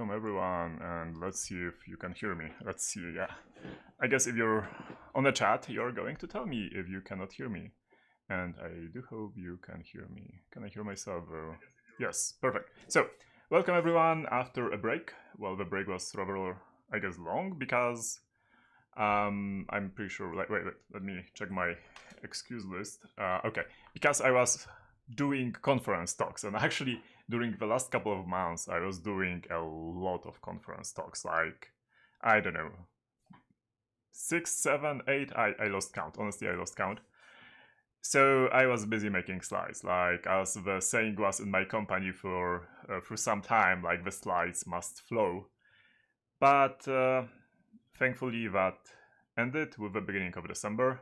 welcome everyone, and let's see if you can hear me. Let's see, yeah. I guess if you're on the chat, you're going to tell me if you cannot hear me. And I do hope you can hear me. Can I hear myself? Yes, perfect. So, welcome everyone after a break. Well, the break was rather, I guess, long because I'm pretty sure, like, wait, let me check my excuse list. Okay, because I was doing conference talks, and actually during the last couple of months I was doing a lot of conference talks, like, I don't know, 6, 7, 8, I lost count. Honestly, I lost count. So I was busy making slides, like, as the saying was in my company for some time, like, the slides must flow. But thankfully that ended with the beginning of December,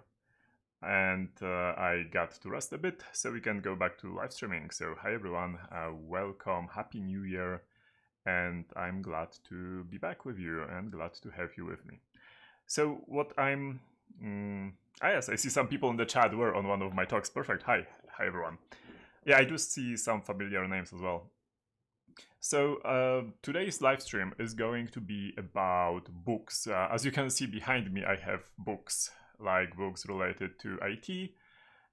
and I got to rest a bit so we can go back to live streaming. So hi everyone, welcome, happy new year, and I'm glad to be back with you and glad to have you with me. So what I'm yes, I see some people in the chat were on one of my talks. Perfect. Hi everyone. Yeah, I do see some familiar names as well. So today's live stream is going to be about books. As you can see behind me, I have books, like books related to IT,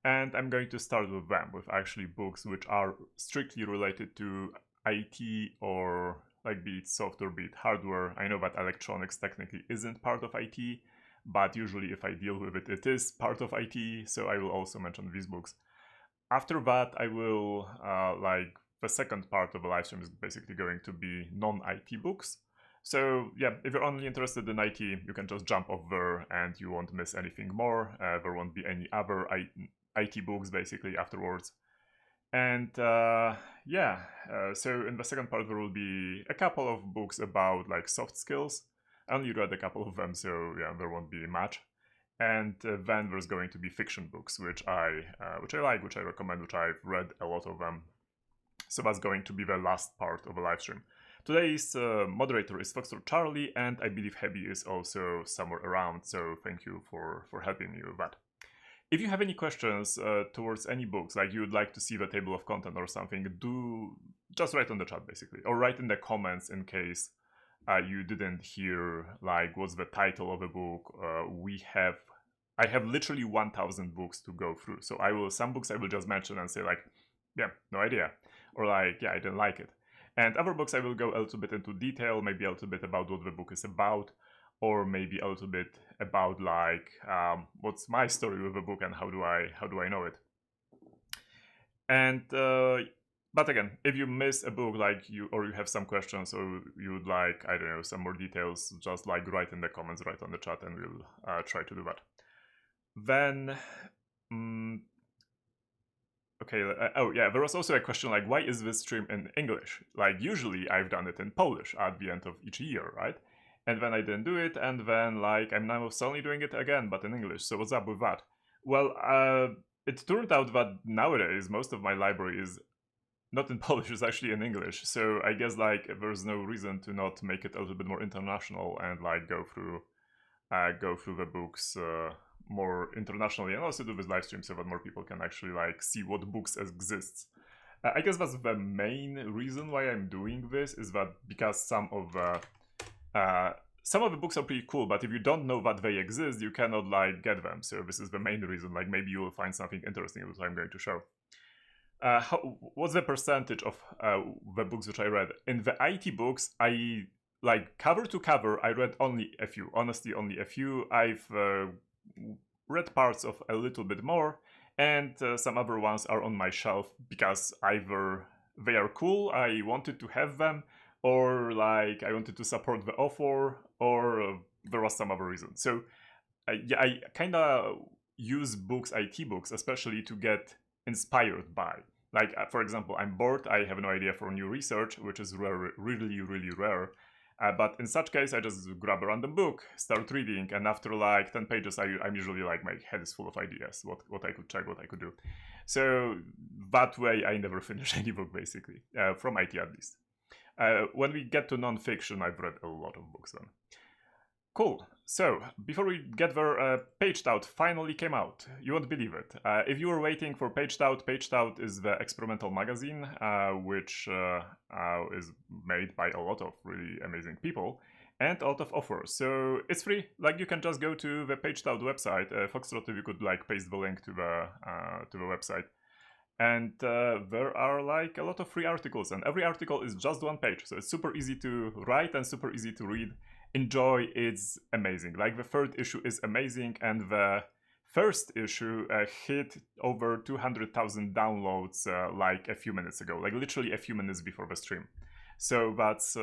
and I'm going to start with them, with actually books which are strictly related to IT, or like, be it software, be it hardware. I know that electronics technically isn't part of IT, but usually if I deal with it, it is part of IT, so I will also mention these books. After that, I will, the second part of the live stream is basically going to be non-IT books. So yeah, if you're only interested in IT, you can just jump off there and you won't miss anything more. There won't be any other IT books basically afterwards. And so in the second part there will be a couple of books about, like, soft skills. I only read a couple of them, so yeah, there won't be much. And then there's going to be fiction books, which I like, which I recommend, which I've read a lot of them. So that's going to be the last part of the live stream. Today's moderator is Foxtrot Charlie, and I believe Hebi is also somewhere around, so thank you for helping me with that. If you have any questions towards any books, like you would like to see the table of content or something, do just write on the chat basically, or write in the comments in case you didn't hear, like, what's the title of a book. I have literally 1,000 books to go through, so some books I will just mention and say, like, yeah, no idea, or like, yeah, I didn't like it. And other books I will go a little bit into detail, maybe a little bit about what the book is about, or maybe a little bit about, like, what's my story with the book and how do I know it. And but again, if you miss a book, like, you have some questions, or you would like, I don't know, some more details, just like write in the comments, write on the chat, and we'll try to do that. Then okay, oh yeah, there was also a question, like, why is this stream in English? Like, usually I've done it in Polish at the end of each year, right? And then I didn't do it, and then, like, I'm now suddenly doing it again, but in English. So what's up with that? Well, it turned out that nowadays most of my library is not in Polish, it's actually in English. So I guess, like, there's no reason to not make it a little bit more international and, like, go through the books more internationally, and also do this live stream so that more people can actually, like, see what books exists. I guess that's the main reason why I'm doing this, is that because some of the books are pretty cool, but if you don't know that they exist, you cannot, like, get them. So this is the main reason. Like, maybe you will find something interesting that I'm going to show. What's the percentage of the books which I read? In the IT books, like, cover to cover, I read only a few. Honestly, only a few. I've read parts of a little bit more, and some other ones are on my shelf because either they are cool, I wanted to have them, or, like, I wanted to support the author, or there was some other reason. So yeah, I kind of use books, IT books, especially to get inspired by. Like, for example, I'm bored, I have no idea for new research, which is really rare. But in such case, I just grab a random book, start reading, and after, like, 10 pages, I'm usually, like, my head is full of ideas, what I could check, what I could do. So that way, I never finish any book, basically, from IT at least. When we get to non-fiction, I've read a lot of books then. Cool. So, before we get there, Paged Out finally came out. You won't believe it. If you were waiting for Paged Out is the experimental magazine, which is made by a lot of really amazing people and a lot of offers. So it's free. Like, you can just go to the Paged Out website. Foxtrot, if you could like paste the link to the website. And there are like a lot of free articles, and every article is just one page. So it's super easy to write and super easy to read. Enjoy, it's amazing. Like, the third issue is amazing, and the first issue hit over 200,000 downloads like a few minutes ago, like literally a few minutes before the stream. So that's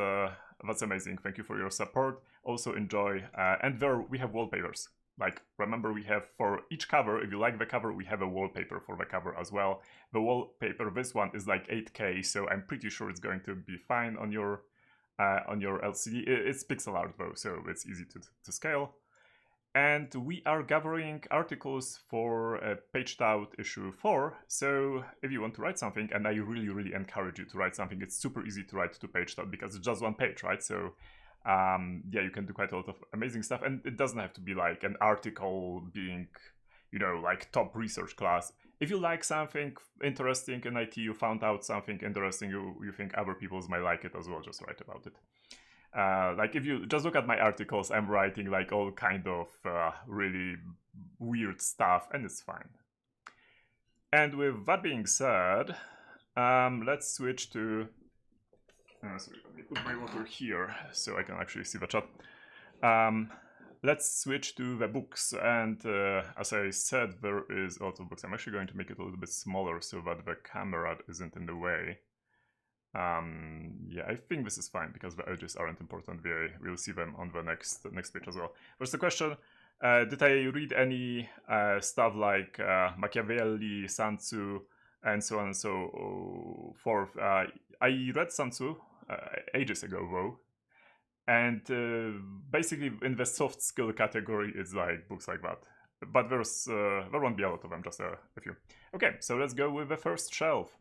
amazing. Thank you for your support. Also enjoy, and there we have wallpapers. Like, remember, we have for each cover, if you like the cover, we have a wallpaper for the cover as well. The wallpaper, this one is like 8K, so I'm pretty sure it's going to be fine on your LCD. It's pixel art though, so it's easy to scale. And we are gathering articles for Paged Out issue 4. So if you want to write something, and I really encourage you to write something, it's super easy to write to Paged Out because it's just one page, right? So yeah, you can do quite a lot of amazing stuff, and it doesn't have to be like an article being, you know, like top research class. If you like something interesting in IT, you found out something interesting, you think other people might like it as well, just write about it. Like, if you just look at my articles, I'm writing like all kind of really weird stuff, and it's fine. And with that being said, let's switch to... sorry, let me put my water here so I can actually see the chat. Let's switch to the books, and as I said, there is a lot of books. I'm actually going to make it a little bit smaller so that the camera isn't in the way. Yeah, I think this is fine because the edges aren't important. We'll see them on the next page as well. First, the question: did I read any stuff like Machiavelli, Sun Tzu, and so on and so forth? I read Sun Tzu ages ago, though. And basically, in the soft skill category, it's like books like that. But there won't be a lot of them, just a few. Okay, so let's go with the first shelf.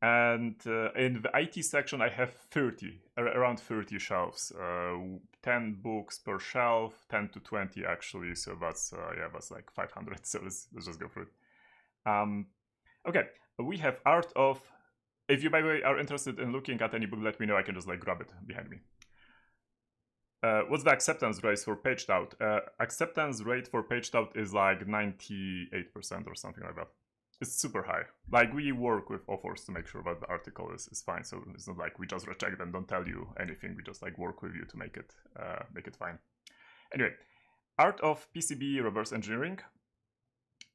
And in the IT section, I have around 30 shelves. 10 books per shelf, 10 to 20 actually. So that's that's like 500. So let's just go through it. Okay, we have Art of. If you, by the way, are interested in looking at any book, let me know. I can just like grab it behind me. What's the acceptance rate for Paged Out? Acceptance rate for Paged Out is like 98% or something like that. It's super high. Like, we work with authors to make sure that the article is fine. So it's not like we just reject and don't tell you anything. We just like work with you to make it fine. Anyway, Art of PCB Reverse Engineering.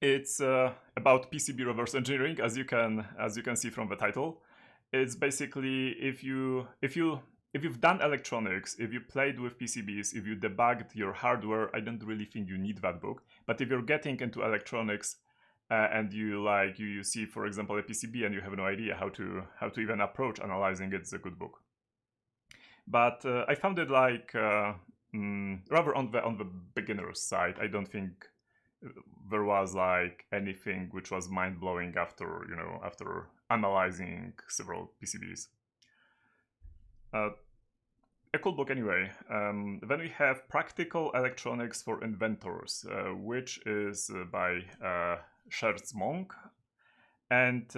It's about PCB reverse engineering, as you can see from the title. It's basically if you've done electronics, if you played with PCBs, if you debugged your hardware, I don't really think you need that book. But if you're getting into electronics and you see, for example, a PCB and you have no idea how to even approach analyzing it, it's a good book. But I found it like rather on the beginner's side. I don't think there was like anything which was mind-blowing after analyzing several PCBs. A cool book anyway. Then we have Practical Electronics for Inventors, which is by KrzaQ, and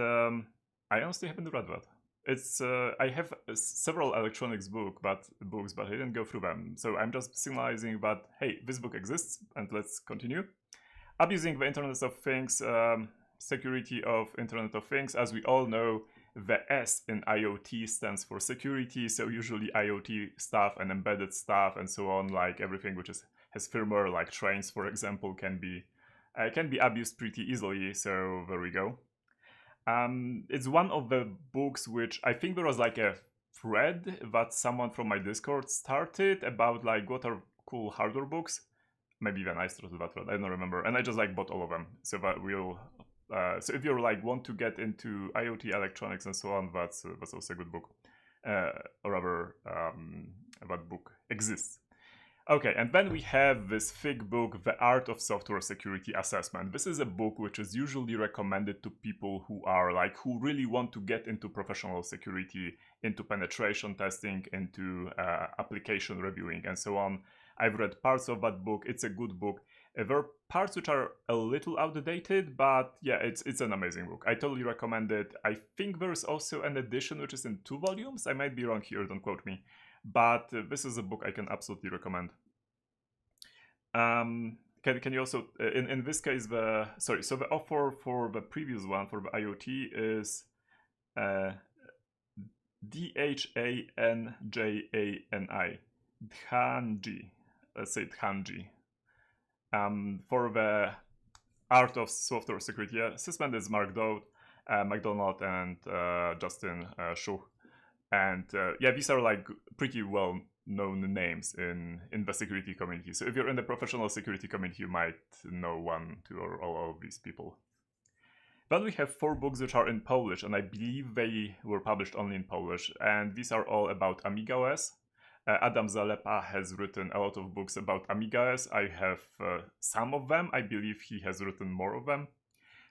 I honestly haven't read that. It's I have several electronics books, but I didn't go through them. So I'm just signalizing that, hey, this book exists, and let's continue. Abusing the Internet of Things, security of Internet of Things. As we all know, the S in IoT stands for security, so usually IoT stuff and embedded stuff and so on, like everything which has firmware, like trains, for example, can be abused pretty easily, so there we go. It's one of the books which I think there was like a thread that someone from my Discord started about like what are cool hardware books. Maybe even I started that thread, I don't remember, and I just like bought all of them, so that we'll so if you like want to get into IoT electronics and so on, that's also a good book, or rather that book exists. Okay, and then we have this thick book, The Art of Software Security Assessment. This is a book which is usually recommended to people who really want to get into professional security, into penetration testing, into application reviewing and so on. I've read parts of that book. It's a good book. There are parts which are a little outdated, but yeah, it's an amazing book. I totally recommend it. I think there's also an edition which is in 2 volumes. I might be wrong here, don't quote me. But this is a book I can absolutely recommend. Can you also, in this case, so the offer for the previous one, for the IoT, is DHANJANI, Dhanji, let's say Dhanji. For the art of software security assessment is Mark McDonald and Justin Schuh. And yeah, these are like pretty well known names in the security community. So if you're in the professional security community, you might know 1, 2, or all of these people. Then we have 4 books which are in Polish, and I believe they were published only in Polish. And these are all about Amiga OS. Adam Zalepa has written a lot of books about Amiga OS. I have some of them. I believe he has written more of them.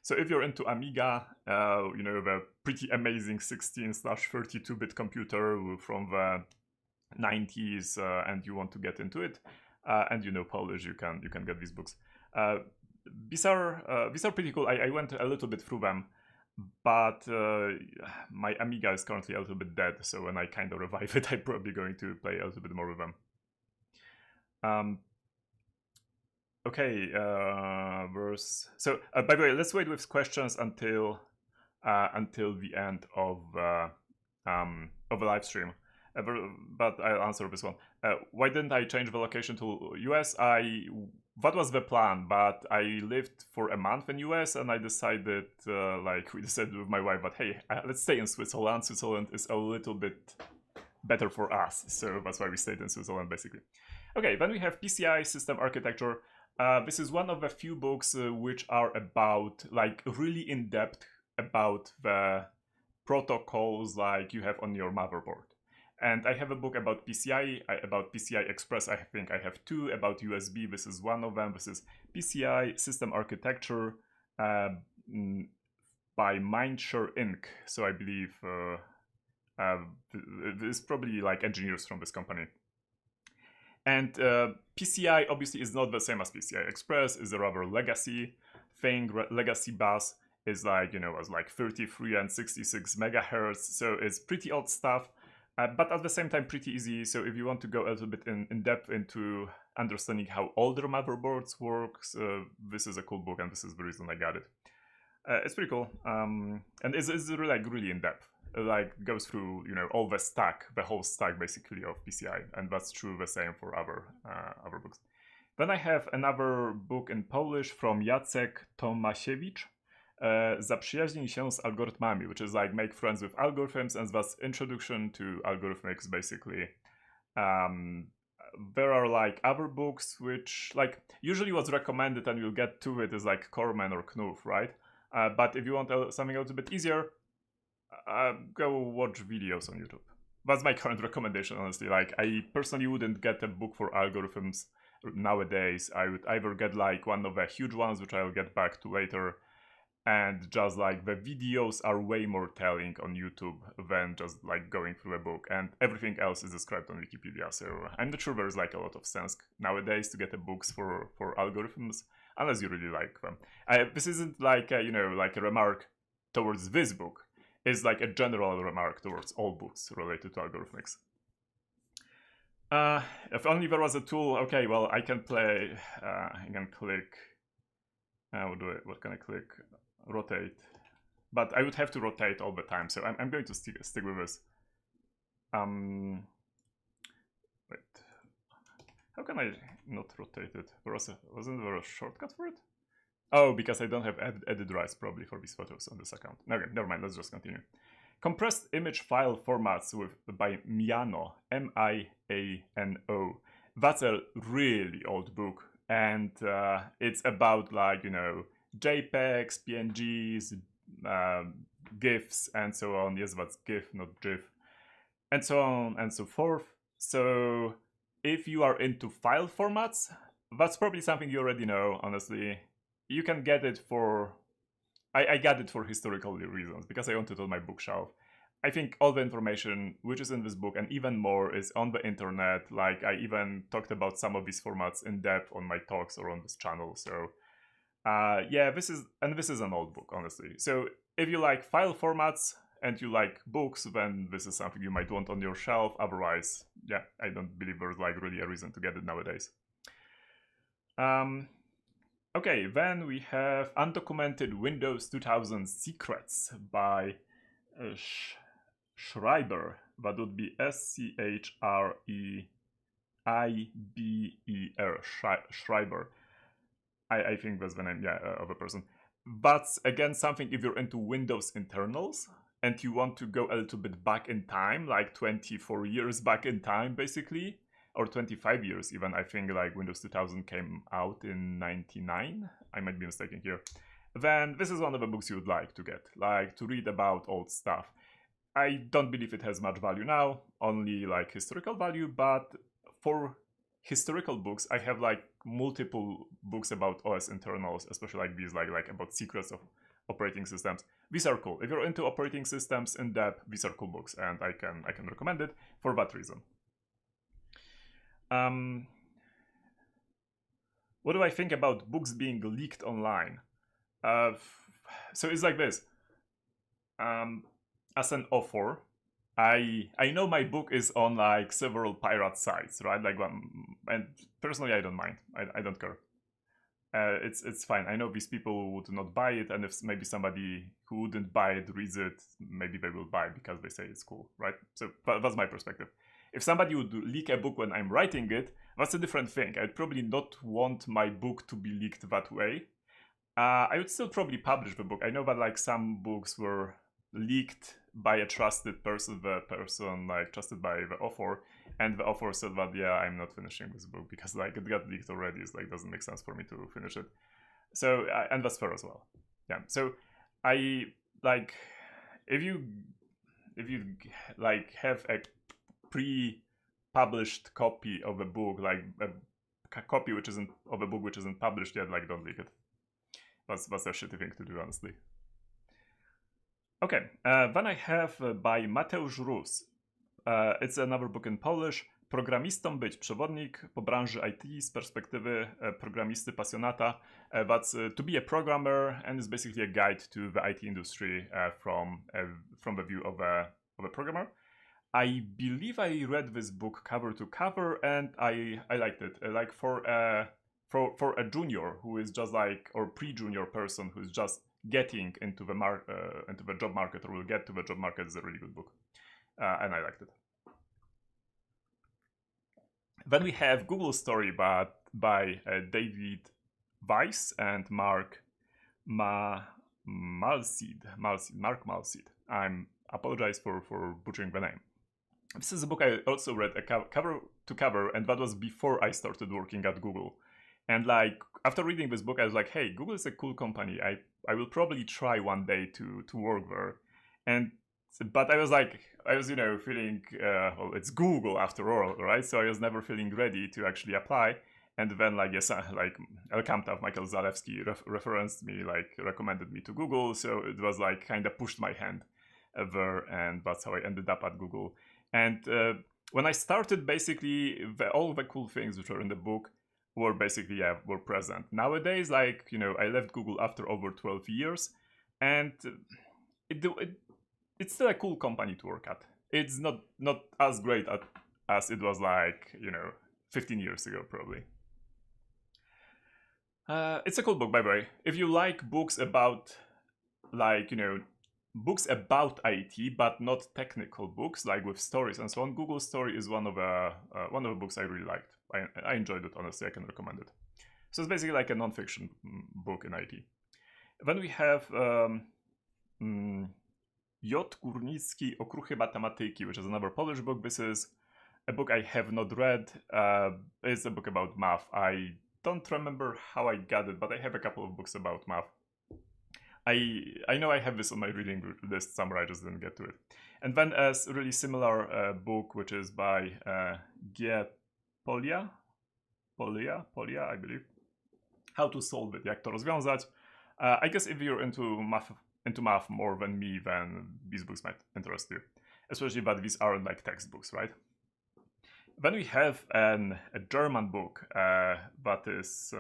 So if you're into Amiga, you know, the pretty amazing 16/32-bit computer from the 90s, and you want to get into it, and you know Polish, you can get these books. These are pretty cool. I went a little bit through them, but my Amiga is currently a little bit dead, so when I kind of revive it, I'm probably going to play a little bit more with them. Okay, so by the way, let's wait with questions until the end of the live stream. But I'll answer this one. Why didn't I change the location to US? That was the plan, but I lived for a month in US, and I decided, we decided with my wife, that hey, let's stay in Switzerland. Switzerland is a little bit better for us, so that's why we stayed in Switzerland, basically. Okay, then we have PCI system architecture. This is one of the few books which are about, like, really in depth about the protocols like you have on your motherboard. And I have a book about PCI, about PCI Express. I think I have 2 about USB. This is one of them. This is PCI System Architecture by Mindshare Inc. So I believe there's probably like engineers from this company. And PCI obviously is not the same as PCI Express. It's a rather legacy thing. Legacy bus is like, you know, was like 33 and 66 megahertz. So it's pretty old stuff. But at the same time, pretty easy. So if you want to go a little bit in depth into understanding how older motherboards works, this is a cool book, and this is the reason I got it. It's pretty cool, and it's really, like, really in depth. Like, goes through, you know, all the stack, the whole stack basically of PCI, and that's true the same for other books. Then I have another book in Polish from Jacek Tomasiewicz. Zaprzyjaźnij się z algorytmami, which is like make friends with algorithms, and that's introduction to algorithmics, basically. There are like other books which, like, usually what's recommended and you'll get to it is like Corman or Knuth, right? But if you want something a little bit easier, go watch videos on YouTube. That's my current recommendation, honestly. Like, I personally wouldn't get a book for algorithms nowadays. I would either get like one of the huge ones, which I'll get back to later, and just like the videos are way more telling on YouTube than just like going through a book, and everything else is described on Wikipedia. So I'm not sure there's like a lot of sense nowadays to get the books for algorithms, unless you really like them. This isn't like you know, like a remark towards this book. It's like a general remark towards all books related to algorithmics. If only there was a tool. Okay, well, I can play. I can click. What can I click? Rotate, but I would have to rotate all the time, so I'm going to stick with this. Wait, how can I not rotate it? Wasn't there a shortcut for it? Oh, because I don't have edit rights probably for these photos on this account. Okay, never mind, let's just continue. Compressed image file formats by Miano, M-I-A-N-O. That's a really old book, and it's about, like, you know, JPEGs, PNGs, GIFs, and so on. Yes, that's GIF, not GIF. And so on and so forth. So if you are into file formats, that's probably something you already know, honestly. You can get it for... I got it for historical reasons, because I want it on my bookshelf. I think all the information which is in this book and even more is on the internet. Like I even talked about some of these formats in depth on my talks or on this channel. So yeah, this is an old book, honestly. So if you like file formats and you like books, then this is something you might want on your shelf. Otherwise, yeah, I don't believe there's like really a reason to get it nowadays. Okay, then we have Undocumented Windows 2000 Secrets by Schreiber. That would be Schreiber. Schreiber. I think that's the name, yeah, of a person. But again, something if you're into Windows internals and you want to go a little bit back in time, like 24 years back in time, basically, or 25 years even. I think like Windows 2000 came out in 99. I might be mistaken here. Then this is one of the books you would like to get, like to read about old stuff. I don't believe it has much value now, only like historical value, but for historical books, I have like multiple books about OS internals, especially like these, like about secrets of operating systems. These are cool. If you're into operating systems in depth, these are cool books, and I can recommend it for that reason. What do I think about books being leaked online? So it's like this. As an author, I know my book is on like several pirate sites, right? Like, and personally, I don't mind. I don't care. It's fine. I know these people would not buy it, and if maybe somebody who wouldn't buy it reads it, maybe they will buy because they say it's cool, right? So that's my perspective. If somebody would leak a book when I'm writing it, that's a different thing. I'd probably not want my book to be leaked that way. I would still probably publish the book. I know that like some books were leaked by a trusted person, the person like trusted by the author, and the author said that yeah, I'm not finishing this book because like it got leaked already. It's like doesn't make sense for me to finish it. So and that's fair as well. Yeah. So I like if you like have a pre-published copy of a book, like a copy which isn't of a book which isn't published yet, like don't leak it. That's a shitty thing to do, honestly. Okay, then I have by Mateusz Rus. It's another book in Polish. Programistą być, przewodnik po branży IT z perspektywy programisty pasjonata. That's to be a programmer, and it's basically a guide to the IT industry from the view of a programmer. I believe I read this book cover to cover, and I liked it. Like for a junior who is just like, or pre-junior person who's just getting into the job market or will get to the job market, is a really good book, and I liked it. Then we have Google Story by David Weiss and Mark Malseed. I apologize for butchering the name. This is a book I also read cover to cover, and that was before I started working at Google. And like after reading this book, I was like, hey, Google is a cool company. I will probably try one day to work there. But I was feeling, well, it's Google after all, right? So I was never feeling ready to actually apply. And then like El Kamtav, Michael Zalewski referenced me, like recommended me to Google. So it was like kind of pushed my hand there, and that's how I ended up at Google. And when I started, basically all the cool things which are in the book were basically were present. Nowadays, like I left Google after over 12 years, and it's still a cool company to work at. It's not as great as it was like 15 years ago probably. It's a cool book, by the way. If you like books about like books about IT but not technical books, like with stories and so on, Google Story is one of the books I really liked. I enjoyed it, honestly. I can recommend it. So it's basically like a non-fiction book in IT. Then we have J. Górnicki Okruchy Matematyki, which is another Polish book. This is a book I have not read. It's a book about math. I don't remember how I got it, but I have a couple of books about math. I know I have this on my reading list somewhere, I just didn't get to it. And then a really similar book, which is by G. Polia, I believe. How to Solve It, jak to rozwiązać. I guess if you're into into math more than me, then these books might interest you, especially that these aren't like textbooks, right? Then we have a German book that is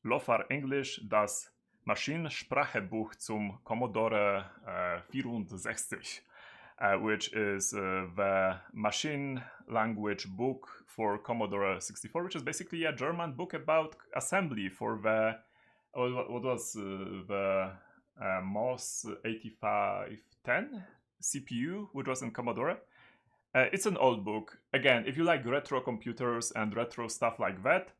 Lofar English, das Maschinensprachebuch zum Commodore 64, which is the machine language book for Commodore 64, which is basically a German book about assembly for the, what was the MOS 8510 CPU, which was in Commodore. It's an old book. Again, if you like retro computers and retro stuff like that,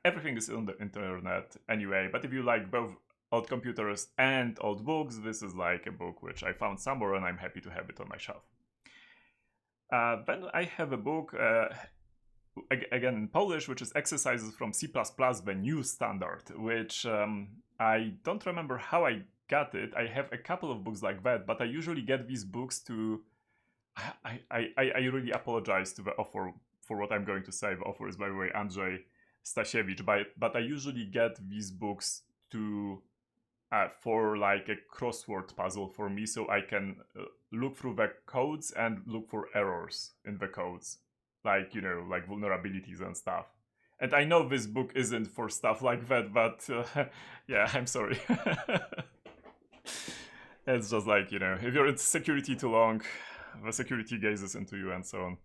everything is on the internet anyway. But if you like both old computers and old books, this is like a book which I found somewhere and I'm happy to have it on my shelf. Then I have a book, again in Polish, which is Exercises from C++, the new standard, which I don't remember how I got it. I have a couple of books like that, but I usually get these books to... I really apologize to the author for what I'm going to say. The author is, by the way, Andrzej Stasiewicz, but I usually get these books to for like a crossword puzzle for me, so I can look through the codes and look for errors in the codes, like, you know, like vulnerabilities and stuff. And I know this book isn't for stuff like that, but yeah, I'm sorry. It's just like, you know, if you're in security too long, the security gazes into you and so on.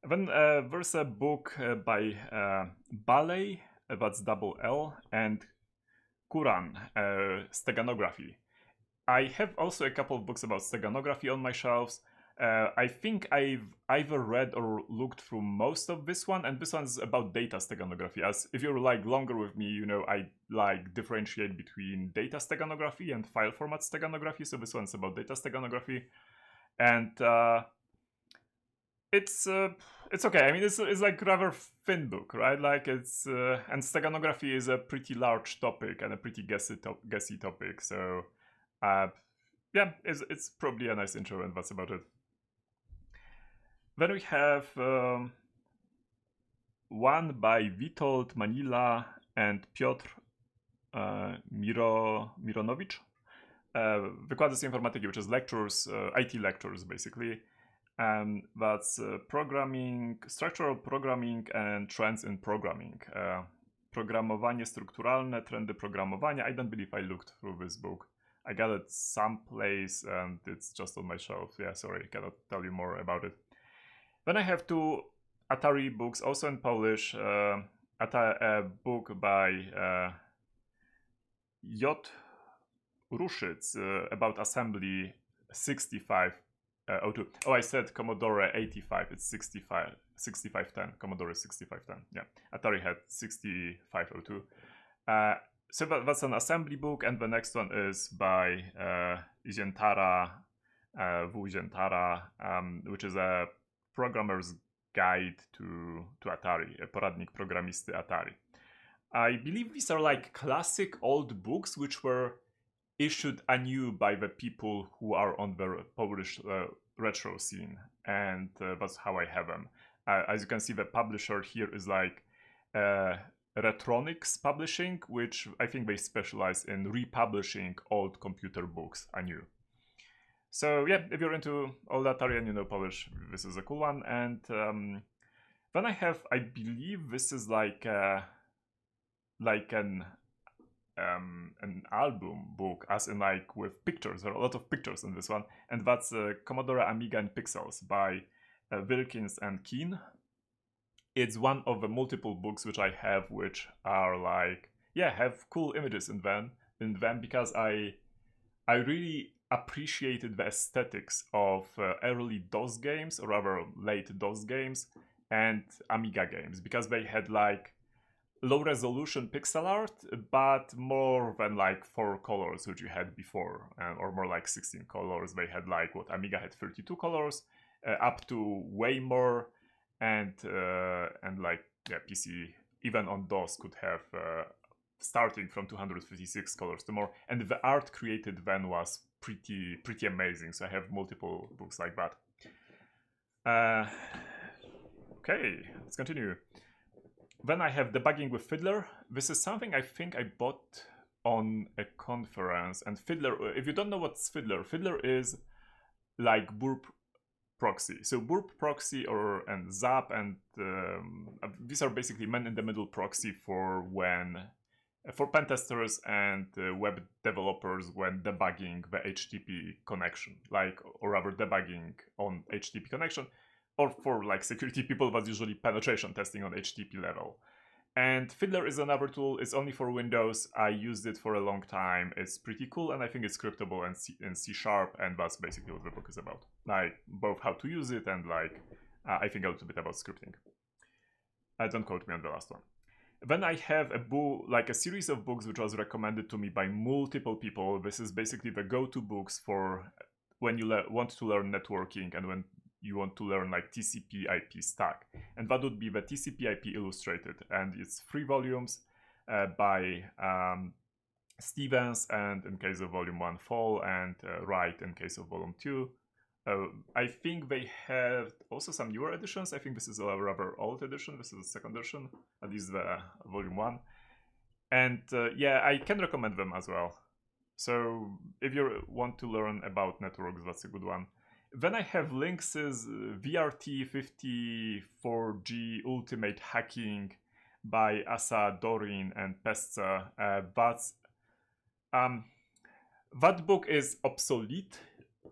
Then there's a book by Ballet, that's double L, and Kuran, steganography. I have also a couple of books about steganography on my shelves. I think I've either read or looked through most of this one, and this one's about data steganography. As if you're like longer with me, you know, I like differentiate between data steganography and file format steganography, so this one's about data steganography. And it's okay. I mean, it's like rather thin book, right? Like it's and steganography is a pretty large topic and a pretty guessy topic. So yeah, it's probably a nice intro, and that's about it. Then we have one by Witold Manila and Piotr Mironowicz. Wykłady z informatyki, which is lectures, IT lectures basically. That's programming, structural programming and trends in programming. Programowanie strukturalne, trendy programowania. I don't believe I looked through this book. I got it someplace and it's just on my shelf. Yeah, sorry, I cannot tell you more about it. Then I have two Atari books, also in Polish. A book by J. Ruszyc about assembly 6502. Oh, I said Commodore 85. It's 6510. Commodore 6510. Yeah, Atari had 6502. So that's an assembly book, and the next one is by Zientara, which is a programmer's guide to Atari, a poradnik programisty Atari. I believe these are like classic old books which were issued anew by the people who are on the Polish retro scene, and that's how I have them. As you can see, the publisher here is like Retronics Publishing, which I think they specialize in republishing old computer books anew. So yeah, if you're into old Atari and you know Polish, this is a cool one. And then I have, I believe this is like an album book, as in like with pictures. There are a lot of pictures in this one, and that's Commodore Amiga in Pixels by Wilkins and Keen. It's one of the multiple books which I have, which are like, yeah, have cool images in them because I really appreciated the aesthetics of early DOS games, or rather late DOS games, and Amiga games, because they had like low resolution pixel art, but more than like 4 colors which you had before, or more like 16 colors. They had like what Amiga had 32 colors, up to way more, and like, yeah, PC even on DOS could have starting from 256 colors to more, and the art created then was pretty amazing. So I have multiple books like that. Okay, let's continue. Then I have Debugging with Fiddler. This is something I think I bought on a conference, and Fiddler, if you don't know what's Fiddler, Fiddler is like Burp proxy. So Burp proxy and Zap and these are basically man-in-the-middle proxy for pen testers and web developers when debugging the HTTP connection, or rather debugging on HTTP connection, or for like security people, that's usually penetration testing on HTTP level. And Fiddler is another tool. It's only for Windows. I used it for a long time. It's pretty cool, and I think it's scriptable in C#, and that's basically what the book is about. Like, both how to use it and I think a little bit about scripting. Don't quote me on the last one. Then I have a book, like a series of books which was recommended to me by multiple people. This is basically the go-to books for when you want to learn networking and when you want to learn like TCP/IP stack, and that would be the TCP/IP Illustrated, and it's 3 volumes by Stevens, and in case of volume 1, Fall, and Wright in case of volume 2. I think they have also some newer editions. I think this is a rather old edition. This is the second edition, at least the volume 1. And yeah, I can recommend them as well. So if you want to learn about networks, that's a good one. Then I have Lynx's VRT54G Ultimate Hacking by Asa, Dorin, and Pestza. That book is obsolete,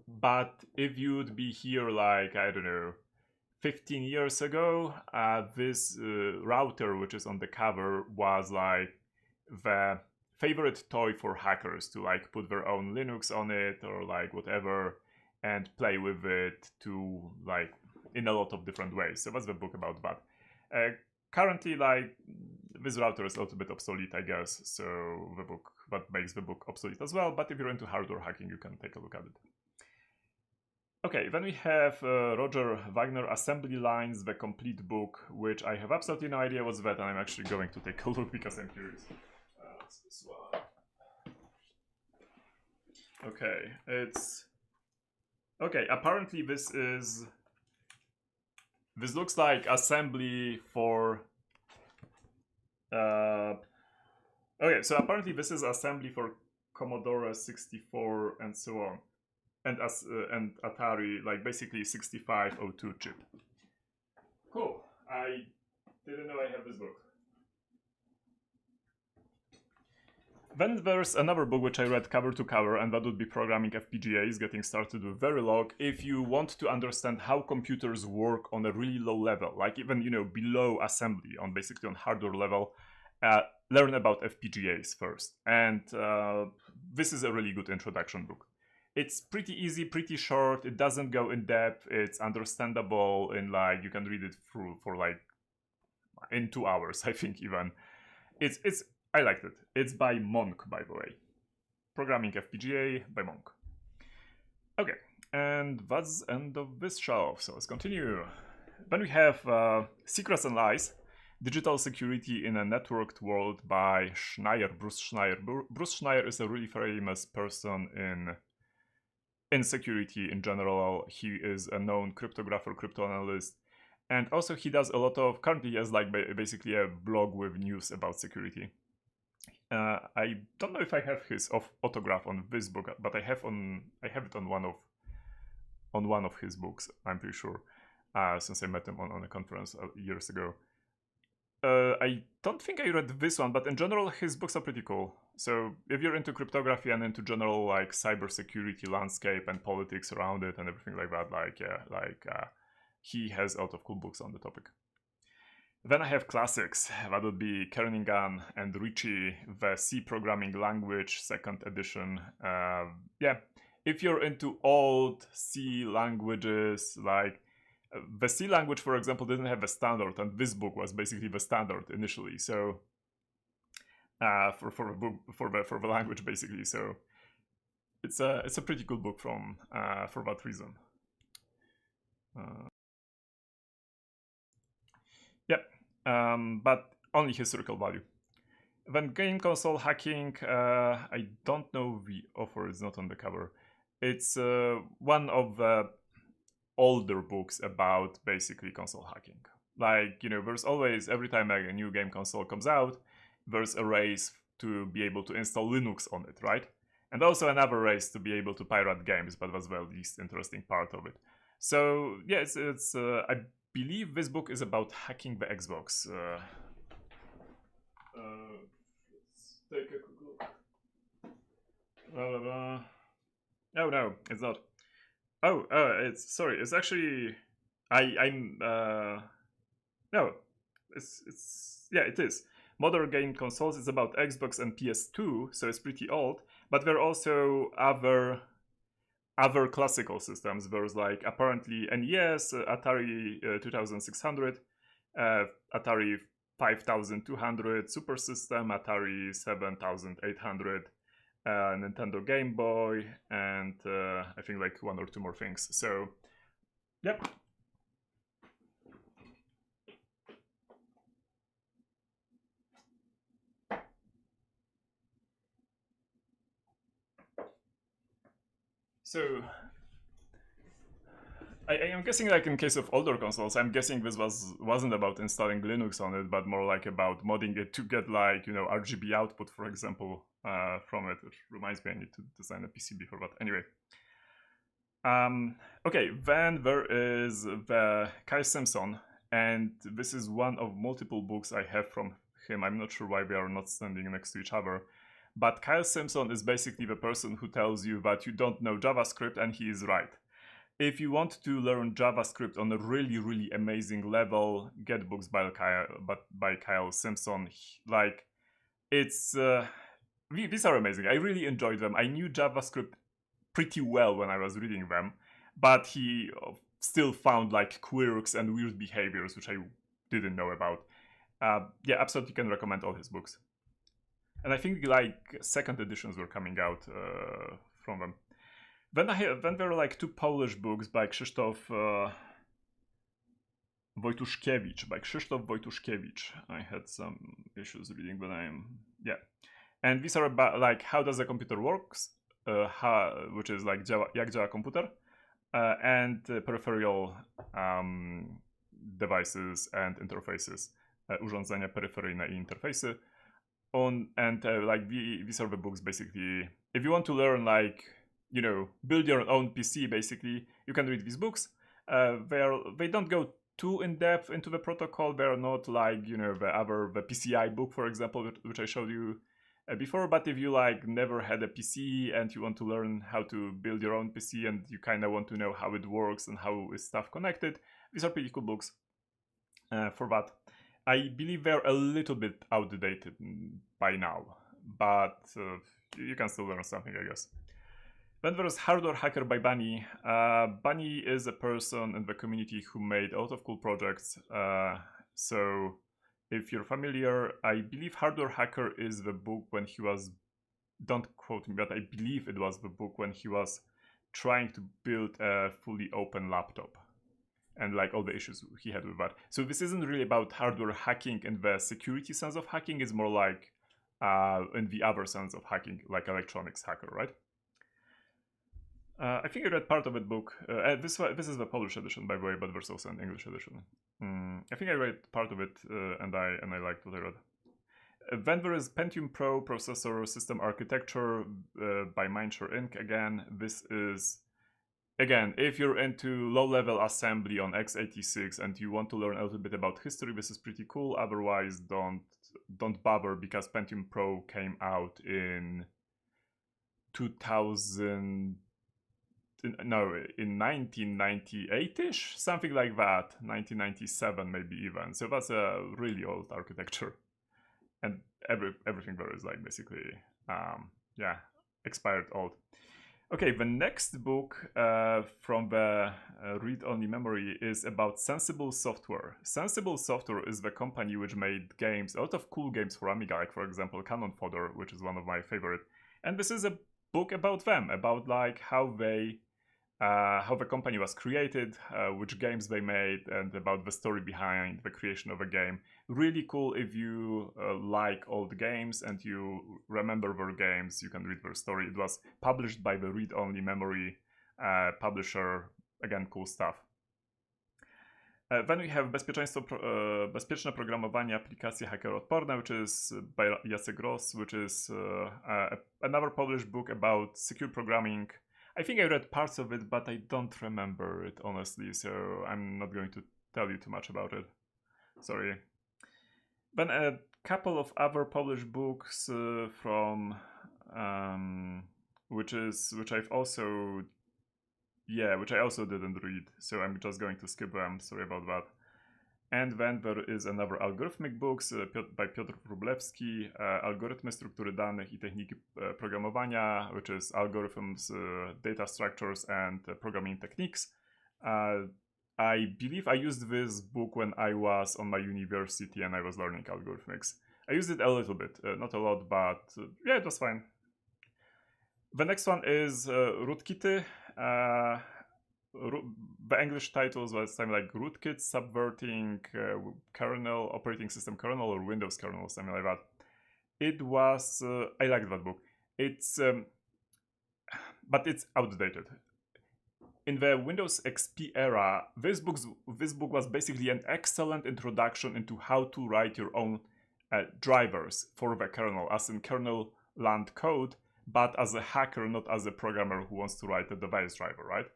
but if you'd be here like, I don't know, 15 years ago, this router, which is on the cover, was like the favorite toy for hackers to like put their own Linux on it or like whatever, and play with it to like in a lot of different ways. So that's the book about that. Currently, like, this router is a little bit obsolete, I guess. So the book, that makes the book obsolete as well. But if you're into hardware hacking, you can take a look at it. Okay, then we have Roger Wagner, Assembly Lines, the complete book, which I have absolutely no idea what's that, and I'm actually going to take a look because I'm curious. What's this one? Okay, it's... Okay, apparently this looks like assembly for... Okay, so apparently this is assembly for Commodore 64 and so on. And Atari, like basically 6502 chip. Cool. I didn't know I have this book. Then there's another book which I read cover to cover, and that would be Programming FPGAs, Getting Started with Verilog. If you want to understand how computers work on a really low level, like even, you know, below assembly, basically on hardware level, learn about FPGAs first. And this is a really good introduction book. It's pretty easy, pretty short. It doesn't go in depth. It's understandable, and like you can read it through for like in 2 hours, I think even. I liked it. It's by Monk, by the way. Programming FPGA by Monk. Okay, and that's the end of this shelf, so let's continue. Then we have Secrets and Lies, Digital Security in a Networked World by Bruce Schneier. Bruce Schneier is a really famous person in security in general. He is a known cryptographer, crypto analyst, and also he does a lot of, currently he has like basically a blog with news about security. I don't know if I have his autograph on this book, but I have it on one of his books, I'm pretty sure, since I met him on a conference years ago. I don't think I read this one, but in general his books are pretty cool. So if you're into cryptography and into general like cybersecurity landscape and politics around it and everything like that, he has a lot of cool books on the topic. Then I have classics. That would be Kernighan and Ricci, the C programming language, 2nd edition. Yeah, if you're into old C languages, like the C language, for example, didn't have a standard, and this book was basically the standard initially. So for the language, basically. So it's a pretty cool book for that reason. But only historical value. Then game console hacking, I don't know the author, it's not on the cover. It's one of the older books about basically console hacking. Like, you know, there's always, every time a new game console comes out, there's a race to be able to install Linux on it, right? And also another race to be able to pirate games, but was the least interesting part of it. So yeah, it's I believe this book is about hacking the Xbox. Let's take a quick look. Oh no, it's not. Oh, it's actually I'm no, yeah, it is. Modern game consoles is about Xbox and PS2, so it's pretty old. But there are also other classical systems. There's like apparently NES, Atari 2600, Atari 5200 Super System, Atari 7800, Nintendo Game Boy, and I think like one or two more things. So, yep. So, I am guessing like in case of older consoles, I'm guessing this wasn't about installing Linux on it, but more like about modding it to get like, you know, RGB output, for example, from it, which reminds me I need to design a PCB for that. Anyway. Okay, then there is the Kyle Simpson, and this is one of multiple books I have from him. I'm not sure why they are not standing next to each other. But Kyle Simpson is basically the person who tells you that you don't know JavaScript, and he is right. If you want to learn JavaScript on a really, really amazing level, get books by Kyle Simpson. Like, it's these are amazing. I really enjoyed them. I knew JavaScript pretty well when I was reading them, but he still found like quirks and weird behaviors which I didn't know about. Yeah, absolutely can recommend all his books. And I think like second editions were coming out from them. Then there were like two Polish books by Krzysztof Wojtuszkiewicz. I had some issues reading the name. Yeah. And these are about like how does a computer works, which is like jak działa komputer, and peripheral devices and interfaces, urządzenia peryferyjne I interfejsy. Like these are the books basically. If you want to learn like, you know, build your own PC basically, you can read these books. They don't go too in depth into the protocol. They're not like, you know, the PCI book, for example, which I showed you before. But if you like never had a PC and you want to learn how to build your own PC and you kind of want to know how it works and how is stuff connected, these are pretty cool books for that. I believe they're a little bit outdated by now, but you can still learn something, I guess. Then there's Hardware Hacker by Bunny. Bunny is a person in the community who made a lot of cool projects. So if you're familiar, I believe Hardware Hacker is the book when he was, don't quote me, but I believe it was the book when he was trying to build a fully open laptop and like all the issues he had with that. So this isn't really about hardware hacking in the security sense of hacking. It's more like in the other sense of hacking, like electronics hacker, right? I think I read part of that book. This is the Polish edition, by the way, but there's also an English edition. I think I read part of it, and I liked what I read. Then there is Pentium Pro Processor System Architecture by Mindshare Inc. Again, this is, again, if you're into low-level assembly on x86 and you want to learn a little bit about history, this is pretty cool. Otherwise, don't bother, because Pentium Pro came out in 1998-ish, something like that, 1997 maybe even. So that's a really old architecture, and everything there is like basically, yeah, expired old. Okay, the next book from the read-only memory is about Sensible Software. Sensible Software is the company which made games, a lot of cool games for Amiga, like for example Cannon Fodder, which is one of my favorite. And this is a book about them, about like how the company was created, which games they made, and about the story behind the creation of a game. Really cool. If you like old games and you remember their games, you can read their story. It was published by the read-only memory publisher. Again, cool stuff. Then we have bezpieczne programowanie aplikacji hakeroodporne, which is by Jacek Ross, which is another published book about secure programming. I think I read parts of it, but I don't remember it honestly, so I'm not going to tell you too much about it. Sorry. Then a couple of other published books from which I also didn't read, so I'm just going to skip them. Sorry about that. And then there is another algorithmic books by Piotr Wróblewski, Algorytmy, struktury danych i techniki programowania, which is algorithms, data structures, and programming techniques. I believe I used this book when I was on my university and I was learning algorithmics. I used it a little bit, not a lot, but yeah, it was fine. The next one is Rootkity. The English titles was something like Rootkit Subverting Kernel, Operating System Kernel, or Windows Kernel, something like that. It was, I liked that book. It's, but it's outdated. In the Windows XP era, this book was basically an excellent introduction into how to write your own drivers for the kernel, as in kernel land code, but as a hacker, not as a programmer who wants to write a device driver, right?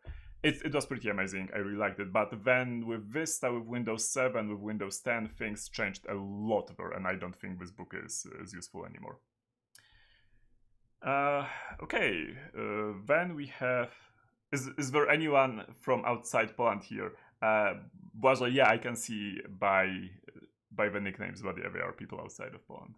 It was pretty amazing. I really liked it. But then with Vista, with Windows 7, with Windows 10, things changed a lot there, and I don't think this book is useful anymore. Okay, then we have... Is there anyone from outside Poland here? Błażej, yeah, I can see by the nicknames, but yeah, there are people outside of Poland.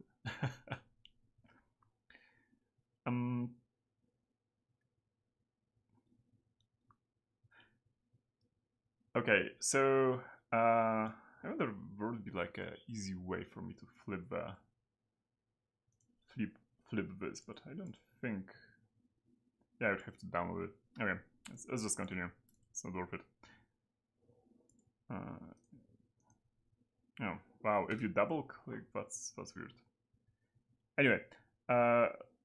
Okay, so I wonder there would be like an easy way for me to flip this, but I don't think. Yeah, I would have to download it. Okay, let's just continue. It's not worth it. Oh wow! If you double click, that's weird. Anyway,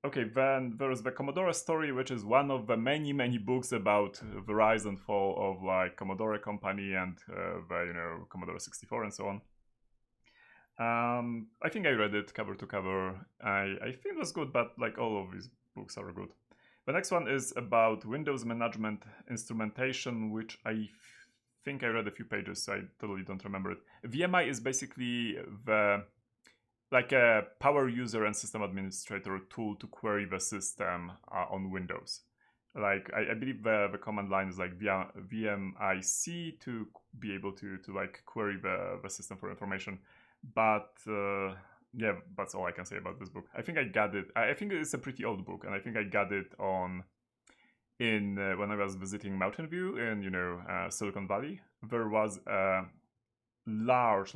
okay, then there's the Commodore story, which is one of the many books about the rise and fall of like Commodore Company and the Commodore 64 and so on. I think I read it cover to cover. I think it was good, but like all of these books are good. The next one is about Windows Management Instrumentation, which I think I read a few pages, so I totally don't remember it. VMI is basically like a power user and system administrator tool to query the system on Windows. Like I believe the command line is like VMIC to be able to like query the system for information. But yeah, that's all I can say about this book. I think I got it. I think it's a pretty old book, and I think I got it when I was visiting Mountain View in Silicon Valley. There was a large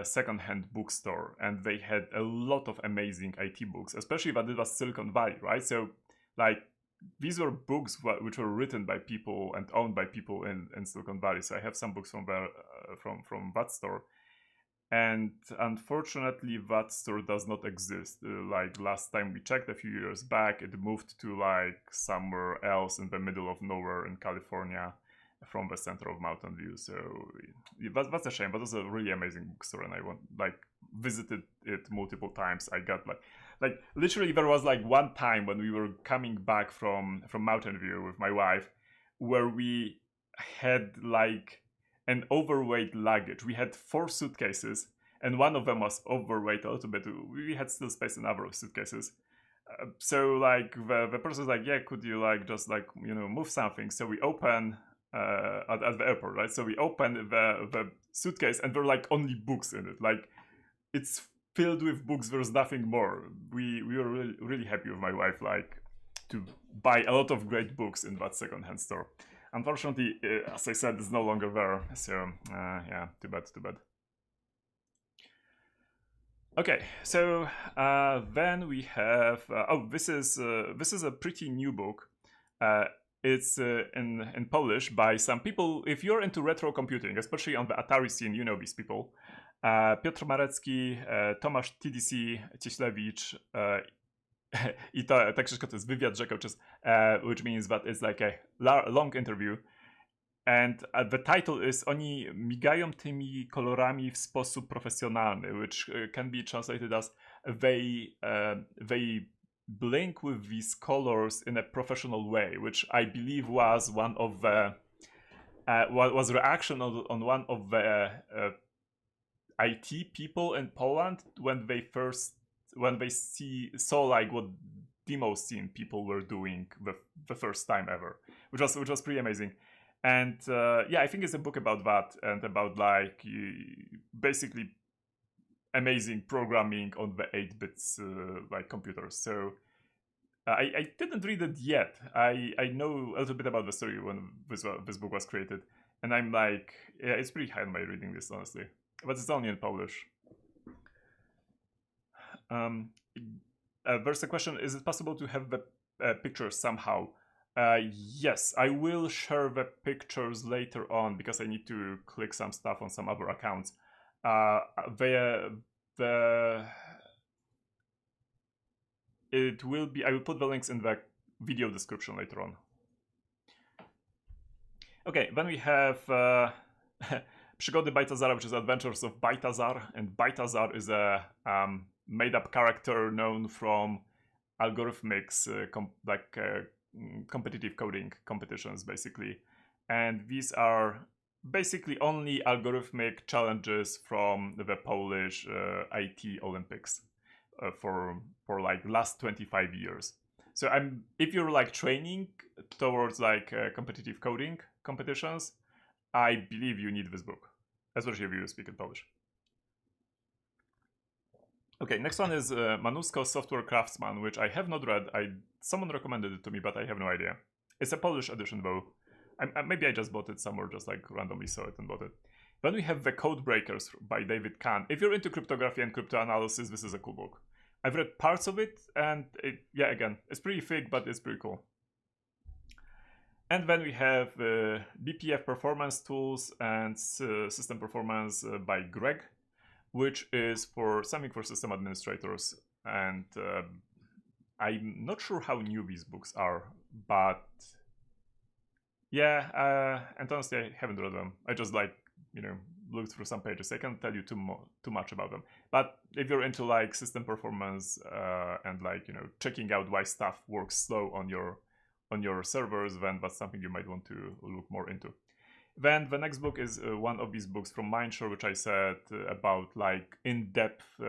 second-hand bookstore, and they had a lot of amazing IT books, especially that it was Silicon Valley, right? So like these were books which were written by people and owned by people in Silicon Valley. So I have some books from there, from that store. And unfortunately, that store does not exist. Like last time we checked a few years back, it moved to like somewhere else in the middle of nowhere in California from the center of Mountain View. So that's a shame. But it's a really amazing bookstore, and I visited it multiple times. I got like literally there was like one time when we were coming back from Mountain View with my wife, where we had like an overweight luggage. We had 4 suitcases, and one of them was overweight a little bit. We had still space in other suitcases. So like the person was like, yeah, could you like just like move something? So we open at the airport, right? So we open the suitcase, and there are like only books in it. Like it's filled with books. There's nothing more. We were really, really happy with my wife, like to buy a lot of great books in that second-hand store. Unfortunately, as I said, it's no longer there. So yeah, too bad. Okay, so then we have this is a pretty new book. It's in Polish by some people. If you're into retro computing, especially on the Atari scene, you know these people. Piotr Marecki, Tomasz TDC, Cieślewicz, I ta książka to jest wywiad rzeka, which means that it's like a long interview. And the title is Oni migają tymi kolorami w sposób profesjonalny, which can be translated as they blink with these colors in a professional way, which I believe was one of the was reaction on one of the IT people in Poland when they saw like what demo scene people were doing the first time ever, which was pretty amazing. And yeah, I think it's a book about that and about like basically amazing programming on the 8-bits like computers. So I didn't read it yet. I know a little bit about the story when this book was created, and I'm like, yeah, it's pretty high on my reading list, honestly. But it's only in Polish. There's a question: is it possible to have the pictures somehow? Yes, I will share the pictures later on because I need to click some stuff on some other accounts. It will be. I will put the links in the video description later on. Okay, then we have Przygody Bajtazara, which is Adventures of Bajtazar, and Bajtazar is a made-up character known from algorithmics, competitive coding competitions, basically. And these are basically only algorithmic challenges from the Polish IT Olympics for like last 25 years. So if you're like training towards like competitive coding competitions, I believe you need this book, especially if you speak in Polish. Okay, next one is Manusko Software Craftsman, which I have not read. Someone recommended it to me, but I have no idea. It's a Polish edition though. Maybe I just bought it somewhere, just like randomly saw it and bought it. Then we have The Code Breakers by David Kahn. If you're into cryptography and crypto analysis, this is a cool book. I've read parts of it, and yeah, again, it's pretty thick, but it's pretty cool. And then we have BPF Performance Tools and System Performance by Greg, which is something for system administrators. And I'm not sure how new these books are, but yeah, and honestly, I haven't read them. I just looked through some pages. I can't tell you too much about them. But if you're into like system performance and checking out why stuff works slow on your servers, then that's something you might want to look more into. Then the next book is one of these books from Mindshare, which I said about like in-depth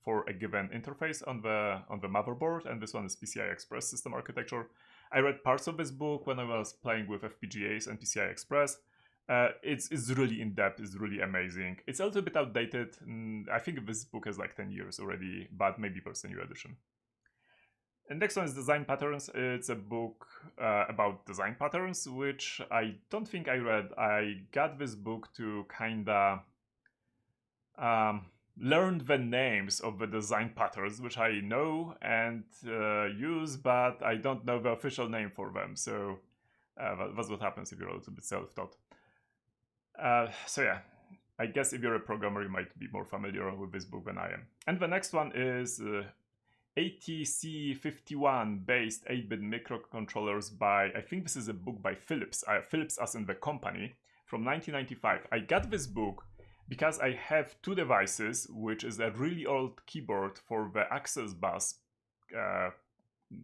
for a given interface on the motherboard, and this one is PCI Express system architecture. I read parts of this book when I was playing with FPGAs and PCI Express. It's really in-depth, it's really amazing. It's a little bit outdated. I think this book has like 10 years already, but maybe there's a new edition. And next one is Design Patterns. It's a book about design patterns, which I don't think I read. I got this book to kinda learn the names of the design patterns, which I know and use, but I don't know the official name for them. So that's what happens if you're a little bit self-taught. So yeah, I guess if you're a programmer, you might be more familiar with this book than I am. And the next one is ATC51 based 8-bit microcontrollers by, I think this is a book by Philips, Philips as in the company, from 1995. I got this book because I have two devices, which is a really old keyboard for the access bus,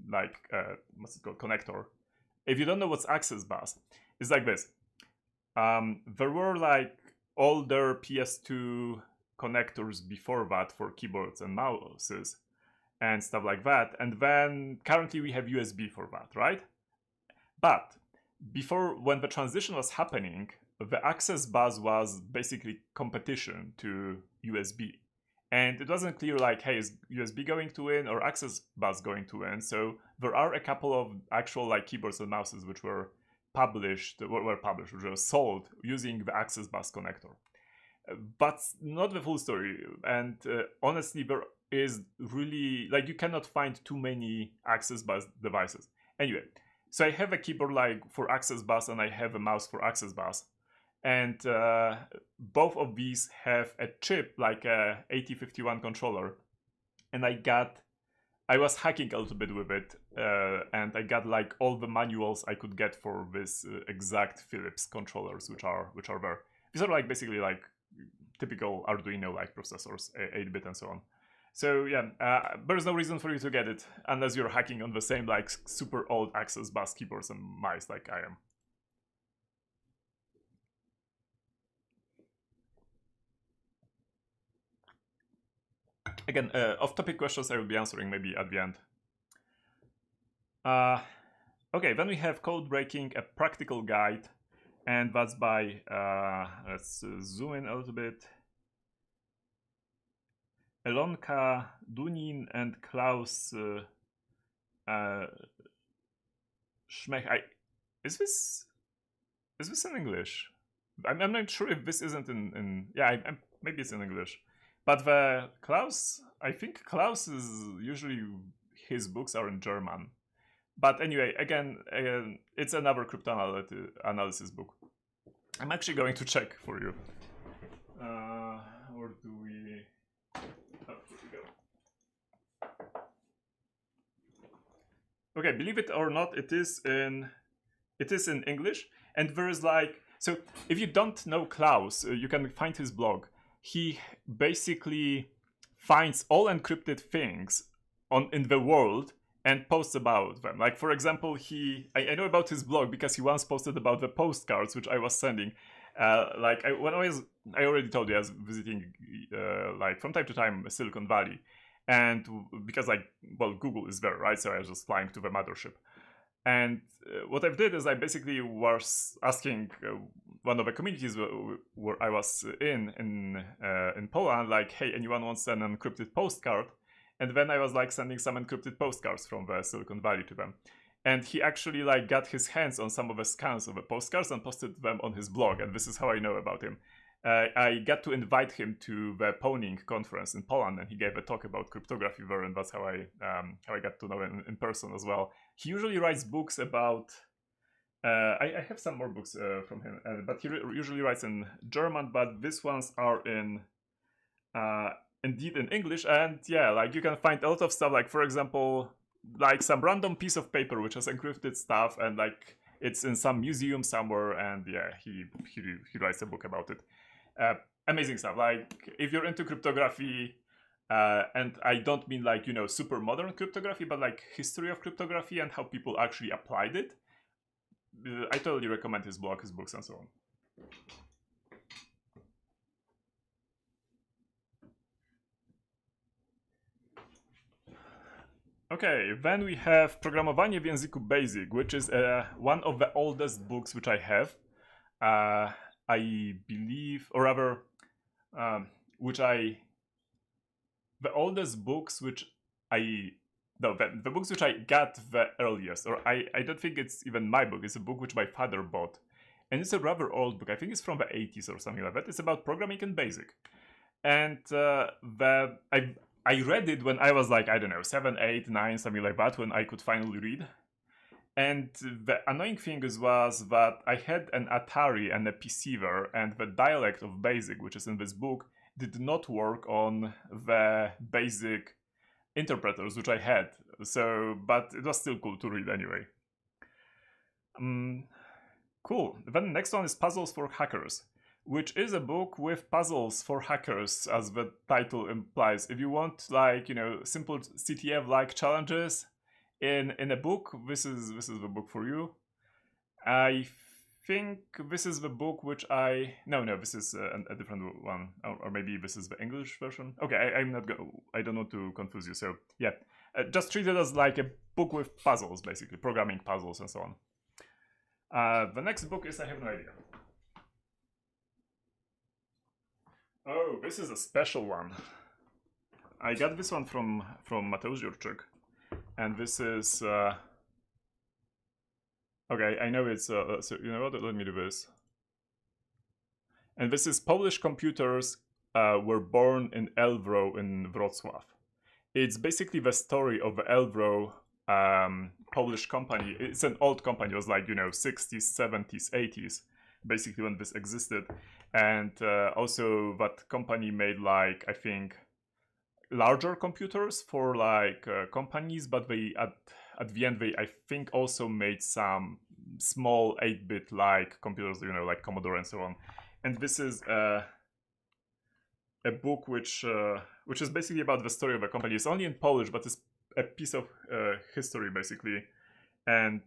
what's it called, connector. If you don't know what's access bus, it's like this. There were like older PS2 connectors before that for keyboards and mouses and stuff like that, and then currently we have USB for that, right? But before, when the transition was happening, the access bus was basically competition to USB, and it wasn't clear like, hey, is USB going to win or access bus going to win? So there are a couple of actual like keyboards and mouses which were which were sold using the access bus connector, but not the full story. And honestly, there is really like, you cannot find too many access bus devices. Anyway, so I have a keyboard like for access bus and I have a mouse for access bus, and both of these have a chip like a AT51 controller, and I got I was hacking a little bit with it, and I got like all the manuals I could get for this exact Philips controllers, which are there. These are like basically like typical Arduino like processors, 8-bit and so on. So yeah, there's no reason for you to get it unless you're hacking on the same like super old Access bus keyboards and mice like I am. Again, off-topic questions I will be answering maybe at the end. Okay, then we have Code Breaking, a practical guide, and that's by, let's zoom in a little bit, Elonka Dunin and Klaus Schmech. Is this in English? I'm not sure if this isn't in yeah, maybe it's in English. But the Klaus, I think Klaus is usually, his books are in German. But anyway, again, it's another cryptanalysis book. I'm actually going to check for you. Or do we? Oh, here we go. Okay, believe it or not, it is in English, and there is like, so if you don't know Klaus, you can find his blog. He basically finds all encrypted things in the world and posts about them. Like, for example, I know about his blog because he once posted about the postcards which I was sending. I already told you I was visiting like from time to time Silicon Valley, and because like, well, Google is there, right? So I was just flying to the mothership. And what I did is I basically was asking one of the communities where I was in Poland, like, hey, anyone wants an encrypted postcard? And then I was like sending some encrypted postcards from the Silicon Valley to them. And he actually like got his hands on some of the scans of the postcards and posted them on his blog. And this is how I know about him. I got to invite him to the Pwning conference in Poland, and he gave a talk about cryptography there, and that's how I got to know him in person as well. He usually writes books about. I have some more books from him, but he usually writes in German. But these ones are indeed in English, and yeah, like you can find a lot of stuff. Like, for example, like some random piece of paper which has encrypted stuff, and like it's in some museum somewhere, and yeah, he writes a book about it. Amazing stuff. Like, if you're into cryptography, and I don't mean like, you know, super modern cryptography, but like history of cryptography and how people actually applied it, I totally recommend his blog, his books, and so on. Okay, then we have Programowanie w języku BASIC, which is one of the oldest books which I have. I believe, or rather, the oldest books which the books which I got the earliest, or I don't think it's even my book, it's a book which my father bought. And it's a rather old book, I think it's from the 80s or something like that. It's about programming in BASIC. And I read it when I was like, I don't know, 7, 8, 9, something like that, when I could finally read. And the annoying thing was that I had an Atari and a PC there, and the dialect of BASIC, which is in this book, did not work on the BASIC interpreters which I had. So, but it was still cool to read anyway. Cool. Then the next one is Puzzles for Hackers, which is a book with puzzles for hackers, as the title implies. If you want, like, you know, simple CTF-like challenges in a book, this is the book for you. I think this is the book which no, this is a different one, or maybe this is the English version. Okay, I don't want to confuse you. So yeah, just treat it as like a book with puzzles, basically programming puzzles and so on. The next book is, I have no idea. Oh, this is a special one. I got this one from Mateusz Jurczyk, and this is okay. I know it's so you know what? Let me do this. And this is Polish computers were born in Elwro in Wrocław. It's basically the story of the Elwro Polish company. It's an old company. It was like, you know, 60s, 70s, 80s, basically when this existed. And also that company made, like, I think, larger computers for like companies, but they at the end they I think also made some small 8-bit like computers, you know, like Commodore and so on. And this is a book which is basically about the story of a company. It's only in Polish, but it's a piece of history basically, and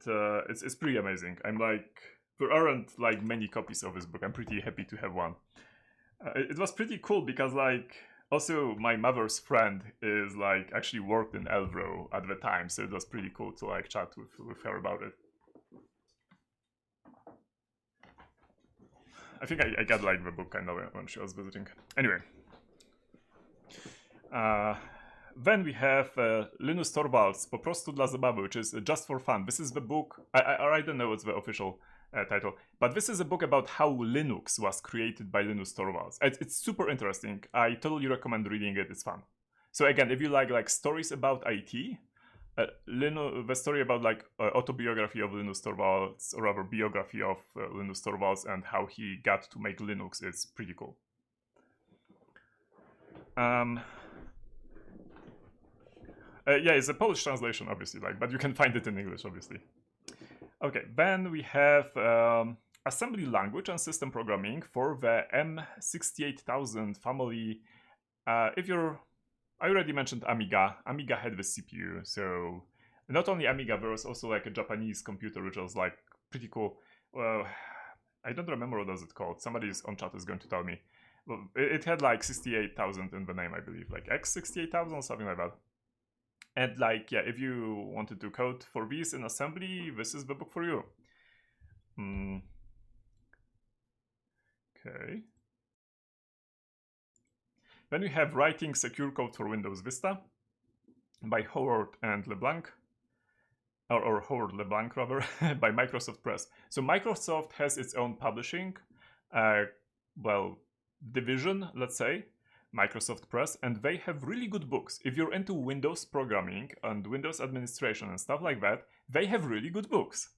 it's pretty amazing. I'm like, there aren't like many copies of this book. I'm pretty happy to have one. It was pretty cool because like also my mother's friend is like actually worked in Elvro at the time, so it was pretty cool to like chat with her about it. I think I got like the book kind of when she was visiting. Anyway. Then we have Linus Torvalds, Po prostu dla zabawy, which is just for fun. This is the book, I don't know what's the official title, but this is a book about how Linux was created by Linus Torvalds. It's super interesting. I totally recommend reading it. It's fun. So again, if you like stories about IT, the story about like autobiography of Linus Torvalds, or rather biography of Linus Torvalds and how he got to make Linux is pretty cool. Yeah, it's a Polish translation, obviously, like, but you can find it in English, obviously. Okay, then we have assembly language and system programming for the M68000 family. I already mentioned Amiga. Amiga had the CPU, so not only Amiga, there was also like a Japanese computer, which was like pretty cool. I don't remember what was it called. Somebody on chat is going to tell me. Well, it had like 68,000 in the name, I believe, like X68000 or something like that. And like, yeah, if you wanted to code for these in assembly, this is the book for you. Okay. Then we have Writing Secure Code for Windows Vista by Howard and LeBlanc, or Howard LeBlanc rather, by Microsoft Press. So Microsoft has its own publishing, division, let's say, Microsoft Press, and they have really good books. If you're into Windows programming and Windows administration and stuff like that, they have really good books,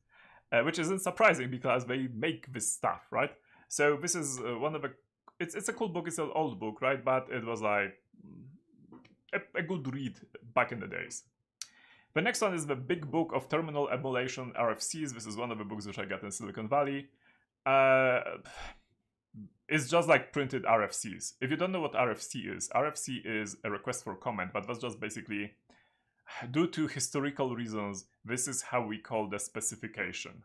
which isn't surprising because they make this stuff, right? So this is one of the, it's a cool book. It's an old book, right? But it was like a good read back in the days. The next one is the Big Book of Terminal Emulation RFCs. This is one of the books which I got in Silicon Valley. It's just like printed RFCs. If you don't know what RFC is a request for comment, but that's just basically, due to historical reasons, this is how we call the specification.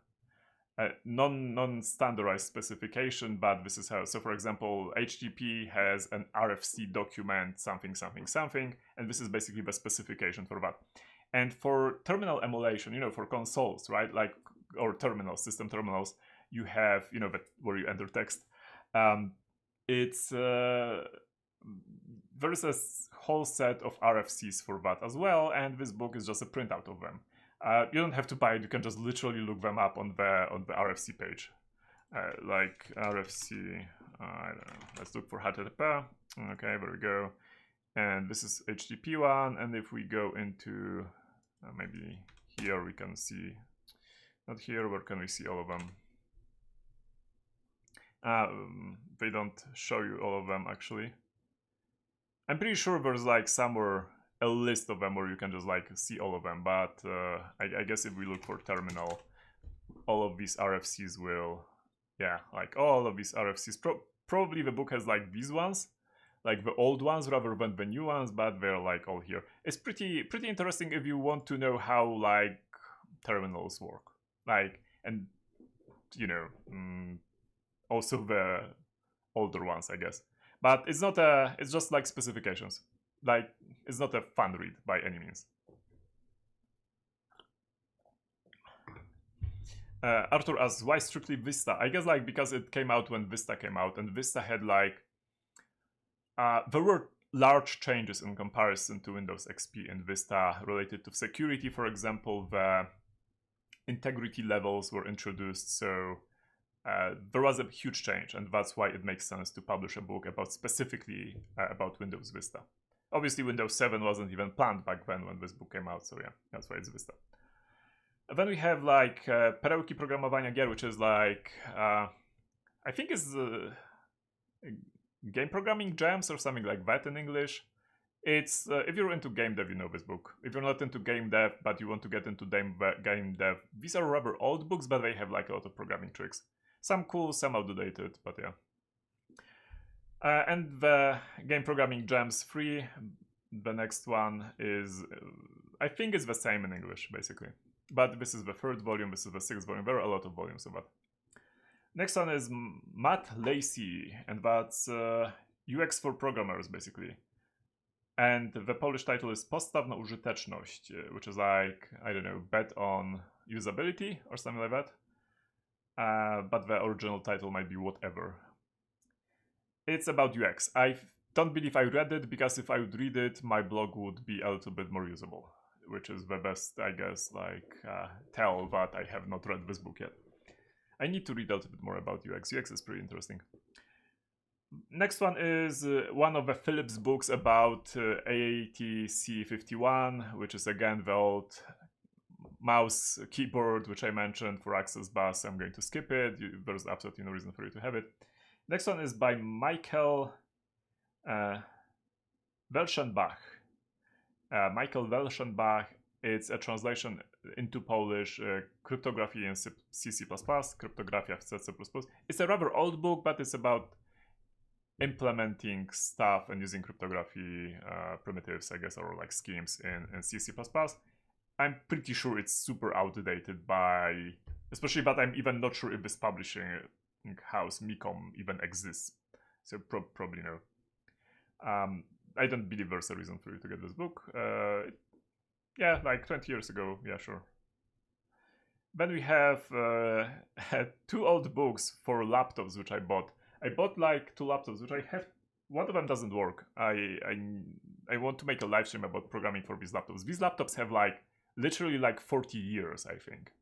Non-standardized specification, but this is how. So for example, HTTP has an RFC document, something, and this is basically the specification for that. And for terminal emulation, you know, for consoles, right? Like, or terminals, system terminals, you have, you know, that where you enter text. There's a whole set of RFCs for that as well, and this book is just a printout of them. You don't have to buy it; you can just literally look them up on the RFC page. Like RFC, I don't know. Let's look for HTTP. Okay, there we go. And this is HTTP one. And if we go into maybe here, we can see. Not here. Where can we see all of them? They don't show you all of them actually. I'm pretty sure there's like somewhere a list of them where you can just like see all of them, but I guess if we look for terminal, all of these RFCs will, yeah, like all of these RFCs. Probably the book has like these ones, like the old ones rather than the new ones, but they're like all here. It's pretty interesting if you want to know how like terminals work, like, and you know, also the older ones, I guess. But it's not it's just like specifications. Like, it's not a fun read by any means. Arthur asks, why strictly Vista? I guess like because it came out when Vista came out, and Vista had like, there were large changes in comparison to Windows XP in Vista related to security. For example, the integrity levels were introduced, so there was a huge change, and that's why it makes sense to publish a book about specifically about Windows Vista. Obviously, Windows 7 wasn't even planned back then when this book came out, so yeah, that's why it's Vista. And then we have like Perełki Programowania Gier, which is like, I think it's game programming jams or something like that in English. It's if you're into game dev, you know this book. If you're not into game dev, but you want to get into game dev, these are rather old books, but they have like a lot of programming tricks. Some cool, some outdated, but yeah. And the Game Programming Gems 3, the next one is, I think it's the same in English, basically. But this is the 3rd volume, this is the 6th volume, there are a lot of volumes of that. Next one is Matt Lacey, and that's UX for programmers, basically. And the Polish title is Postaw na użyteczność, which is like, I don't know, bet on usability or something like that. But the original title might be whatever. It's about UX. I don't believe I read it, because if I would read it, my blog would be a little bit more usable, which is the best, I guess, like, tell that I have not read this book yet. I need to read a little bit more about UX. UX is pretty interesting. Next one is one of the Philips books about ATC51, which is again the old mouse keyboard, which I mentioned for Access Bus. I'm going to skip it. There's absolutely no reason for you to have it. Next one is by Michael Welschenbach. Michael Welschenbach. It's a translation into Polish, cryptography in C++, cryptografia w C++. It's a rather old book, but it's about implementing stuff and using cryptography primitives, I guess, or like schemes in C++. I'm pretty sure it's super outdated especially, but I'm even not sure if this publishing house, Micom, even exists. So probably no. I don't believe there's a reason for you to get this book. Yeah, like 20 years ago, yeah, sure. Then we have 2 old books for laptops, which I bought. I bought like 2 laptops, which I have. One of them doesn't work. I want to make a live stream about programming for these laptops. These laptops have like literally like 40 years, I think.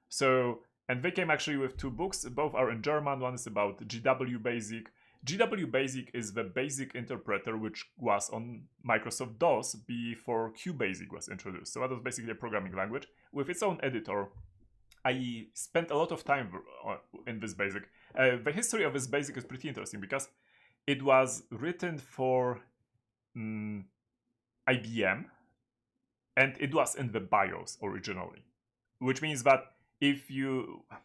So, and they came actually with 2 books. Both are in German. One is about GW Basic. GW Basic is the basic interpreter which was on Microsoft DOS before QBasic was introduced. So that was basically a programming language with its own editor. I spent a lot of time in this basic. The history of this basic is pretty interesting because it was written for IBM, and it was in the BIOS originally, which means that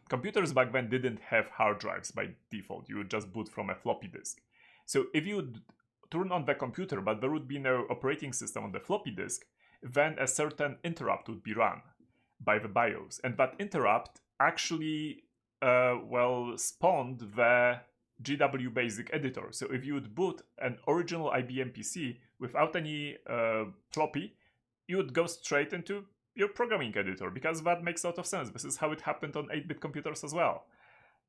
computers back then didn't have hard drives by default. You would just boot from a floppy disk. So if you would turn on the computer, but there would be no operating system on the floppy disk, then a certain interrupt would be run by the BIOS. And that interrupt actually, spawned the GW Basic editor. So if you would boot an original IBM PC without any floppy, you would go straight into your programming editor, because that makes a lot of sense. This is how it happened on 8-bit computers as well.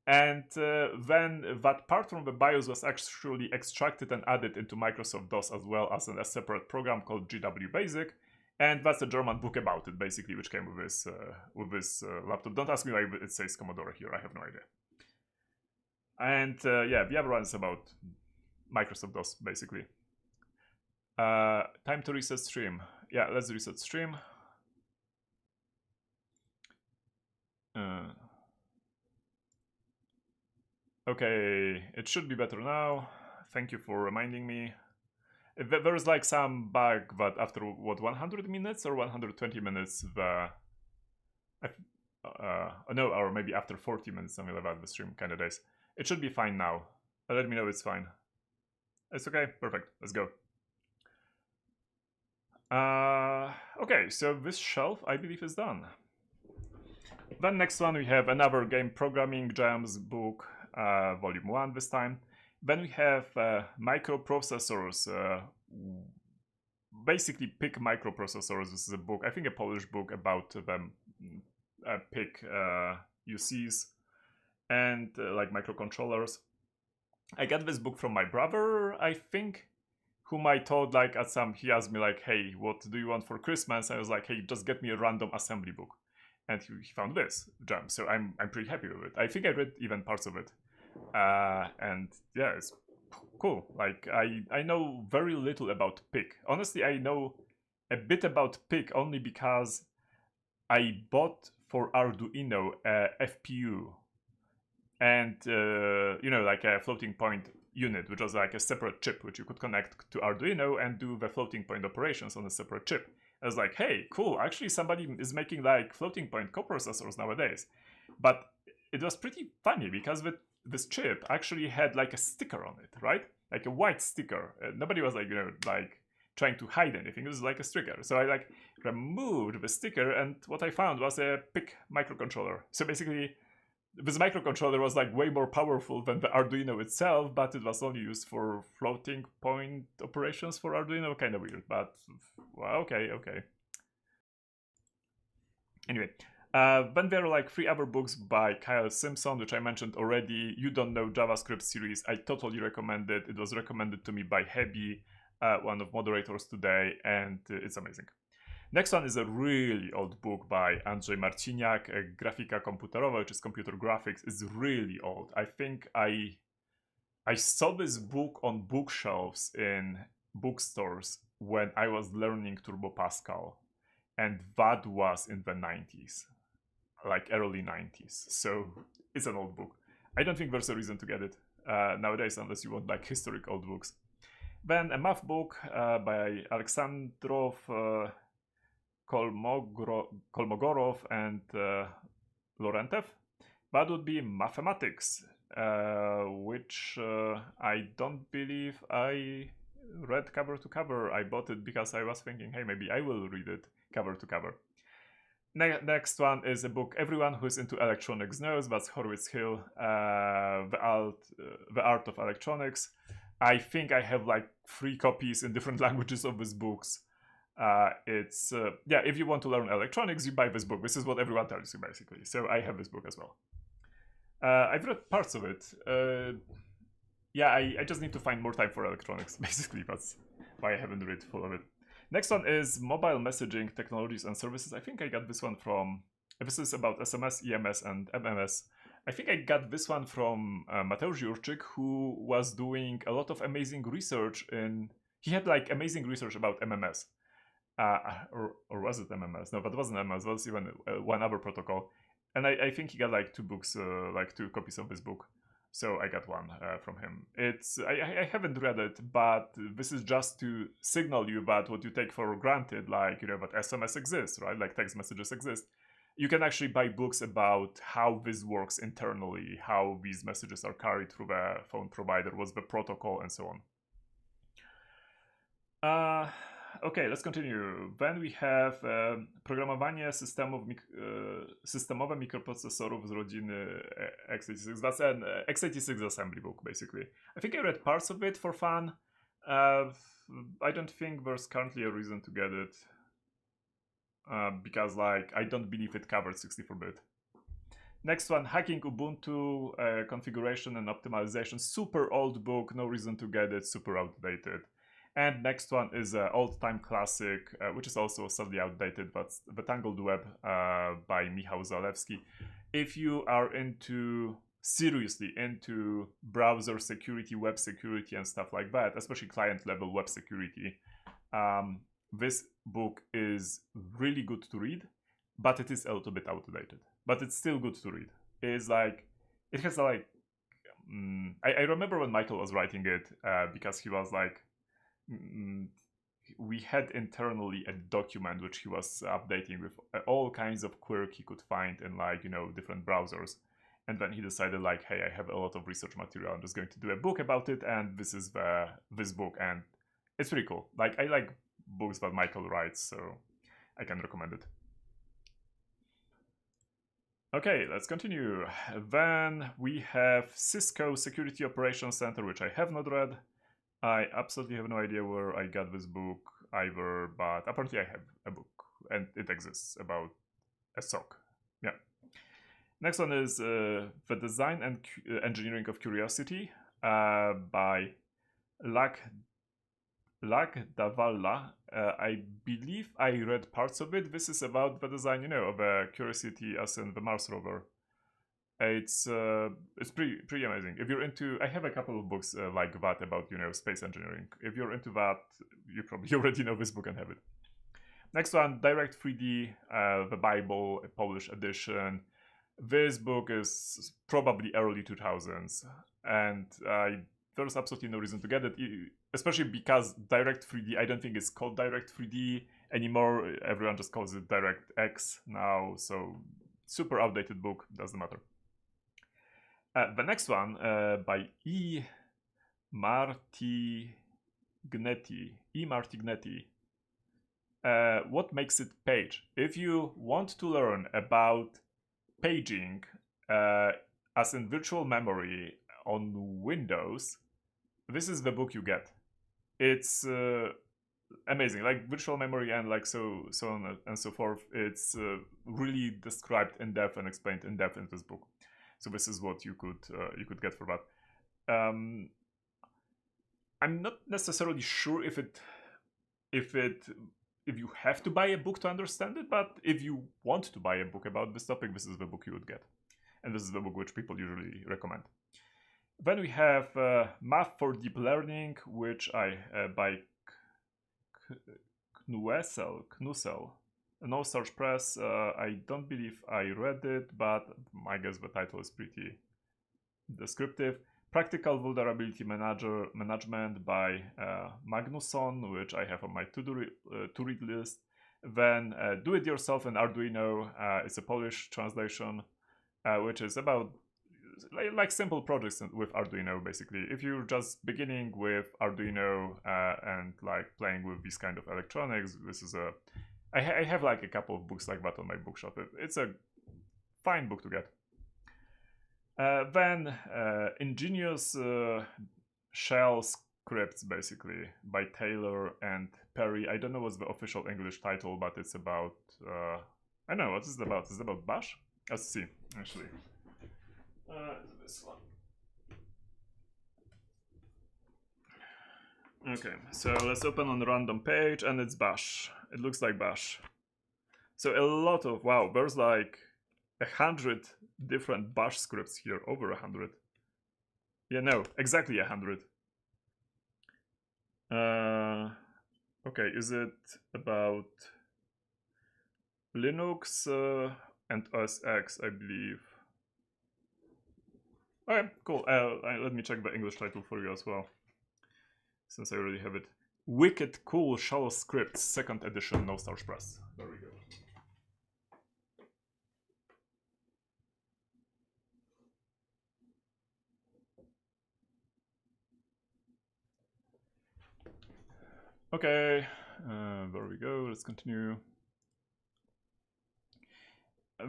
And then that part from the BIOS was actually extracted and added into Microsoft DOS as well as a separate program called GW Basic. And that's a German book about it, basically, which came with this laptop. Don't ask me why it says Commodore here. I have no idea. And yeah, the other one is about Microsoft DOS, basically. Time to reset stream. Yeah, let's reset stream. Okay, it should be better now. Thank you for reminding me. There's like some bug that after, what, 100 minutes or 120 minutes, no, or maybe after 40 minutes, something like that, the stream kind of dies. It should be fine now. Let me know it's fine. It's okay, perfect, let's go. Okay, so this shelf, I believe, is done. Then next one, we have another Game Programming Gems book, volume 1 this time. Then we have microprocessors, basically PIC microprocessors. This is a book, I think a Polish book about the PIC UCs and like microcontrollers. I got this book from my brother, I think, whom I told like he asked me like, hey, what do you want for Christmas? I was like, hey, just get me a random assembly book. And he found this gem, so I'm pretty happy with it. I think I read even parts of it. And yeah, it's cool. Like I know very little about PIC. Honestly, I know a bit about PIC only because I bought for Arduino a FPU, and you know, like a floating point unit, which was like a separate chip which you could connect to Arduino and do the floating point operations on a separate chip. I was like, hey, cool, actually somebody is making like floating point coprocessors nowadays. But it was pretty funny because this chip actually had like a sticker on it, right? Like a white sticker. Nobody was like, like trying to hide anything. It was like a sticker. So I like removed the sticker, and what I found was a PIC microcontroller. So basically, this microcontroller was like way more powerful than the Arduino itself, but it was only used for floating point operations for Arduino. Kind of weird, but well, okay. Anyway, then there are like 3 other books by Kyle Simpson, which I mentioned already. You Don't Know JavaScript series. I totally recommend it. It was recommended to me by Hebi, one of moderators today, and it's amazing. Next one is a really old book by Andrzej Marciniak, Grafika komputerowa, which is computer graphics. It's really old. I think I saw this book on bookshelves in bookstores when I was learning Turbo Pascal, and that was in the 90s, like early 90s. So it's an old book. I don't think there's a reason to get it nowadays unless you want like historic old books. Then a math book by Alexandrov, Kolmogorov and Lorentev. That would be Mathematics, which I don't believe I read cover to cover. I bought it because I was thinking, hey, maybe I will read it cover to cover. Next one is a book everyone who's into electronics knows. That's Horwitz Hill, The Art of Electronics. I think I have like 3 copies in different languages of these books. It's if you want to learn electronics, you buy this book. This is what everyone tells you basically. So I have this book as well. I've read parts of it. I just need to find more time for electronics. Basically, that's why I haven't read full of it. Next one is Mobile Messaging Technologies and Services. I think I got this one from. This is about SMS, EMS, and MMS. I think I got this one from Mateusz Jurczyk, who was doing a lot of amazing research he had like amazing research about MMS. Or was it MMS? No, that wasn't MMS. That was even one other protocol. And I think he got like 2 books, like 2 copies of this book. So I got one from him. I haven't read it, but this is just to signal you that what you take for granted, like, that SMS exists, right? Like text messages exist. You can actually buy books about how this works internally, how these messages are carried through the phone provider, what's the protocol, and so on. Okay, let's continue. Then we have Programowanie systemowe mikroprocesorów z rodziny x86. That's an x86 assembly book, basically. I think I read parts of it for fun. I don't think there's currently a reason to get it. Because like I don't believe it covered 64-bit. Next one, Hacking Ubuntu, Configuration and Optimization. Super old book, no reason to get it, super outdated. And next one is an old-time classic, which is also sadly outdated, but The Tangled Web by Michał Zalewski. If you are seriously into browser security, web security, and stuff like that, especially client-level web security, this book is really good to read, but it is a little bit outdated. But it's still good to read. It has like... I remember when Michael was writing it, because he was like... we had internally a document which he was updating with all kinds of quirk he could find in different browsers. And then he decided like, hey, I have a lot of research material. I'm just going to do a book about it. And this is this book. And it's pretty cool. Like, I like books that Michael writes, so I can recommend it. Okay, let's continue. Then we have Cisco Security Operations Center, which I have not read. I absolutely have no idea where I got this book either, but apparently I have a book, and it exists, about a SOC. Yeah. Next one is The Design and Engineering of Curiosity by Lagdawalla. I believe I read parts of it. This is about the design, of a Curiosity as in the Mars rover. It's pretty amazing. If you're into, I have a couple of books like that about space engineering. If you're into that, you probably already know this book and have it. Next one, Direct 3D, the Bible, a Polish edition. This book is probably early 2000s, and I there's absolutely no reason to get it, especially because Direct 3D, I don't think it's called Direct 3D anymore. Everyone just calls it DirectX now, so super outdated book, doesn't matter. The next one by E. Martignetti. What makes it page? If you want to learn about paging as in virtual memory on Windows, this is the book you get. It's amazing, like virtual memory and like so on and so forth. It's really described in depth and explained in depth in this book. So this is what you could get for that. I'm not necessarily sure if you have to buy a book to understand it, but if you want to buy a book about this topic, this is the book you would get. And this is the book which people usually recommend. Then we have Math for Deep Learning, which by Knussel. No Search Press. I don't believe I read it, but I guess the title is pretty descriptive. Practical Vulnerability Management by Magnusson, which I have on my to-read list. Then Do It Yourself in Arduino. It's a Polish translation, which is about like simple projects with Arduino, basically. If you're just beginning with Arduino and like playing with these kind of electronics, this is I have like a couple of books like that on my bookshelf. It's a fine book to get. Then Ingenious Shell Scripts, basically, by Taylor and Perry. I don't know what's the official English title, but it's about I don't know what is it about. Is it about Bash? Let's see, actually. This one. Okay, so let's open on a random page, and it's Bash. It looks like Bash. So a lot of, wow, there's like 100 different Bash scripts here, over 100. Yeah, no, exactly 100. Okay, is it about Linux and OS X, I believe? Okay, cool. Let me check the English title for you as well, since I already have it. Wicked Cool Shell Scripts, 2nd edition, no Search Press. There we go. Okay, there we go. Let's continue.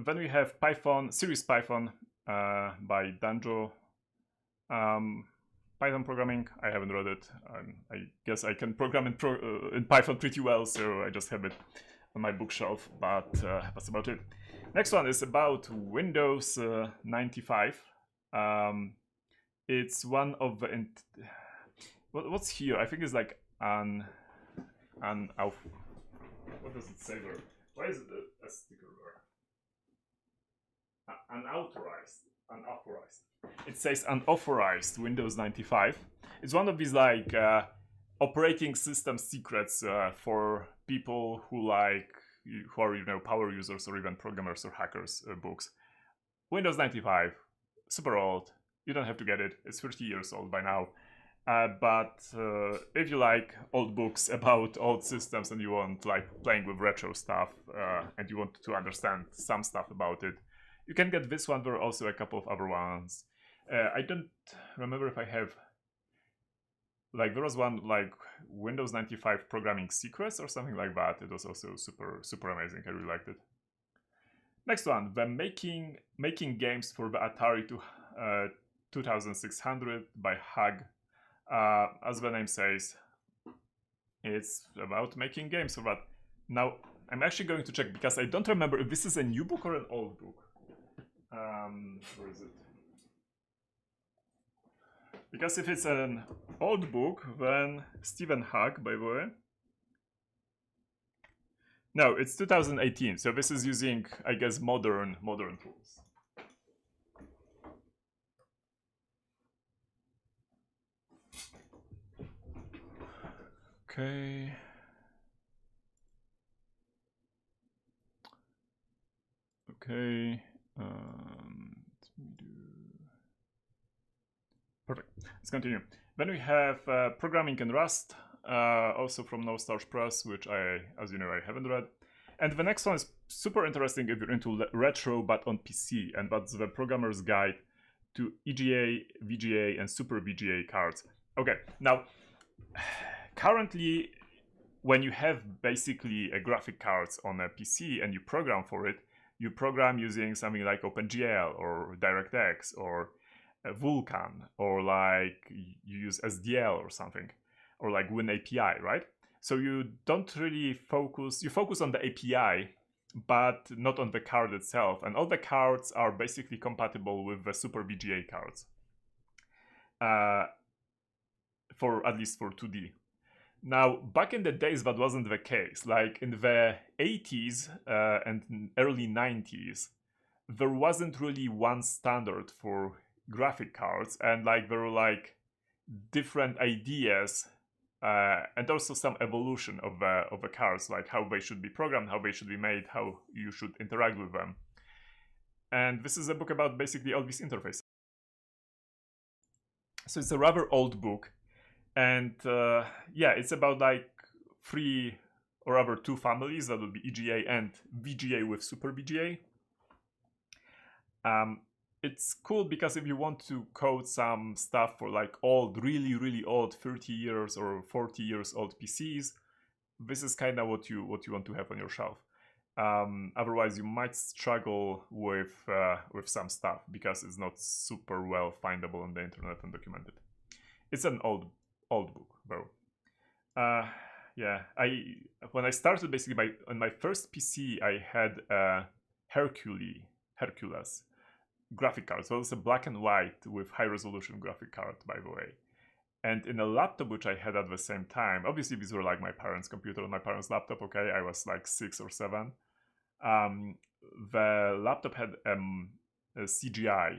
Then we have Python, Series Python by Danjo. Python programming, I haven't read it. I guess I can program in Python pretty well, so I just have it on my bookshelf, but that's about it. Next one is about Windows 95. It's one of the... what's here? I think it's like what does it say there? Why is it a sticker there? Unauthorized. It says unauthorized Windows 95. It's one of these like operating system secrets for people who are power users or even programmers or hackers books. Windows 95, super old. You don't have to get it. It's 30 years old by now. But if you like old books about old systems and you want like playing with retro stuff and you want to understand some stuff about it, you can get this one. There are also a couple of other ones. I don't remember if I have, like there was one like Windows 95 Programming Secrets or something like that. It was also super amazing. I really liked it. Next one, the Making Games for the Atari 2600 by Hug. As the name says, it's about making games for that. Now, I'm actually going to check because I don't remember if this is a new book or an old book. Where is it? Because if it's an old book, then Stephen Hug, by the way. No, it's 2018, so this is using, I guess, modern tools. Okay. Okay. Let me do... Perfect. Let's continue. Then we have Programming in Rust, also from No Starch Press, which I, as you know, I haven't read. And the next one is super interesting if you're into retro, but on PC, and that's the Programmer's Guide to EGA, VGA, and Super VGA cards. Okay, now, currently, when you have basically a graphic cards on a PC and you program for it, you program using something like OpenGL or DirectX or Vulkan, or like you use SDL or something, or like WinAPI, right? So you don't really focus, you focus on the API, but not on the card itself. And all the cards are basically compatible with the Super VGA cards, for at least for 2D. Now, back in the days, that wasn't the case. Like in the 80s and early 90s, there wasn't really one standard for graphic cards, and like there were like different ideas and also some evolution of the cards, like how they should be programmed, how they should be made, how you should interact with them. And this is a book about basically all these interfaces. So it's a rather old book, and yeah, it's about like 3 or rather 2 families that would be EGA and VGA with Super VGA. It's cool because if you want to code some stuff for like old, really old 30 years or 40 years old PCs, this is kind of what you want to have on your shelf. Otherwise, you might struggle with some stuff because it's not super well findable on the internet and documented. It's an old book though. Yeah, when I started basically on my first PC, I had a Hercules graphic card. So it's a black and white with high resolution graphic card, by the way. And in a laptop which I had at the same time, obviously these were like my parents' computer and my parents' laptop, okay? I was like 6 or 7. The laptop had a CGI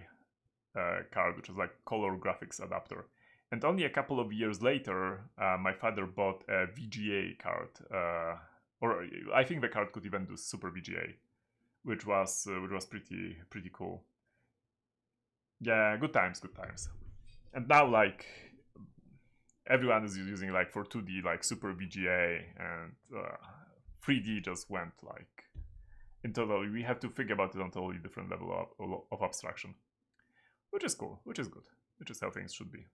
card, which was like color graphics adapter. And only a couple of years later, my father bought a VGA card, or I think the card could even do Super VGA, which was pretty cool. Yeah, good times. And now like everyone is using like for 2D like Super VGA, and 3D just went like in totally, we have to think about it on a totally different level of abstraction, which is cool, which is good, which is how things should be.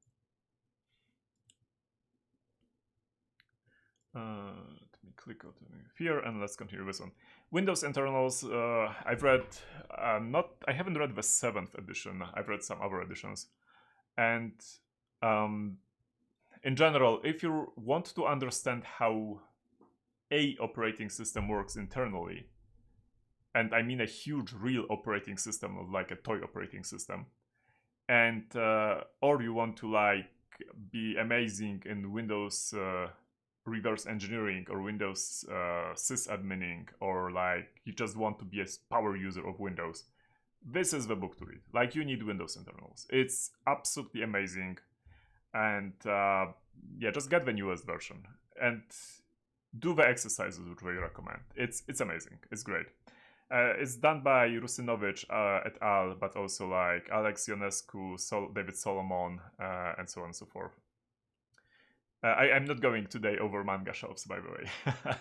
Let me click on here and let's continue this one. Windows internals, I've read, I haven't read the 7th edition, I've read some other editions. And in general, if you want to understand how a operating system works internally, and I mean a huge real operating system, not like a toy operating system, and or you want to like be amazing in Windows reverse engineering or Windows sysadmining, or like you just want to be a power user of Windows, this is the book to read. Like, you need Windows internals. It's absolutely amazing. And yeah, just get the newest version and do the exercises which we recommend. It's amazing. It's great. It's done by Rusinovich et al., but also like Alex Ionescu, David Solomon, and so on and so forth. I'm not going today over manga shops, by the way.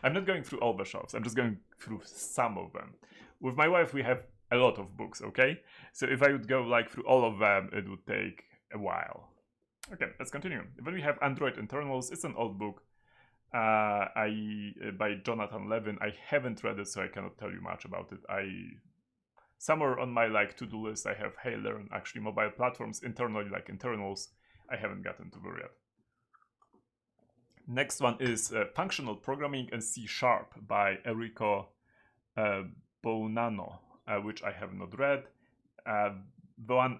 I'm not going through all the shops. I'm just going through some of them. With my wife, we have a lot of books, okay? So if I would go like through all of them, it would take a while. Okay, let's continue. Then we have Android Internals. It's an old book by Jonathan Levin. I haven't read it, so I cannot tell you much about it. Somewhere on my like to-do list, I have Hey Learn, actually mobile platforms internally, like internals. I haven't gotten to there yet. Next one is Functional Programming in C# by Enrico Bonanno, which I have not read. The one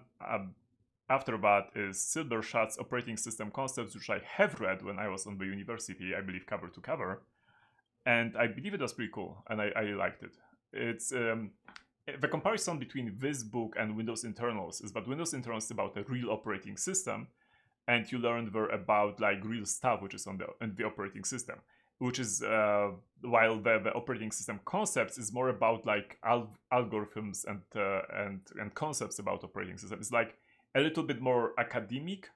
after that is Silberschatz Operating System Concepts, which I have read when I was on the university, I believe cover to cover. And I believe it was pretty cool, and I liked it. It's the comparison between this book and Windows Internals is that Windows Internals is about a real operating system, and you learn there about like real stuff which is on the operating system, which is while the operating system concepts is more about like algorithms and concepts about operating system. It's like a little bit more academic,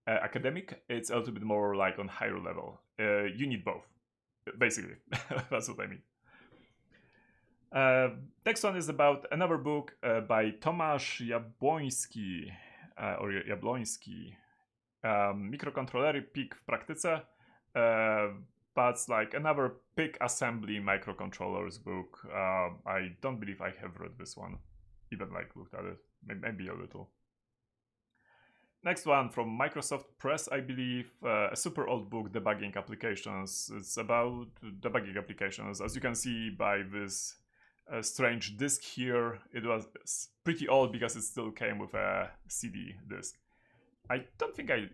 academic, it's a little bit more like on higher level. You need both, basically. That's what I mean. Next one is about another book by Tomasz Jabłoński, or Jabłoński. Mikrokontrolery PIC w praktyce. But it's like another PIC assembly microcontrollers book. I don't believe I have read this one, even like looked at it, maybe a little. Next one from Microsoft Press, I believe, a super old book, Debugging Applications. It's about debugging applications. As you can see by this strange disc here, it was pretty old because it still came with a CD disc. I don't think I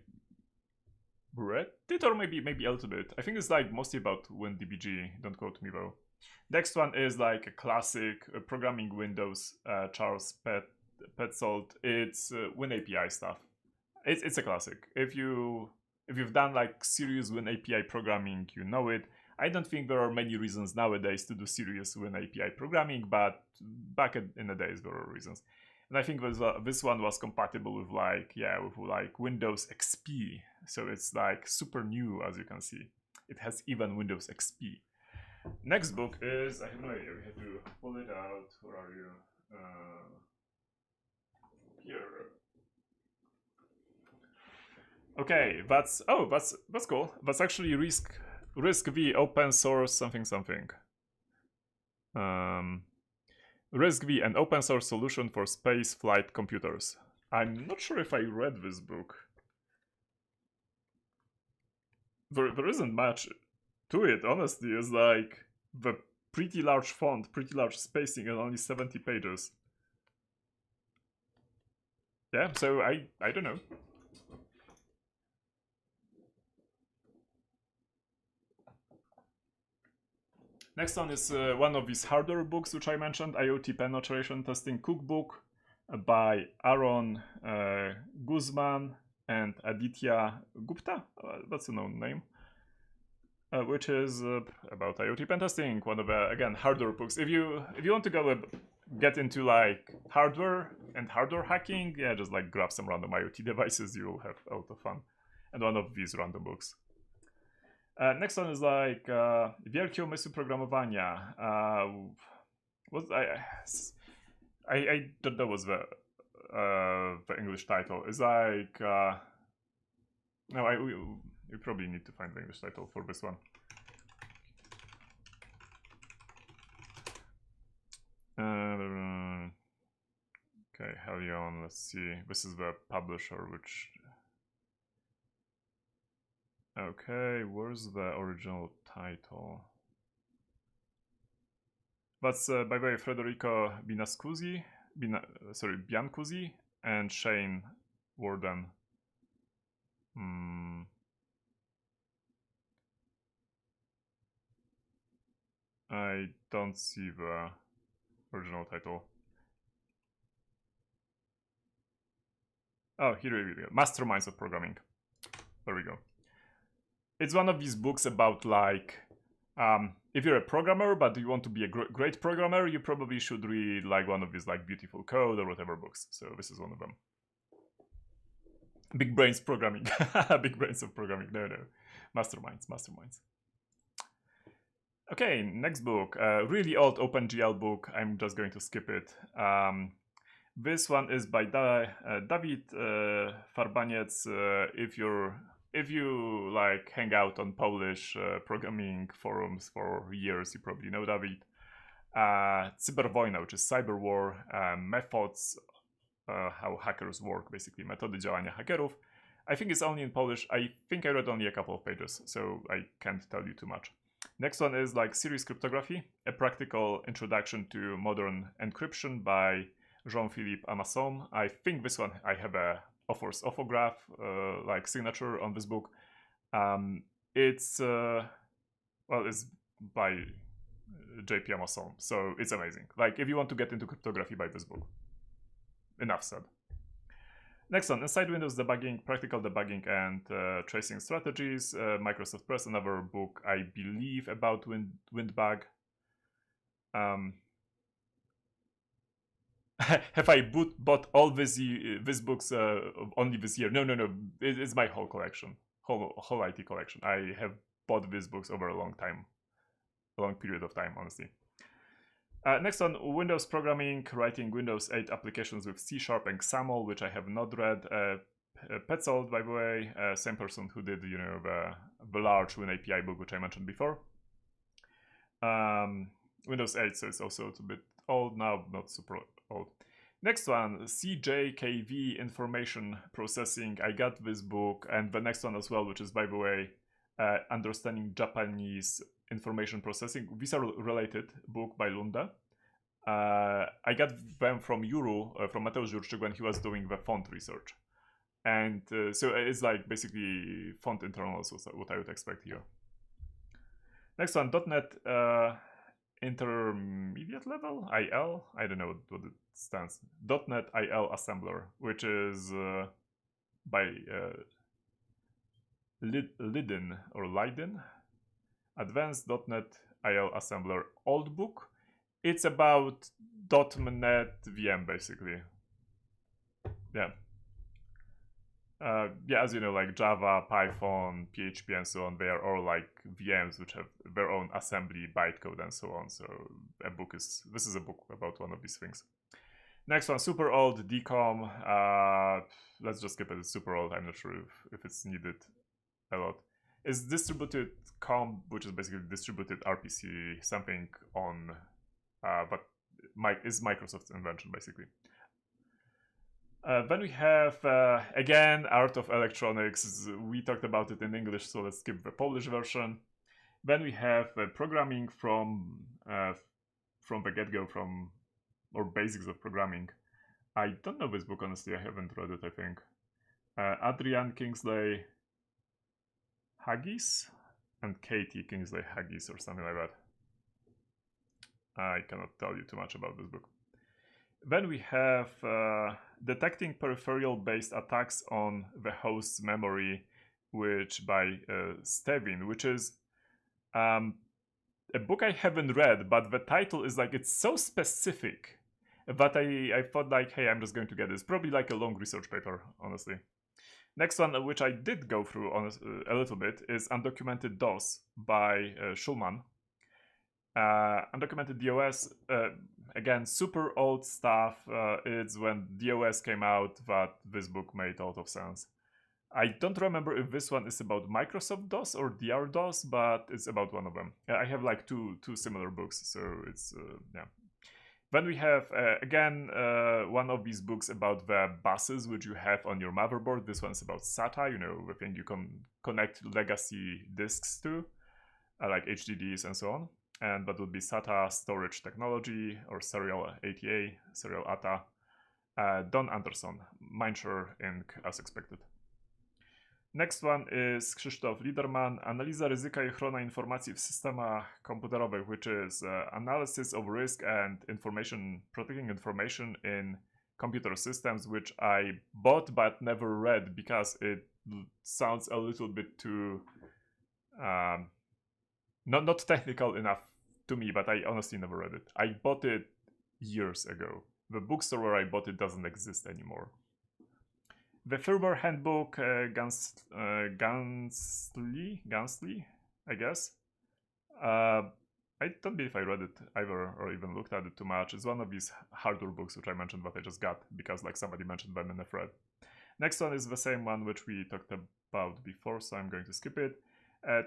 read it, or maybe a little bit. I think it's like mostly about WinDBG, don't quote me though. Next one is like a classic programming Windows, Charles Petzold. It's WinAPI stuff. It's a classic. If you've done like serious WinAPI programming, you know it. I don't think there are many reasons nowadays to do serious WinAPI programming, but back in the days there were reasons. And I think this one was compatible with like Windows XP. So it's like super new, as you can see. It has even Windows XP. Next book is, I have no idea, we have to pull it out. Where are you? Here. Okay, that's cool. That's actually RISC-V open source something. RISC-V, an open source solution for space flight computers. I'm not sure if I read this book. There isn't much to it, honestly. It's like the pretty large font, pretty large spacing, and only 70 pages. Yeah, so I don't know. Next one is one of these hardware books which I mentioned, IoT Penetration Testing Cookbook by Aaron Guzman and Aditya Gupta. That's a known name. Which is about IoT pen testing. One of the, again, hardware books. If you want to go get into like hardware and hardware hacking, yeah, just like grab some random IoT devices. You'll have a lot of fun. And one of these random books. Next one is like Wielkie umysły programowania. I don't know what's the English title. It's like no, we probably need to find the English title for this one. Okay, Helion. Let's see. This is the publisher, which. Okay, where's the original title? That's by the way Federico Biancuzzi and Shane Warden. I don't see the original title. Oh, here we go. Masterminds of Programming. There we go. It's one of these books about like, if you're a programmer but you want to be a great programmer, you probably should read like one of these like Beautiful Code or whatever books. So this is one of them. Big brains programming. Big brains of programming. No. Masterminds. Okay, next book. Really old OpenGL book. I'm just going to skip it. This one is by David Farbaniec. If you like hang out on Polish programming forums for years, you probably know David. Cyberwojna, which is cyber war, methods, how hackers work, basically, metody działania hakerów. I think it's only in Polish. I think I read only a couple of pages, so I can't tell you too much. Next one is like Serious Cryptography, a practical introduction to modern encryption by Jean-Philippe Amasson. I think this one I have a author's autograph, like signature on this book. It's by JP Amasson, so it's amazing. Like if you want to get into cryptography, buy this book. Enough said. Next one, Inside Windows Debugging, Practical Debugging and Tracing Strategies, Microsoft Press, another book, I believe, about WinDbug. have I bought all these books only this year? No. It's my whole collection, whole IT collection. I have bought these books over a long period of time, honestly. Next one, Windows programming, writing Windows 8 applications with C# and XAML, which I have not read. Petzold, by the way, same person who did, the large WinAPI book, which I mentioned before. Windows 8, so it's also a bit old now, not super old. Next one, CJKV Information Processing. I got this book, and the next one as well, which is, by the way, Understanding Japanese Information Processing. These are related book by Lunda. I got them from Juru, from Mateusz Jurczyk, when he was doing the font research. And so it's like basically font internals, what I would expect here. Next one, .NET Intermediate Level, IL. I don't know what it stands. .NET IL Assembler, which is by Leiden. Advanced .NET IL Assembler, old book. It's about .NET VM, basically. Yeah. As you know, like Java, Python, PHP, and so on, they are all like VMs which have their own assembly, bytecode, and so on. So this is a book about one of these things. Next one, super old DCOM. Let's just skip it. It's super old. I'm not sure if it's needed a lot. It's distributed COM, which is basically distributed RPC, something on, but is Microsoft's invention, basically. Then we have, again, Art of Electronics. We talked about it in English, so let's skip the Polish version. Then we have programming from the get-go, or basics of programming. I don't know this book, honestly. I haven't read it, I think. Adrian Kingsley Haggis and Katie Kingsley Haggis, or something like that. I cannot tell you too much about this book. Then we have Detecting Peripheral-Based Attacks on the Host's Memory, which by Stevin, which is a book I haven't read, but the title is like, it's so specific that I thought like, hey, I'm just going to get this. Probably like a long research paper, honestly. Next one, which I did go through a little bit, is Undocumented DOS by Schulman. Undocumented DOS, again, super old stuff. It's when DOS came out that this book made a lot of sense. I don't remember if this one is about Microsoft DOS or DR DOS, but it's about one of them. I have like two similar books, so it's, yeah. Then we have, again, one of these books about the buses which you have on your motherboard. This one's about SATA, the thing you can connect legacy disks to, like HDDs and so on. And that would be SATA Storage Technology, or Serial ATA, Serial ATA. Don Anderson, Mindshare Inc., as expected. Next one is Krzysztof Liederman, Analiza ryzyka i ochrona informacji w systemach komputerowych, which is analysis of risk and protecting information in computer systems, which I bought but never read because it sounds a little bit too not technical enough to me, but I honestly never read it. I bought it years ago. The bookstore where I bought it doesn't exist anymore. The Firmware Handbook, Gansley, I guess. I don't believe I read it either or even looked at it too much. It's one of these hardware books which I mentioned that I just got because like somebody mentioned them in a thread. Next one is the same one which we talked about before, so I'm going to skip it.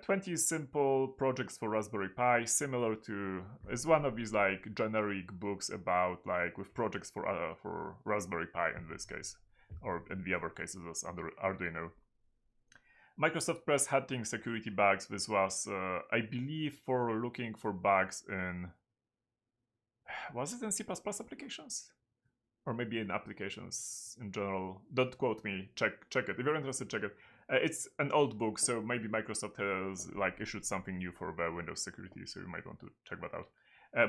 20 simple projects for Raspberry Pi, similar to, it's one of these like generic books about like with projects for Raspberry Pi in this case, or in the other cases as under Arduino. Microsoft Press Hunting Security Bugs. This was, I believe, for looking for bugs in, was it in C++ applications? Or maybe in applications in general. Don't quote me, check it. If you're interested, check it. It's an old book, so maybe Microsoft has like issued something new for the Windows security, so you might want to check that out.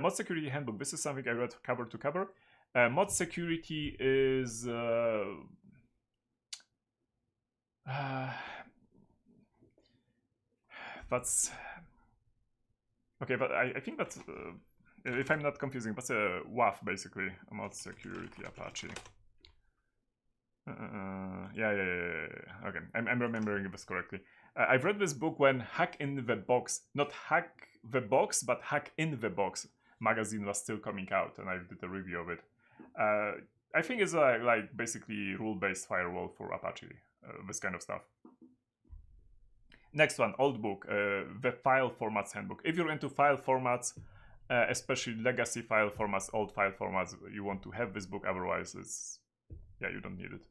Mod Security Handbook. This is something I read cover to cover. Mod Security is that's okay, but I think that's If I'm not confusing, that's a WAF basically. Mod security Apache. Yeah. Okay, I'm remembering this correctly. I've read this book when Hack in the Box, not Hack the Box, but Hack in the Box magazine was still coming out, and I did a review of it. I think it's like basically rule-based firewall for Apache, this kind of stuff. Next one, old book, the File Formats Handbook. If you're into file formats, especially legacy file formats, old file formats, you want to have this book, otherwise it's, yeah, you don't need it.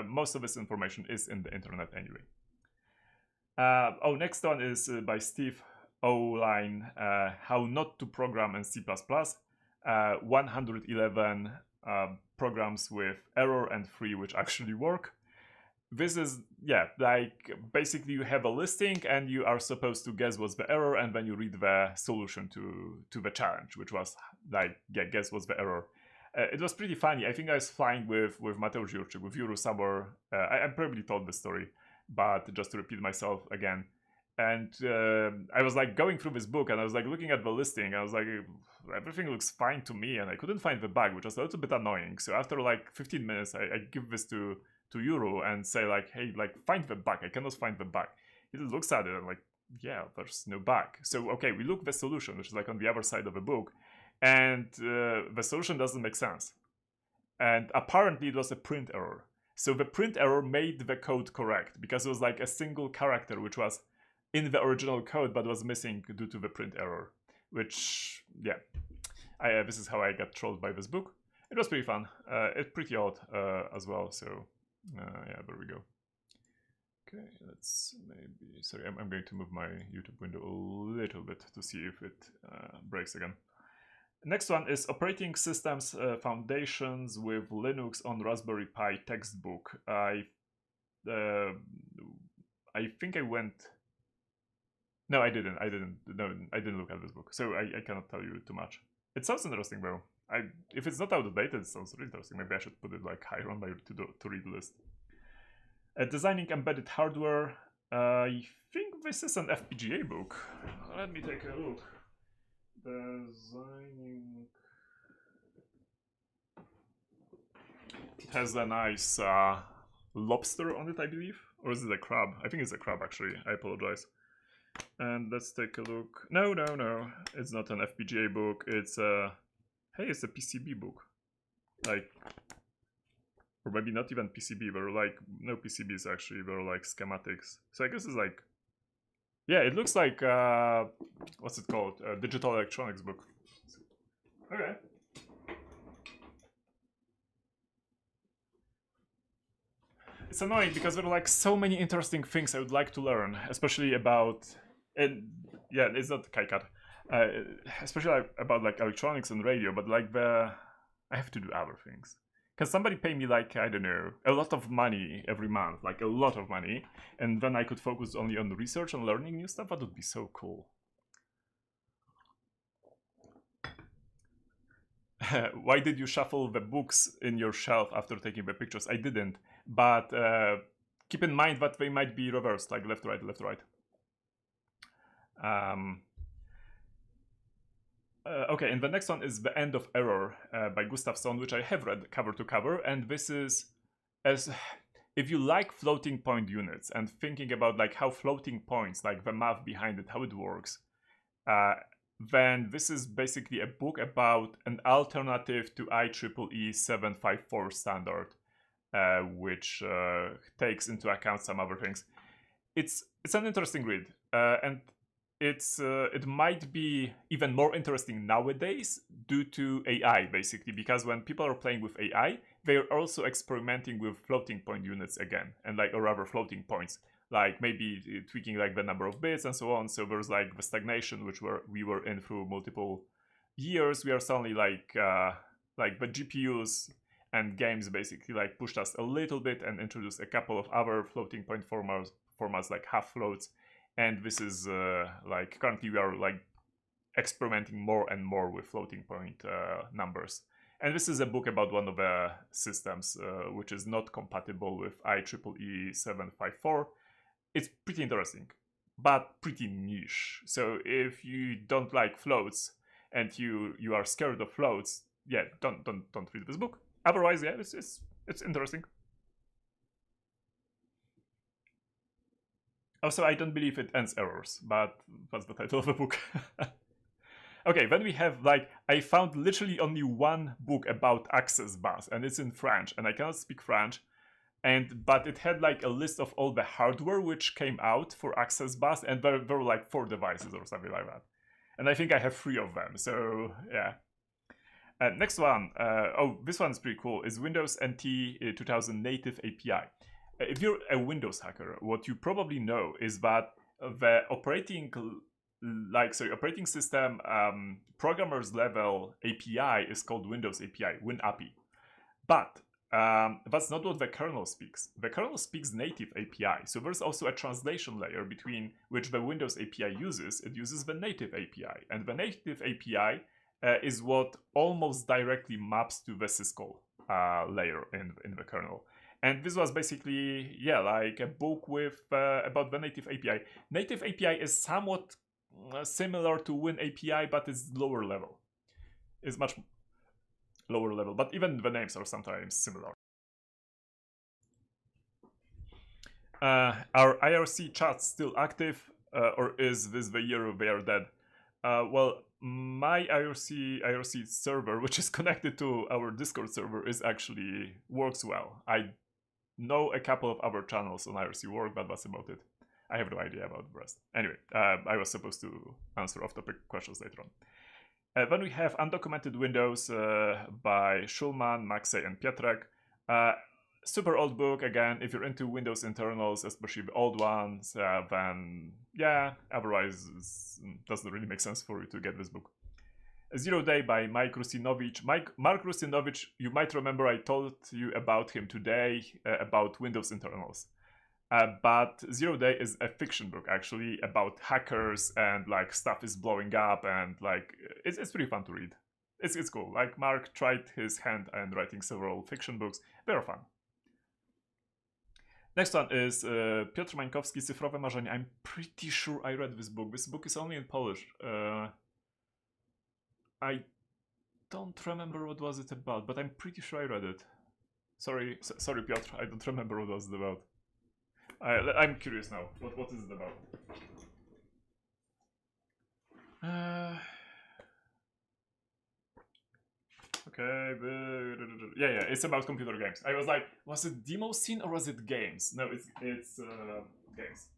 Most of this information is in the internet anyway. Next one is by Steve O'Line, How Not to Program in C++. 111 programs with error and 3 which actually work. This is, yeah, like basically you have a listing and you are supposed to guess what's the error, and then you read the solution to the challenge, which was like, yeah, guess what's the error. It was pretty funny. I think I was flying with Mateusz Jurczyk, with Yuru somewhere. I probably told the story, but just to repeat myself again. And I was like going through this book, and I was like looking at the listing, and I was like, everything looks fine to me, and I couldn't find the bug, which was a little bit annoying. So after like 15 minutes, I give this to Yuru and say like, hey, like find the bug. I cannot find the bug. He looks at it and like, yeah, there's no bug. So okay, we look the solution, which is like on the other side of the book, and the solution doesn't make sense. And apparently it was a print error. So the print error made the code correct because it was like a single character which was in the original code but was missing due to the print error. Which, yeah, this is how I got trolled by this book. It was pretty fun. It's pretty odd as well. So yeah, there we go. Okay, let's maybe, sorry, I'm going to move my YouTube window a little bit to see if it breaks again. Next one is Operating Systems Foundations with Linux on Raspberry Pi textbook. I think I went... No, I didn't. No, I didn't look at this book, so I cannot tell you too much. It sounds interesting though. If it's not outdated, it sounds really interesting. Maybe I should put it like higher on my to-read list. Designing Embedded Hardware. I think this is an FPGA book. Let me take a look. Designing... It has a nice lobster on it, I believe. Or is it a crab? I think it's a crab, actually. I apologize. And let's take a look. No. It's not an FPGA book. It's a... Hey, it's a PCB book. Like... Or maybe not even PCB. They're like... No PCBs, actually. They're like schematics. So I guess it's like... Yeah, it looks like, what's it called? A digital electronics book. Okay. It's annoying because there are like so many interesting things I would like to learn, especially about, and yeah, it's not KiCad, especially about like electronics and radio, but like I have to do other things. Can somebody pay me like, I don't know, a lot of money every month, like a lot of money, and then I could focus only on research and learning new stuff? That would be so cool. Why did you shuffle the books in your shelf after taking the pictures? I didn't, but keep in mind that they might be reversed, like left, right, left, right. Okay, and the next one is The End of Error by Gustafsson, which I have read cover to cover, and this is, as if you like floating point units and thinking about like how floating points, like the math behind it, how it works, then this is basically a book about an alternative to IEEE 754 standard, which takes into account some other things. It's an interesting read, and it might be even more interesting nowadays due to AI, basically, because when people are playing with AI, they're also experimenting with floating point units again, and like, or rather floating points, like maybe tweaking like the number of bits and so on. So there's like the stagnation which we were in through multiple years. We are suddenly like the GPUs and games basically like pushed us a little bit and introduced a couple of other floating point formats like half floats. And this is like currently we are like experimenting more and more with floating point numbers. And this is a book about one of the systems which is not compatible with IEEE 754. It's pretty interesting, but pretty niche. So if you don't like floats, and you are scared of floats, yeah, don't read this book. Otherwise, yeah, it's interesting. Also, I don't believe it ends errors, but that's the title of the book. Okay, then we have, like, I found literally only one book about access bus, and it's in French, and I cannot speak French, but it had like a list of all the hardware which came out for access bus, and there were like 4 devices or something like that. And I think I have 3 of them, so yeah. Next one, oh, this one's pretty cool, is Windows NT 2000 native API. If you're a Windows hacker, what you probably know is that the operating system programmers level API is called Windows API, WinAPI. But that's not what the kernel speaks. The kernel speaks native API. So there's also a translation layer between which the Windows API uses. It uses the native API. And the native API is what almost directly maps to the syscall layer in the kernel. And this was basically, yeah, like a book with about the native API. Native API is somewhat similar to WinAPI, but it's lower level. It's much lower level, but even the names are sometimes similar. Are IRC chats still active, or is this the year they are dead? Well, my IRC server, which is connected to our Discord server, actually works well. I know a couple of other channels on IRC work, but that's about it. I have no idea about the rest. Anyway, I was supposed to answer off-topic questions later on. Then we have Undocumented Windows by Schulman, Maxey, and Pietrek. Super old book, again. If you're into Windows internals, especially the old ones, then yeah, otherwise it doesn't really make sense for you to get this book. Zero Day by Mike Rusinovich. Mark Rusinovich, you might remember I told you about him today, about Windows internals. But Zero Day is a fiction book, actually, about hackers and like stuff is blowing up, and like it's pretty fun to read. It's cool. Like, Mark tried his hand in writing several fiction books. Very fun. Next one is Piotr Mańkowski, Cyfrowe Marzenia. I'm pretty sure I read this book. This book is only in Polish. I don't remember what was it about, but I'm pretty sure I read it. Sorry, Piotr, I don't remember what was it about. I'm curious now. What is it about? Okay, yeah, it's about computer games. I was like, was it demo scene or was it games? No, it's games.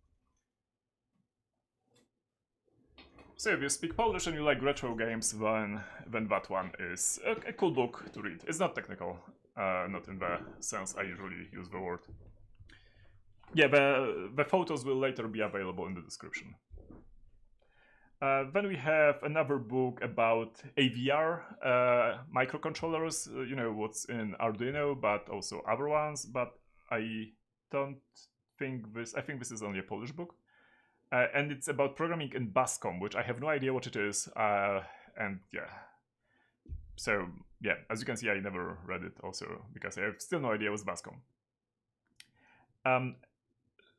So if you speak Polish and you like retro games, then that one is a cool book to read. It's not technical, not in the sense I usually use the word. Yeah, the photos will later be available in the description. Then we have another book about AVR microcontrollers, you know, what's in Arduino, but also other ones, but I don't think this, I think this is only a Polish book. And it's about programming in Bascom, which I have no idea what it is, and yeah. So, yeah, as you can see, I never read it also, because I have still no idea what's Bascom.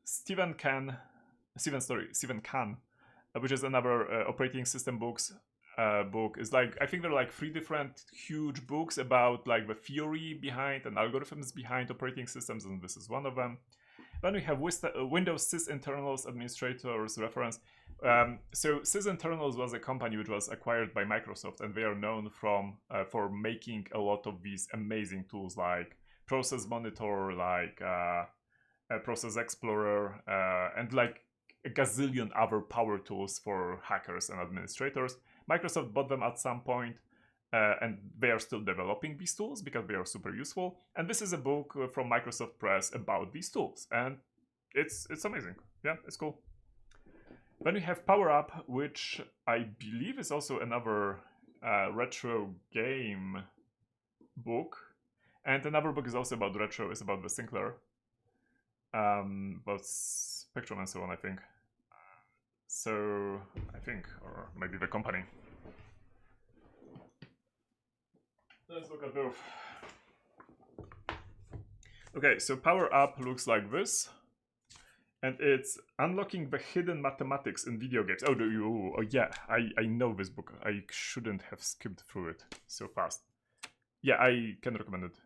Stephen Kahn, which is another operating system book, is like, I think there are like 3 different huge books about like the theory behind and algorithms behind operating systems, and this is one of them. Then we have Windows sysinternals administrators reference. So sysinternals was a company which was acquired by Microsoft, and they are known for making a lot of these amazing tools like Process Monitor, like Process Explorer, and like a gazillion other power tools for hackers and administrators. Microsoft bought them at some point, and they are still developing these tools because they are super useful. And this is a book from Microsoft Press about these tools, and it's amazing. Yeah, it's cool. Then we have Power Up, which I believe is also another retro game book, and another book is also about retro. It's about the Sinclair, about Spectrum and so on, I think. So I think, or maybe the company. Let's look at both. Okay, so Power Up looks like this. And it's Unlocking the Hidden Mathematics in Video Games. Oh, yeah, I know this book. I shouldn't have skipped through it so fast. Yeah, I can recommend it.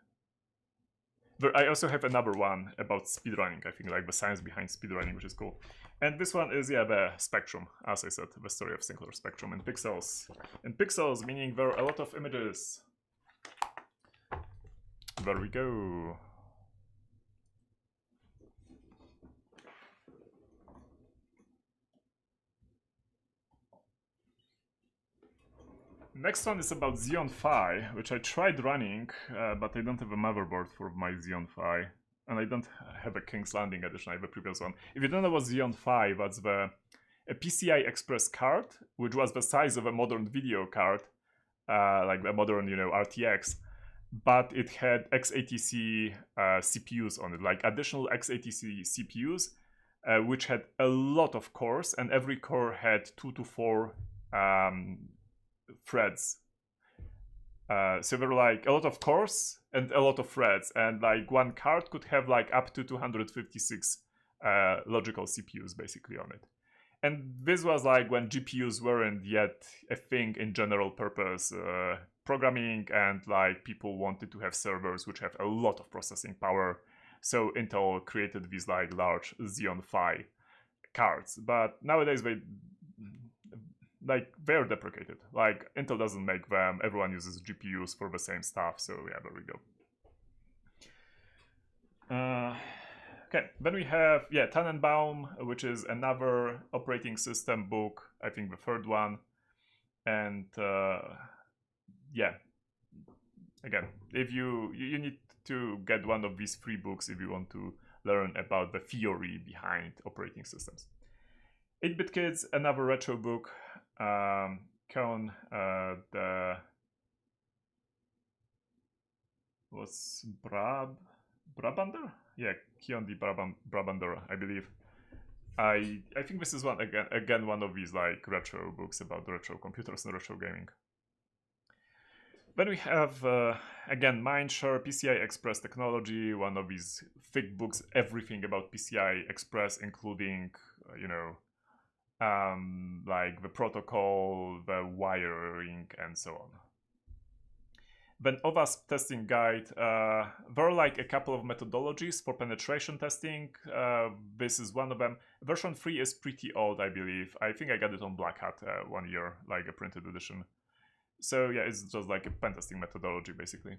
I also have another one about speedrunning, I think, like the science behind speedrunning, which is cool. And this one is, yeah, the Spectrum, as I said, the story of singular spectrum in pixels. In pixels, meaning there are a lot of images. There we go. Next one is about Xeon Phi, which I tried running, but I don't have a motherboard for my Xeon Phi. And I don't have a King's Landing edition, I have a previous one. If you don't know what Xeon Phi, that's a PCI Express card, which was the size of a modern video card, like a modern, RTX, but it had x86 CPUs on it, like additional x86 CPUs, which had a lot of cores, and every core had 2 to 4 threads. So there were like a lot of cores and a lot of threads, and like one card could have like up to 256 logical CPUs basically on it. And this was like when GPUs weren't yet a thing in general purpose programming, and like people wanted to have servers which have a lot of processing power. So Intel created these like large Xeon Phi cards, but nowadays they're deprecated. Like Intel doesn't make them. Everyone uses GPUs for the same stuff. So yeah, there we go. Okay, then we have Tannenbaum, which is another operating system book. I think the third one, and again, if you need to get one of these 3 books if you want to learn about the theory behind operating systems. 8-Bit Kids, another retro book. Koen, was Brabander? Yeah, Koen de Brabander, I believe. I think this is one again one of these like retro books about retro computers and retro gaming. Then we have again Mindshare, PCI Express technology, one of these thick books, everything about PCI Express, including like the protocol, the wiring, and so on. Then OWASP testing guide. There are like a couple of methodologies for penetration testing. This is one of them. Version 3 is pretty old, I believe. I think I got it on Black Hat 1 year, like a printed edition. So yeah, it's just like a pen testing methodology, basically.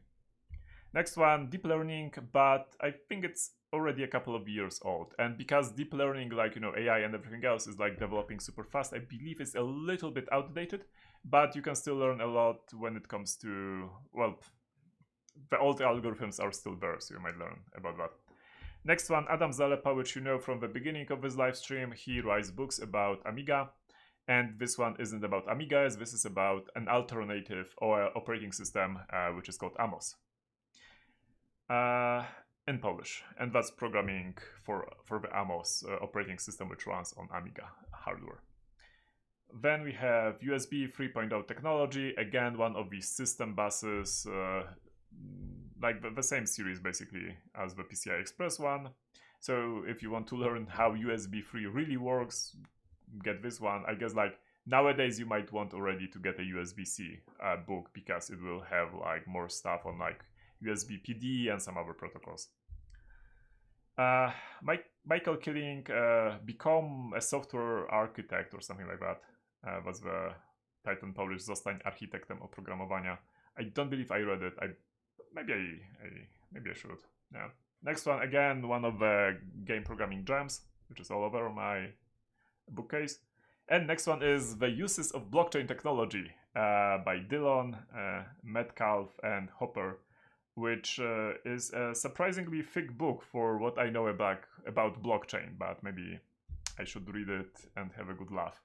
Next one, deep learning, but I think it's already a couple of years old. And because deep learning, like, AI and everything else is like developing super fast, I believe it's a little bit outdated, but you can still learn a lot when it comes to, well, the old algorithms are still there, so you might learn about that. Next one, Adam Zalepa, which you know from the beginning of this live stream. He writes books about Amiga. And this one isn't about Amigas, this is about an alternative or operating system, which is called Amos. In Polish, and that's programming for the Amos operating system, which runs on Amiga hardware. Then we have USB 3.0 technology, again one of these system buses, like the same series basically as the PCI Express one. So if you want to learn how USB 3 really works, get this one. I guess like nowadays you might want already to get a USB-C book, because it will have like more stuff on like USB PD and some other protocols. Michael Killing, Become a Software Architect or something like that. Was the title in Polish, Zostań architektem oprogramowania. I don't believe I read it. Maybe I should. Yeah. Next one, again, one of the game programming gems, which is all over my bookcase. And next one is The Uses of Blockchain Technology by Dillon, Metcalf, and Hopper, which is a surprisingly thick book for what I know about blockchain, but maybe I should read it and have a good laugh.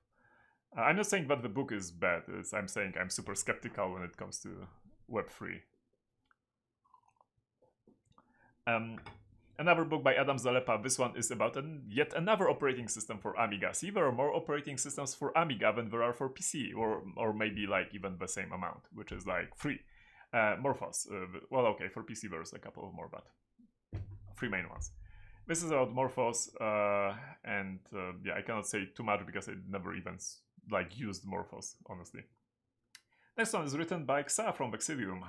I'm not saying that the book is bad, I'm saying I'm super skeptical when it comes to Web3. Another book by Adam Zalepa, this one is about yet another operating system for Amiga. See, there are more operating systems for Amiga than there are for PC, or maybe like even the same amount, which is like 3. Morphos, well, okay, for PC there's a couple of more, but 3 main ones. This is about Morphos, and yeah, I cannot say too much because I never even like used Morphos, honestly. Next one is written by KrzaQ from Vexillium.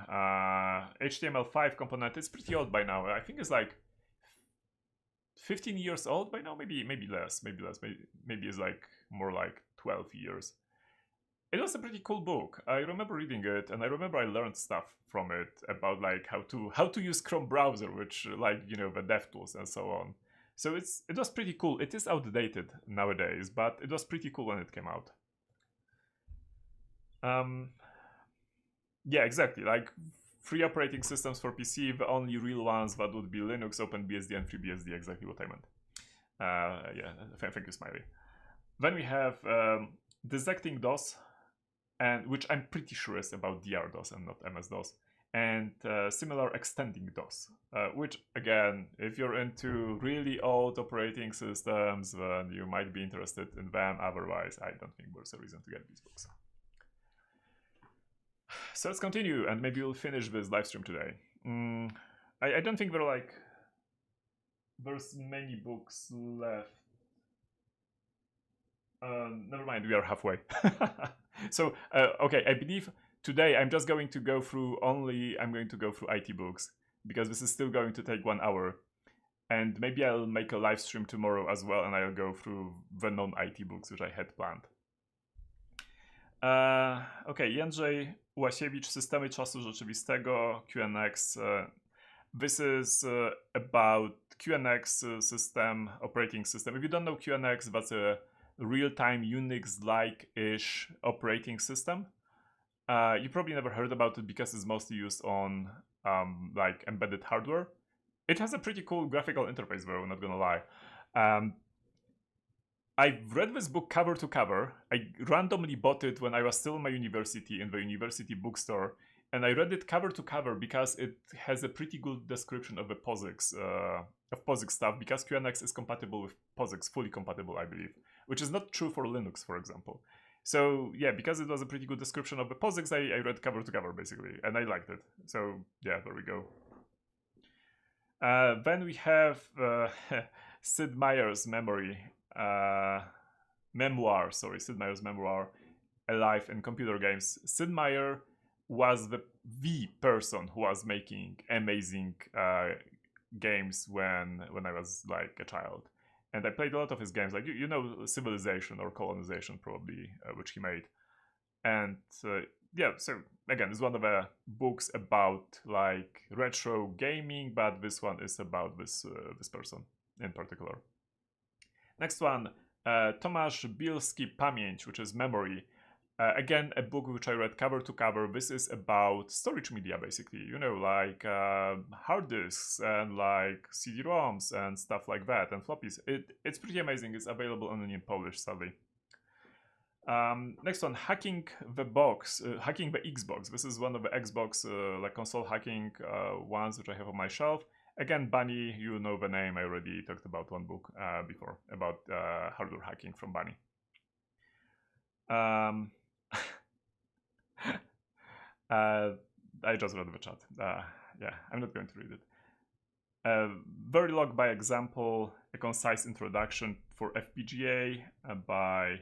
HTML5 component. It's pretty old by now. I think it's like 15 years old by now. Maybe less. Maybe it's like more like 12 years. It was a pretty cool book. I remember reading it, and I remember I learned stuff from it about like how to use Chrome browser, which like, you know, the DevTools and so on. So it was pretty cool. It is outdated nowadays, but it was pretty cool when it came out. Yeah, exactly. Like free operating systems for PC, the only real ones that would be Linux, OpenBSD, and FreeBSD. Exactly what I meant. Yeah, thank you, Smiley. Then we have dissecting DOS, and which I'm pretty sure is about DR-DOS and not MS-DOS, and similar extending DOS, which again, if you're into really old operating systems, then you might be interested in them. Otherwise, I don't think there's a reason to get these books. So let's continue, and maybe we'll finish this live stream today. I don't think there's many books left. Never mind, we are halfway. So, okay, I believe today I'm just going to go through IT books, because this is still going to take 1 hour. And maybe I'll make a live stream tomorrow as well, and I'll go through the non-IT books, which I had planned. Okay, Jędrzej Łasiewicz, Systemy Czasu Rzeczywistego, QNX. This is about QNX system, operating system. If you don't know QNX, that's a real-time Unix-like-ish operating system. You probably never heard about it because it's mostly used on like embedded hardware. It has a pretty cool graphical interface, though, I'm not gonna lie. I've read this book cover to cover. I randomly bought it when I was still in my university, in the university bookstore, and I read it cover to cover because it has a pretty good description of the POSIX, stuff, because QNX is compatible with POSIX, fully compatible, I believe, which is not true for Linux, for example. So yeah, because it was a pretty good description of the POSIX, I read cover to cover, basically, and I liked it. So yeah, there we go. Then we have Sid Meier's memoir, Alive in Computer Games. Sid Meier was the person who was making amazing games when I was like a child, and I played a lot of his games, like you know, Civilization or Colonization probably, which he made. And yeah, so again, it's one of the books about like retro gaming, but this one is about this person in particular. Next one, Tomasz Bielski Pamięć, which is Memory. Again, a book which I read cover to cover. This is about storage media, basically, you know, like hard disks and like CD-ROMs and stuff like that, and floppies. It's pretty amazing. It's available only in Polish, sadly. Next one, Hacking the Xbox. This is one of the Xbox like console hacking ones which I have on my shelf. Again, Bunny, you know the name. I already talked about one book before about hardware hacking from Bunny. I just read the chat. Yeah, I'm not going to read it. Verilog by example, a concise introduction for FPGA by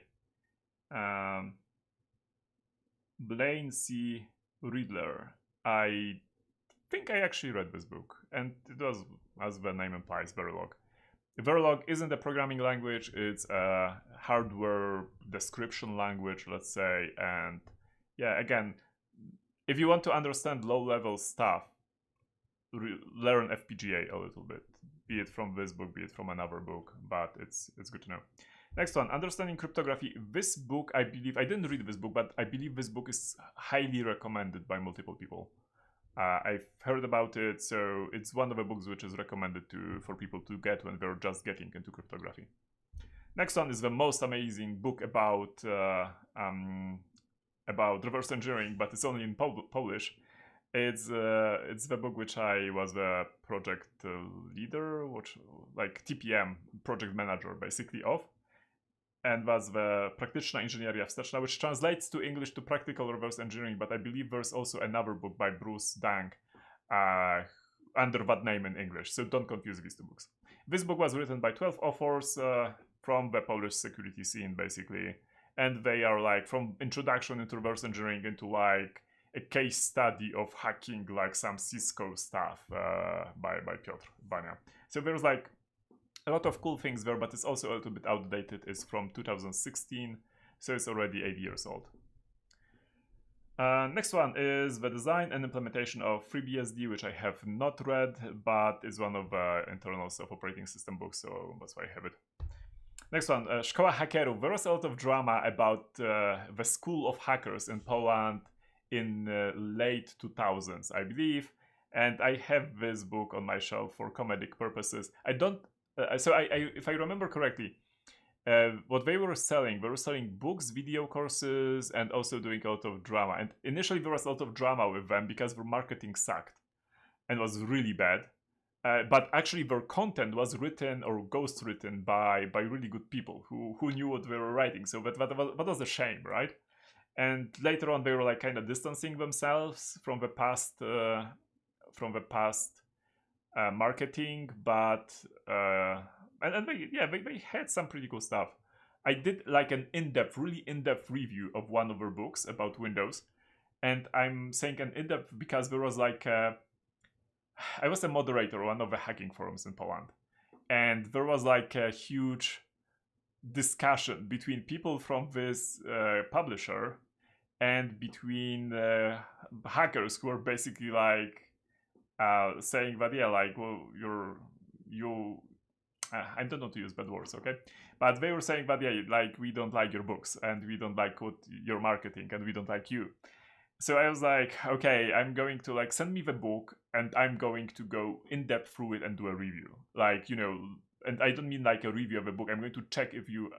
Blaine C. Riedler. I think I actually read this book, and it was, as the name implies, Verilog. Verilog isn't a programming language, it's a hardware description language, let's say. And yeah, again, if you want to understand low-level stuff, learn FPGA a little bit, be it from this book, be it from another book, but it's good to know. Next one, Understanding Cryptography. This book, I believe, I didn't read this book, but I believe this book is highly recommended by multiple people. I've heard about it, so it's one of the books which is recommended for people to get when they're just getting into cryptography. Next one is the most amazing book about reverse engineering, but it's only in Polish. It's the book which I was the project leader, like TPM, project manager, basically, of. And was the Praktyczna Inżynieria Wsteczna, which translates to English to Practical Reverse Engineering, but I believe there's also another book by Bruce Dang under that name in English, so don't confuse these two books. This book was written by 12 authors from the Polish security scene, basically. And they are like from introduction into reverse engineering into like a case study of hacking, like some Cisco stuff by Piotr Bania. So there's like a lot of cool things there, but it's also a little bit outdated. It's from 2016, so it's already 8 years old. Next one is the design and implementation of FreeBSD, which I have not read, but is one of the internals of operating system books, so that's why I have it. Next one, Szkoła Hakerów. There was a lot of drama about the school of hackers in Poland in late 2000s, I believe, and I have this book on my shelf for comedic purposes. I don't, if I remember correctly, what they were selling books, video courses, and also doing a lot of drama. And initially there was a lot of drama with them because their marketing sucked and was really bad. But actually their content was written or ghost written by really good people who knew what they were writing. So that was a shame, right? And later on they were like kind of distancing themselves from the past marketing, but and they had some pretty cool stuff. I did like an really in-depth review of one of their books about Windows, and I'm saying an in-depth because there was like I was a moderator on one of the hacking forums in Poland, and there was like a huge discussion between people from this publisher and between hackers who were basically like saying that, yeah, like, well, I don't know to use bad words, okay? But they were saying that, yeah, like, we don't like your books, and we don't like what your marketing, and we don't like you. So I was like, okay, I'm going to, like, send me the book, and I'm going to go in depth through it and do a review. Like, you know, and I don't mean like a review of a book. I'm going to check if you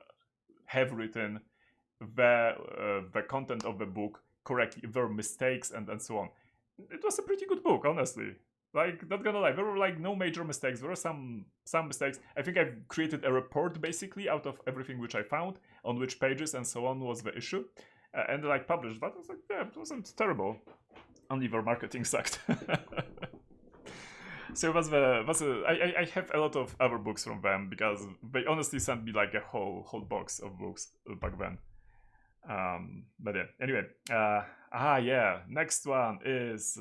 have written the content of the book correctly, if there are mistakes, and so on. It was a pretty good book, honestly. Like, not gonna lie, there were like no major mistakes. There were some mistakes. I think I've created a report basically out of everything which I found, on which pages and so on was the issue, and like published. But I was like, yeah, it wasn't terrible. Only their marketing sucked. So I have a lot of other books from them because they honestly sent me like a whole box of books back then. But yeah, anyway, yeah, next one is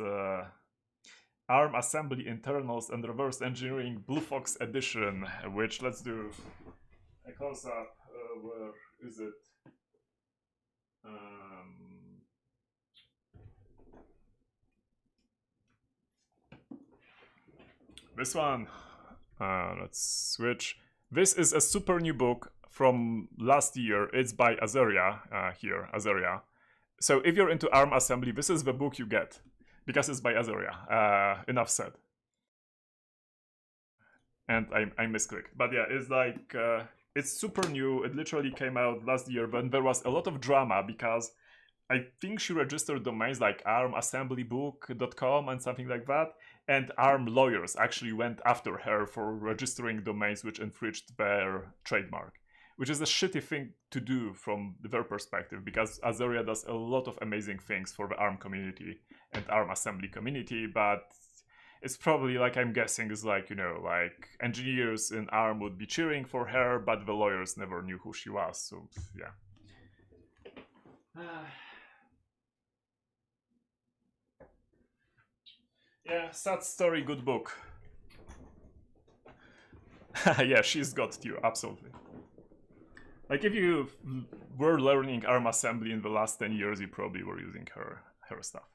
ARM Assembly Internals and Reverse Engineering Blue Fox Edition, which let's do a close up. Where is it? This one. Let's switch. This is a super new book from last year. It's by Azaria Azaria. So if you're into ARM assembly, this is the book you get because it's by Azaria. Enough said. And I misclicked, but yeah, it's like it's super new. It literally came out last year, but there was a lot of drama because I think she registered domains like armassemblybook.com and something like that, and ARM lawyers actually went after her for registering domains which infringed their trademark, which is a shitty thing to do from their perspective because Azaria does a lot of amazing things for the ARM community and ARM assembly community, but it's probably, like, I'm guessing, is like, you know, like engineers in ARM would be cheering for her, but the lawyers never knew who she was, so yeah. Yeah, sad story, good book. Yeah, she's got you, absolutely. Like, if you were learning ARM assembly in the last 10 years, you probably were using her stuff.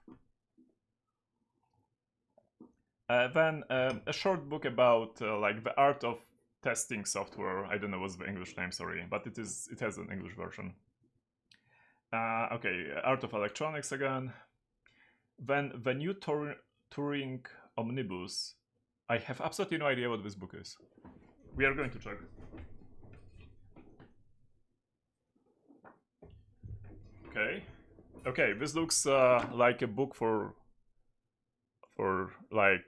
Then a short book about like the art of testing software. I don't know what's the English name, sorry, but it has an English version. Okay, Art of Electronics again. Then the new Turing Omnibus. I have absolutely no idea what this book is. We are going to check. Okay, this looks like a book for like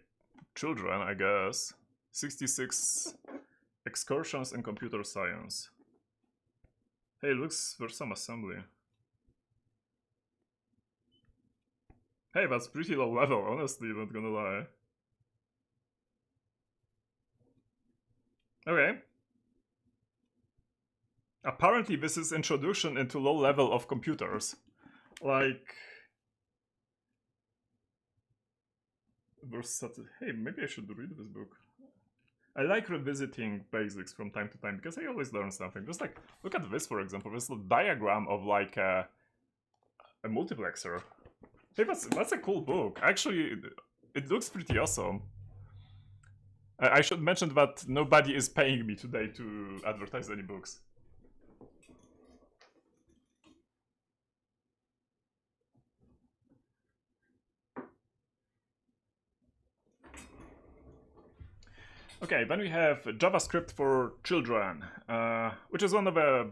children, I guess. 66 excursions in computer science. Hey, looks there's some assembly. Hey, that's pretty low level, honestly, not gonna lie. Okay. Apparently this is introduction into low level of computers. Like... Hey, maybe I should read this book. I like revisiting basics from time to time because I always learn something. Just like, look at this, for example. This little diagram of like a multiplexer. Hey, that's a cool book. Actually, it looks pretty awesome. I should mention that nobody is paying me today to advertise any books. Okay, then we have JavaScript for Children, which is one of the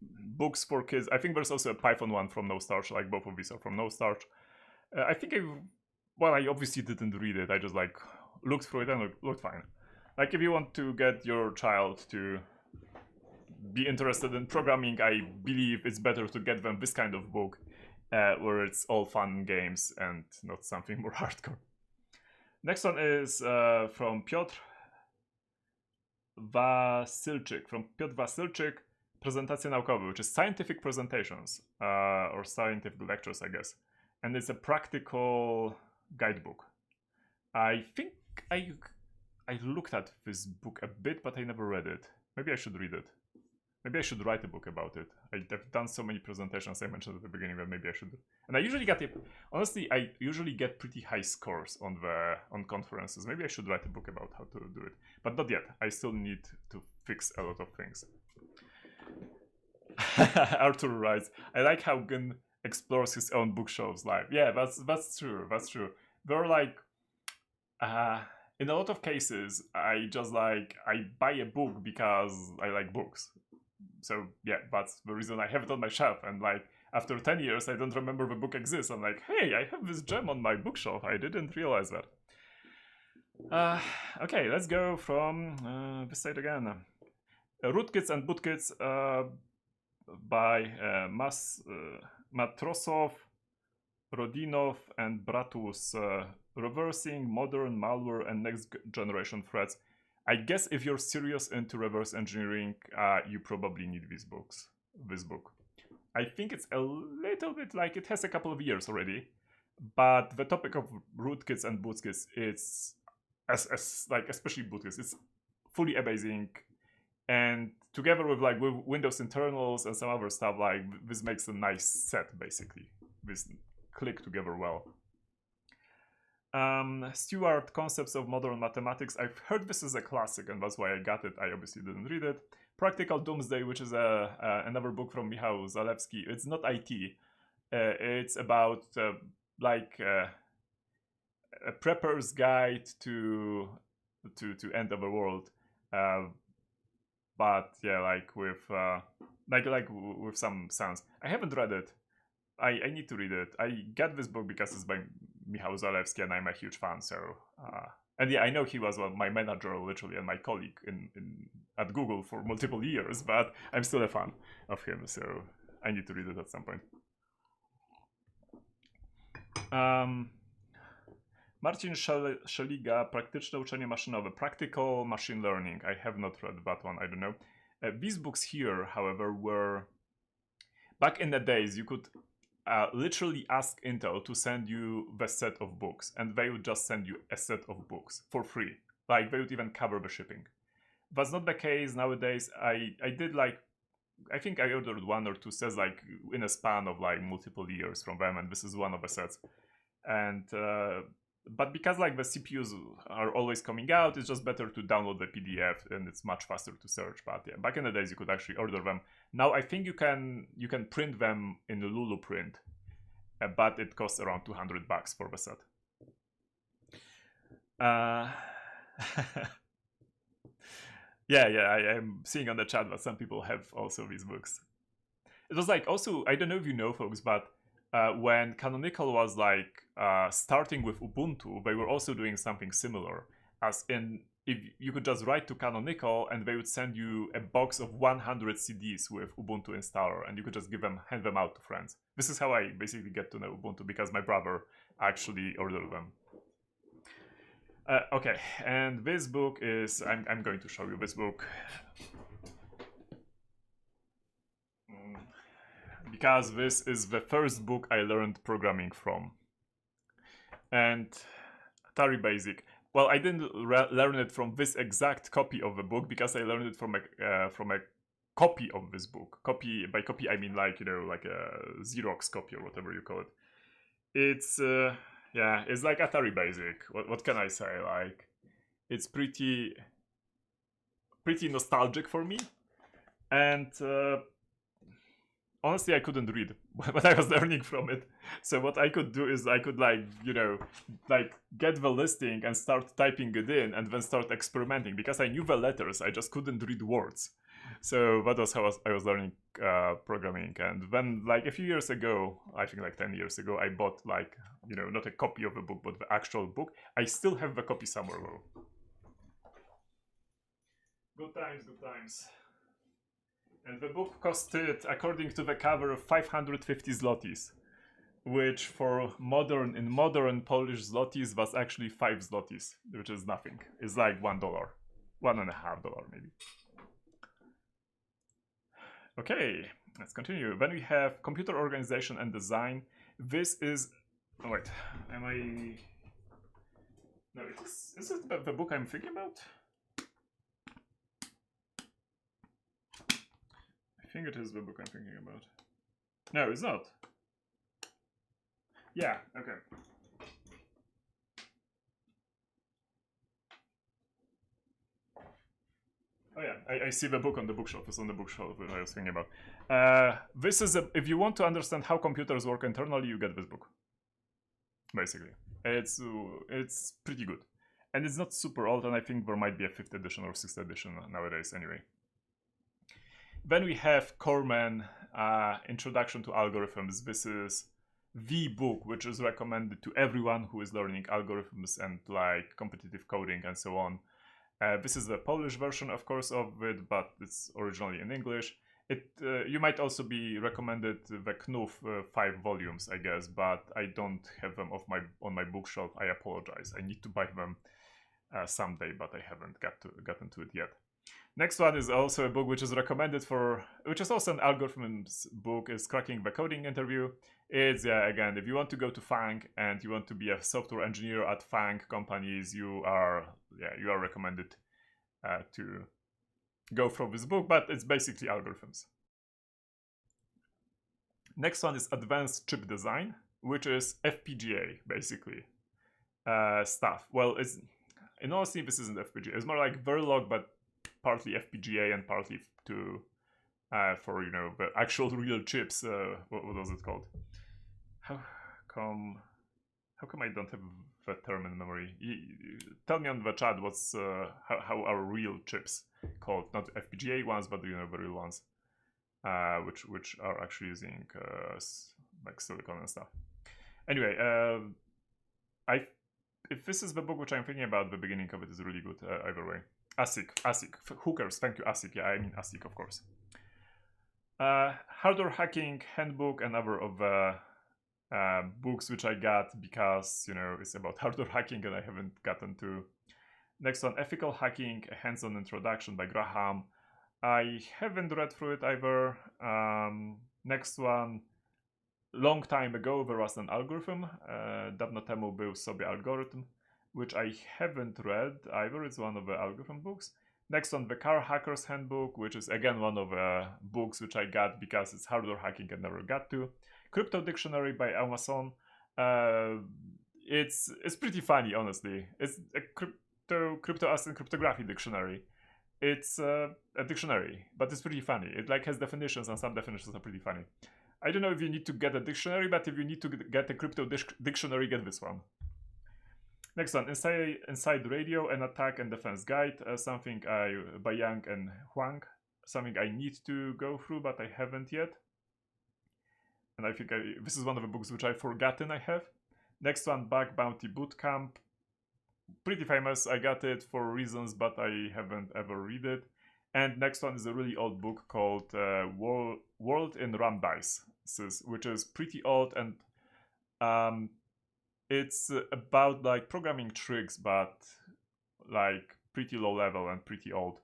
books for kids. I think there's also a Python one from No Starch, like both of these are from No Starch. I think I obviously didn't read it. I just like looked through it and it looked fine. Like if you want to get your child to be interested in programming, I believe it's better to get them this kind of book where it's all fun games and not something more hardcore. Next one is from Piotr Wasylczyk. Prezentacje naukowe, which is scientific presentations or scientific lectures, I guess. And it's a practical guidebook. I think I looked at this book a bit, but I never read it. Maybe I should read it. Maybe I should write a book about it. I've done so many presentations, I mentioned at the beginning, that maybe I should. And I usually get it. Honestly, I usually get pretty high scores on conferences. Maybe I should write a book about how to do it. But not yet. I still need to fix a lot of things. Arthur writes, I like how Gun explores his own bookshelves live. Yeah, that's true. That's true. There are like in a lot of cases, I buy a book because I like books. So yeah, that's the reason I have it on my shelf. And like after 10 years, I don't remember the book exists. I'm like, hey, I have this gem on my bookshelf. I didn't realize that. Okay, let's go from this side again. Rootkits and Bootkits by Matrosov, Rodinov, and Bratus. Reversing modern malware and next generation threats. I guess if you're serious into reverse engineering, you probably need this book. I think it's a little bit like it has a couple of years already, but the topic of rootkits and bootkits, it's like especially bootkits, it's fully amazing, and together with like with Windows internals and some other stuff, like this makes a nice set basically. This click together well. Stewart, Concepts of Modern Mathematics. I've heard this is a classic, and that's why I got it. I obviously didn't read it. Practical Doomsday, which is another book from Michał Zalewski. It's not IT. It's about a prepper's guide to end of the world. But yeah, like with with some sounds. I haven't read it. I need to read it. I got this book because it's by Michał Zalewski, and I'm a huge fan. So, and yeah, I know he was my manager literally and my colleague at Google for multiple years, but I'm still a fan of him. So I need to read it at some point. Marcin Szeliga, Praktyczne uczenie maszynowe, Practical Machine Learning. I have not read that one. I don't know. These books here, however, were back in the days. You could literally ask Intel to send you the set of books, and they would just send you a set of books for free. Like they would even cover the shipping. That's not the case nowadays. I did like, I think I ordered one or two sets like in a span of like multiple years from them, and this is one of the sets. And but because like the CPUs are always coming out, it's just better to download the PDF, and it's much faster to search. But yeah, back in the days you could actually order them. Now I think you can print them in the Lulu print, but it costs around $200 for the set. Yeah, I am seeing on the chat that some people have also these books. It was like also, I don't know if you know, folks, but when Canonical was like starting with Ubuntu, they were also doing something similar. As in, if you could just write to Canonical and they would send you a box of 100 CDs with Ubuntu installer, and you could just hand them out to friends. This is how I basically get to know Ubuntu, because my brother actually ordered them. Okay, and this book is, I'm going to show you this book. Because this is the first book I learned programming from. And Atari Basic. Well, I didn't learn it from this exact copy of the book, because I learned it from a copy of this book. Copy, by copy I mean like, you know, like a Xerox copy or whatever you call it. It's yeah, it's like Atari Basic. What can I say? Like, it's pretty nostalgic for me, and honestly, I couldn't read what I was learning from it. So what I could do is I could, like, you know, like get the listing and start typing it in and then start experimenting, because I knew the letters, I just couldn't read words. So that was how I was learning programming. And then, like, a few years ago, I think like 10 years ago, I bought, like, you know, not a copy of the book, but the actual book. I still have the copy somewhere though. Good times, good times. And the book costed, according to the cover, 550 zlotys, which for modern Polish zlotys was actually 5 zlotys, which is nothing. It's like $1, $1.50 maybe. Okay, let's continue. Then we have computer organization and design. This is, oh wait, am I? No, is it the book I'm thinking about? I think it is the book I'm thinking about. No, it's not. Yeah, okay. Oh yeah, I see the book on the bookshelf. It's on the bookshelf that I was thinking about. This is if you want to understand how computers work internally, you get this book. Basically, it's pretty good, and it's not super old. And I think there might be a 5th edition or 6th edition nowadays. Anyway. Then we have Corman, Introduction to Algorithms. This is the book which is recommended to everyone who is learning algorithms and like competitive coding and so on. This is the Polish version, of course, of it, but it's originally in English. You might also be recommended the Knuth 5 volumes, I guess, but I don't have them on my bookshelf. I apologize. I need to buy them someday, but I haven't gotten to it yet. Next one is also a book which is recommended which is also an algorithms book, is Cracking the Coding Interview. It's, yeah, again, if you want to go to FANG and you want to be a software engineer at FANG companies, you are recommended to go through this book, but it's basically algorithms. Next one is Advanced Chip Design, which is FPGA, basically, stuff. Well, in honesty, this isn't FPGA. It's more like Verilog, but partly FPGA and partly for, you know, the actual real chips. What was it called? How come I don't have the term in memory? Tell me on the chat what's how are real chips called? Not FPGA ones, but, you know, the real ones, which are actually using like silicon and stuff. Anyway, if this is the book which I'm thinking about, the beginning of it is really good either way. ASIC, hookers, thank you, ASIC, yeah, I mean ASIC, of course. Hardware Hacking Handbook, another of the books which I got because, you know, it's about hardware hacking and I haven't gotten to. Next one, Ethical Hacking, a Hands-on Introduction by Graham. I haven't read through it either. Next one, long time ago there was an algorithm, dawno temu był sobie algorytm, which I haven't read either. It's one of the algorithm books. Next one, the Car Hacker's Handbook, which is again one of the books which I got because it's hardware hacking and never got to. Crypto Dictionary by Amazon. It's pretty funny, honestly. It's a crypto and cryptography dictionary. It's a dictionary, but it's pretty funny. It like has definitions, and some definitions are pretty funny. I don't know if you need to get a dictionary, but if you need to get a crypto dictionary, get this one. Next one, Inside Radio, an Attack and Defense Guide, something by Yang and Huang, something I need to go through, but I haven't yet. And I think this is one of the books which I've forgotten I have. Next one, Bug Bounty Bootcamp, pretty famous. I got it for reasons, but I haven't ever read it. And next one is a really old book called World in RAM Dice, which is pretty old and It's about like programming tricks, but like pretty low level and pretty old.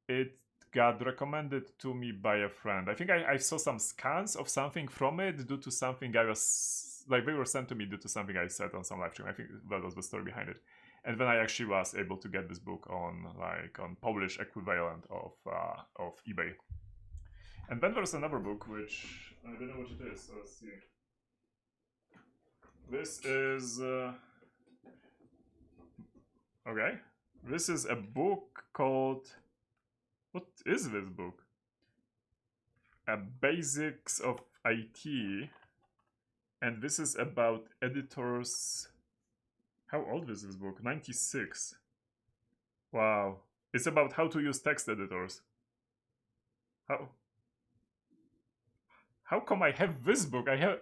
It got recommended to me by a friend. I think I saw some scans of something from it due to something I was like, they were sent to me due to something I said on some live stream. I think that was the story behind it. And then I actually was able to get this book on Polish equivalent of eBay. And then there's another book which I don't know what it is. So let's see. This is okay. This is a book called. What is this book? Basics of IT, and this is about editors. How old is this book? 96. Wow. It's about how to use text editors. How come I have this book? I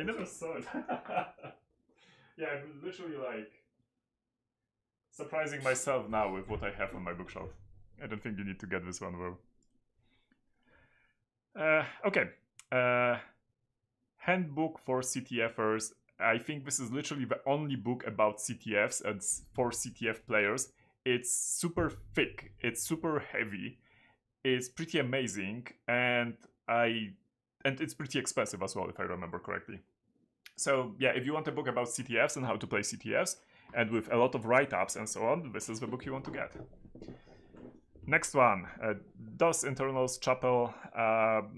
never saw it. Yeah, I'm literally like surprising myself now with what I have on my bookshelf. I don't think you need to get this one though. Okay. Handbook for CTFers. I think this is literally the only book about CTFs and for CTF players. It's super thick. It's super heavy. It's pretty amazing, and it's pretty expensive as well, if I remember correctly. So yeah, if you want a book about CTFs and how to play CTFs, and with a lot of write-ups and so on, this is the book you want to get. Next one, DOS Internals Chapel,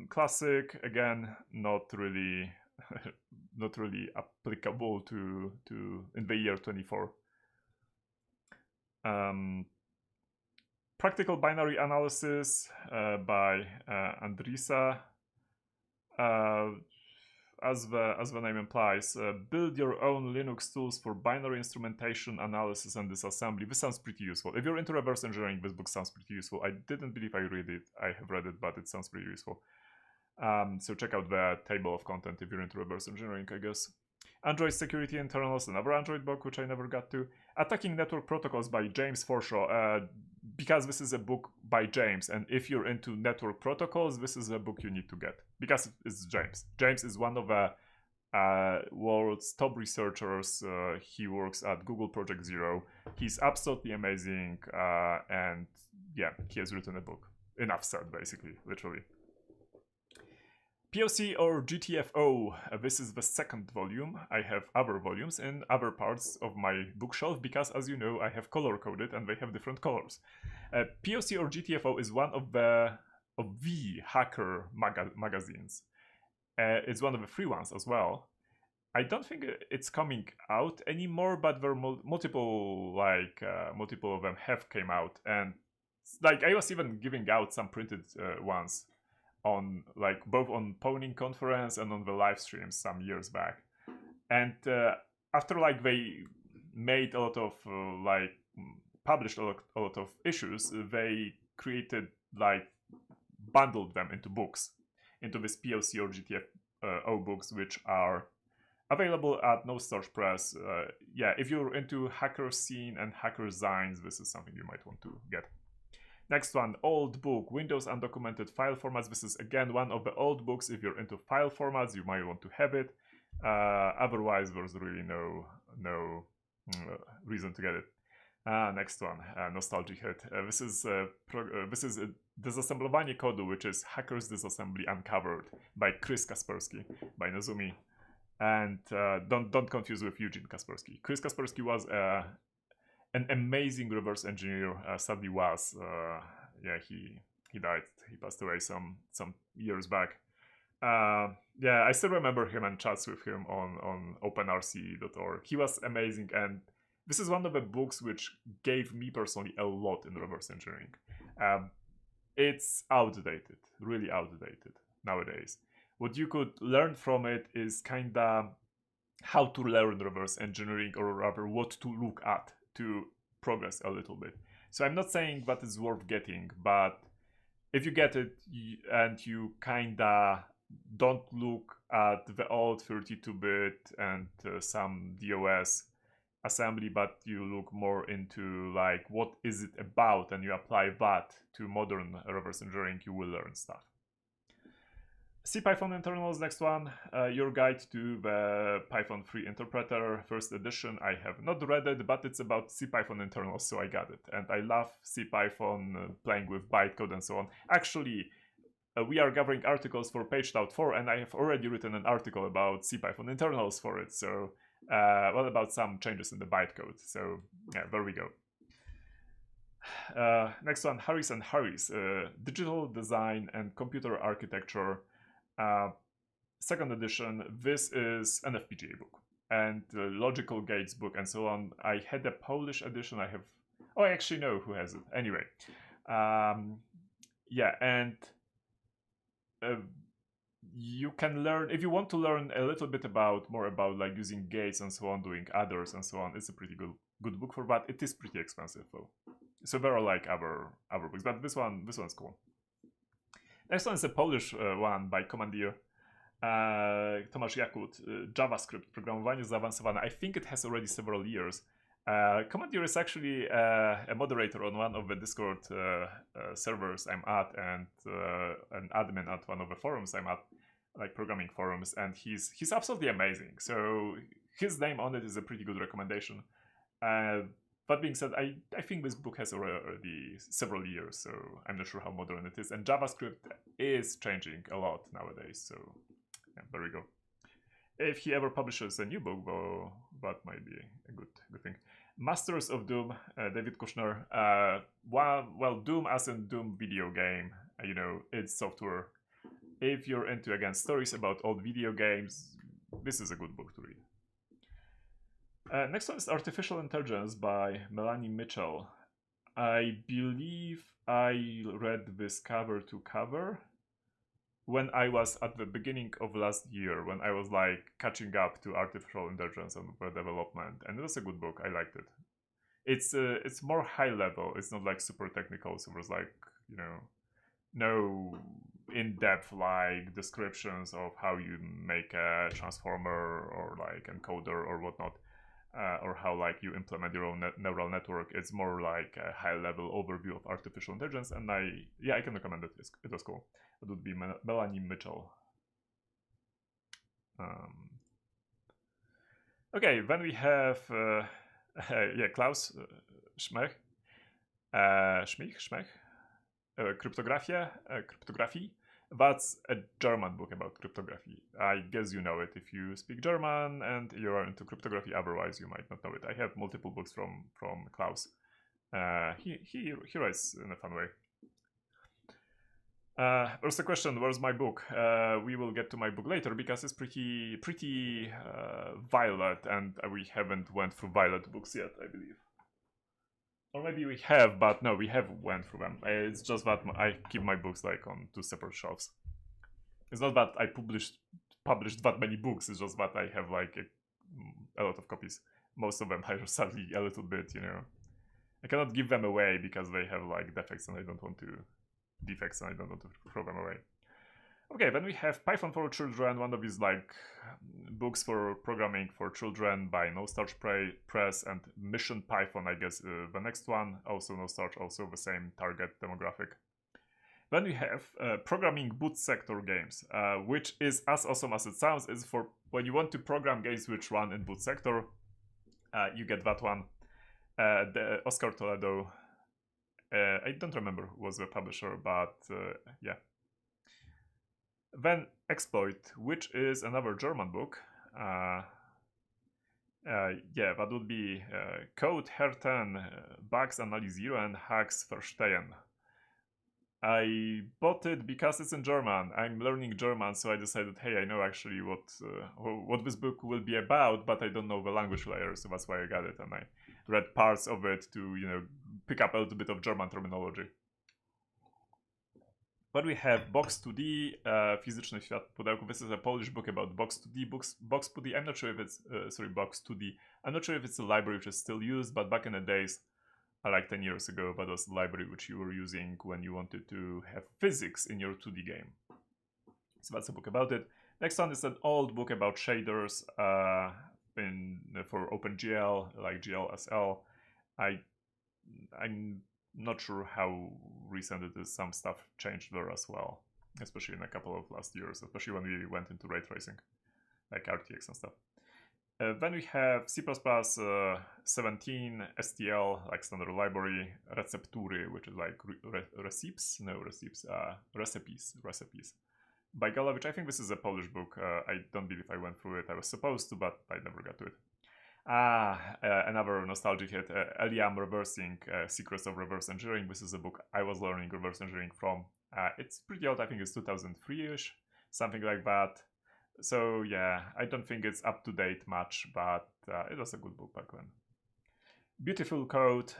classic. Again, not really applicable to in the year 24. Practical Binary Analysis by Andrisa. As the name implies, build your own Linux tools for binary instrumentation, analysis, and disassembly. This sounds pretty useful. If you're into reverse engineering, this book sounds pretty useful. I didn't believe I read it. I have read it, but it sounds pretty useful. So check out the table of content if you're into reverse engineering, I guess. Android Security Internals, another Android book, which I never got to. Attacking Network Protocols by James Forshaw. Because this is a book by James, and if you're into network protocols, this is a book you need to get, because it's James. James is one of the world's top researchers. He works at Google Project Zero. He's absolutely amazing, and yeah, he has written a book. Enough said, basically, literally. POC or GTFO, this is the second volume. I have other volumes in other parts of my bookshelf because, as you know, I have color-coded and they have different colors. POC or GTFO is one of the hacker magazines. It's one of the free ones as well. I don't think it's coming out anymore, but there are multiple of them have came out, and like I was even giving out some printed ones on both on Pwning conference and on the live streams some years back. And after they made a lot of published a lot of issues, they created bundled them into books, into this POC or GTFO books, which are available at No Starch Press. Yeah, if you're into hacker scene and hacker zines, this is something you might want to get. Next one, old book, Windows Undocumented File Formats. This is again one of the old books. If you're into file formats, you might want to have it. Otherwise, there's really no reason to get it. Next one, nostalgic hit. This is Disassemblowanie Kodu, which is Hackers Disassembly Uncovered by Chris Kaspersky, by Nozumi. And don't confuse with Eugene Kaspersky. Chris Kaspersky was an amazing reverse engineer. Sadly was. Yeah, he died. He passed away some years back. Yeah, I still remember him and chats with him on openrc.org. He was amazing, and this is one of the books which gave me personally a lot in reverse engineering. It's outdated, really outdated nowadays. What you could learn from it is kinda how to learn reverse engineering, or rather what to look at to progress a little bit. So I'm not saying that it's worth getting, but if you get it and you kinda don't look at the old 32-bit and some DOS assembly, but you look more into what is it about, and you apply that to modern reverse engineering, you will learn stuff. CPython internals, next one. Your guide to the Python 3 interpreter, first edition. I have not read it, but it's about CPython internals, so I got it. And I love CPython, playing with bytecode and so on. Actually, we are gathering articles for paged-out 4, and I have already written an article about CPython internals for it. So, well, about some changes in the bytecode. So, yeah, there we go. Next one, Harris and Harris, Digital Design and Computer Architecture, second edition. This is an FPGA book and logical gates book and so on. I had a Polish edition. I actually know who has it. Anyway, yeah, and you can learn, if you want to learn a little bit more about like using gates and so on, doing adders and so on. It's a pretty good book for that. It is pretty expensive though. So there are like other books, but this one's cool. Next one is a Polish one by Commandeer, Tomasz Jakut, JavaScript, Programowanie Zaawansowane. I think it has already several years. Commandeer is actually a moderator on one of the Discord servers I'm at, and an admin at one of the forums I'm at, like programming forums, and he's absolutely amazing. So his name on it is a pretty good recommendation. That being said, I think this book has already several years, so I'm not sure how modern it is. And JavaScript is changing a lot nowadays, so yeah, there we go. If he ever publishes a new book, well, that might be a good thing. Masters of Doom, David Kushner. Well, Doom as in Doom video game, you know, it's software. If you're into, again, stories about old video games, this is a good book to read. Next one is Artificial Intelligence by Melanie Mitchell. I believe I read this cover to cover when I was at the beginning of last year, when I was like catching up to artificial intelligence and development, and it was a good book. I liked it. It's more high level. It's not like super technical. So there's like, you know, no in-depth like descriptions of how you make a transformer or like encoder or whatnot. Or how like you implement your own neural network. It's more like a high-level overview of artificial intelligence, and I can recommend it. It was cool. It would be Melanie Mitchell. Okay, then we have Klaus Schmech, Cryptography. That's a German book about cryptography. I guess you know it if you speak German and you are into cryptography. Otherwise, you might not know it. I have multiple books from Klaus. He writes in a fun way. There's the question, where's my book? We will get to my book later because it's pretty violet, and we haven't went through violet books yet, I believe. Or maybe we have, but no, we have went through them. It's just that I keep my books like on two separate shelves. It's not that I published that many books. It's just that I have like a lot of copies. Most of them are sadly a little bit, you know. I cannot give them away because they have like defects, and I don't want to throw them away. Okay, then we have Python for Children, one of these like books for programming for children by No Starch Press, and Mission Python, I guess, the next one, also No Starch, also the same target demographic. Then we have Programming Boot Sector games, which is as awesome as it sounds. Is for when you want to program games which run in boot sector, you get that one. The Oscar Toledo, I don't remember who was the publisher, but yeah. Then Exploit, which is another German book. Yeah, that would be Code Herten, Bugs analysieren, Hacks verstehen. I bought it because it's in German. I'm learning German, so I decided, hey, I know actually what this book will be about, but I don't know the language layer, so that's why I got it, and I read parts of it to, you know, pick up a little bit of German terminology. But we have Box 2D, Fizyczny Świat Pudełko. This is a Polish book about Box 2D. Box 2D, I'm not sure if it's, Box 2D. I'm not sure if it's a library which is still used, but back in the days, like 10 years ago, that was the library which you were using when you wanted to have physics in your 2D game. So that's a book about it. Next one is an old book about shaders for OpenGL, like GLSL. I'm not sure how recent it is. Some stuff changed there as well. especially in a couple of last years, especially when we went into ray tracing, like RTX and stuff. Then we have C++ 17, STL, like standard library, receptury, which is like recipes, by Golowicz. I think this is a Polish book. I don't believe I went through it. I was supposed to, but I never got to it. Another nostalgic hit, Eliam Reversing Secrets of Reverse Engineering. This is a book I was learning reverse engineering from. It's pretty old. I think it's 2003-ish, something like that. So yeah, I don't think it's up to date much, but it was a good book back then. Beautiful Code,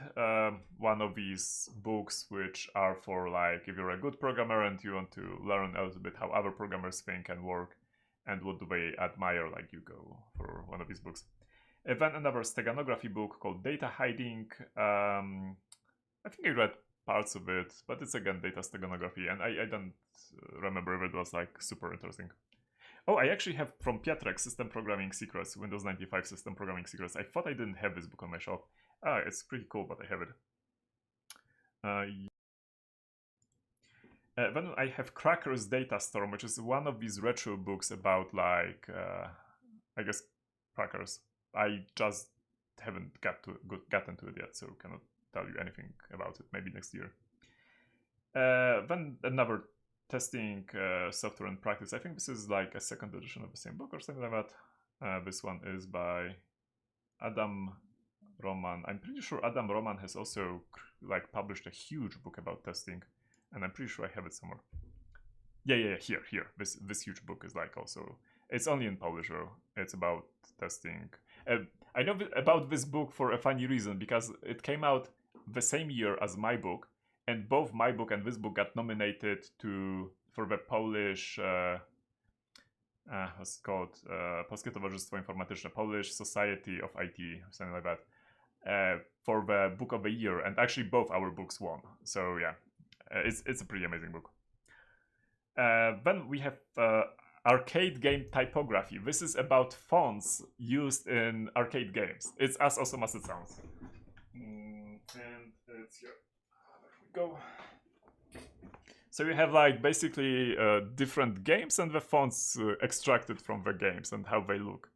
one of these books which are for like if you're a good programmer and you want to learn a little bit how other programmers think and work and what do they admire, like you go for one of these books. And then another steganography book called Data Hiding. I think I read parts of it, but it's again data steganography, and I don't remember if it was like super interesting. Oh, I actually have from Pietrek System Programming Secrets, Windows 95 System Programming Secrets. I thought I didn't have this book on my shelf. It's pretty cool, but I have it. Then I have Cracker's Data Storm, which is one of these retro books about like, I guess, crackers. I just haven't gotten to it yet, so cannot tell you anything about it. Maybe next year. Then another testing software and practice. I think this is like a second edition of the same book or something like that. This one is by Adam Roman. I'm pretty sure Adam Roman has also like published a huge book about testing, and I'm pretty sure I have it somewhere. Yeah, here. This huge book is like also, it's only in Polish though. It's about testing. I know about this book for a funny reason, because it came out the same year as my book, and both my book and this book got nominated for the Polish, what's it called, Polskie Towarzystwo Informatyczne, Polish Society of IT, something like that, for the book of the year, and actually both our books won. So yeah, it's a pretty amazing book. Then we have arcade game typography. This is about fonts used in arcade games. It's as awesome as it sounds. And it's here. There we go. So you have like basically different games and the fonts extracted from the games and how they look.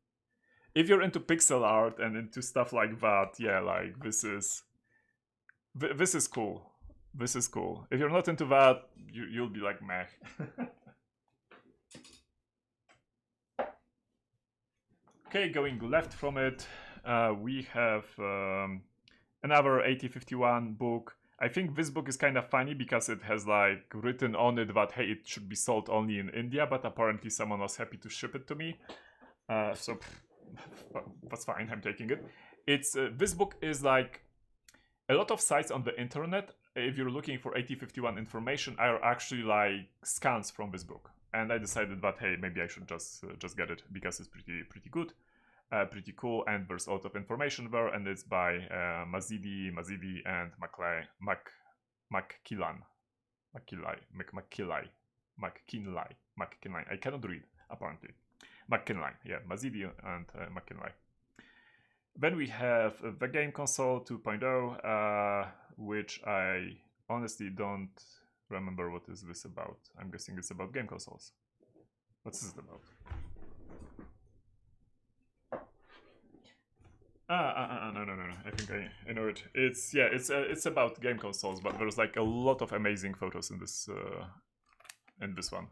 If you're into pixel art and into stuff like that, yeah, like this is cool. This is cool. If you're not into that, you'll be like meh. Okay, going left from it, we have another 8051 book. I think this book is kind of funny because it has like written on it that, hey, it should be sold only in India, but apparently someone was happy to ship it to me. So that's fine, I'm taking it. It's this book is like a lot of sites on the internet, if you're looking for 8051 information, are actually like scans from this book. And I decided that, hey, maybe I should just get it because it's pretty good, pretty cool, and there's a lot of information there, and it's by Mazidi and McKinley. I cannot read, apparently. McKinley, yeah, Mazidi and McKinley. Then we have the Game Console 2.0, which I honestly don't remember what is this about. I'm guessing it's about game consoles. What's this about? No. I think I know it. It's about game consoles, but there's like a lot of amazing photos in this one.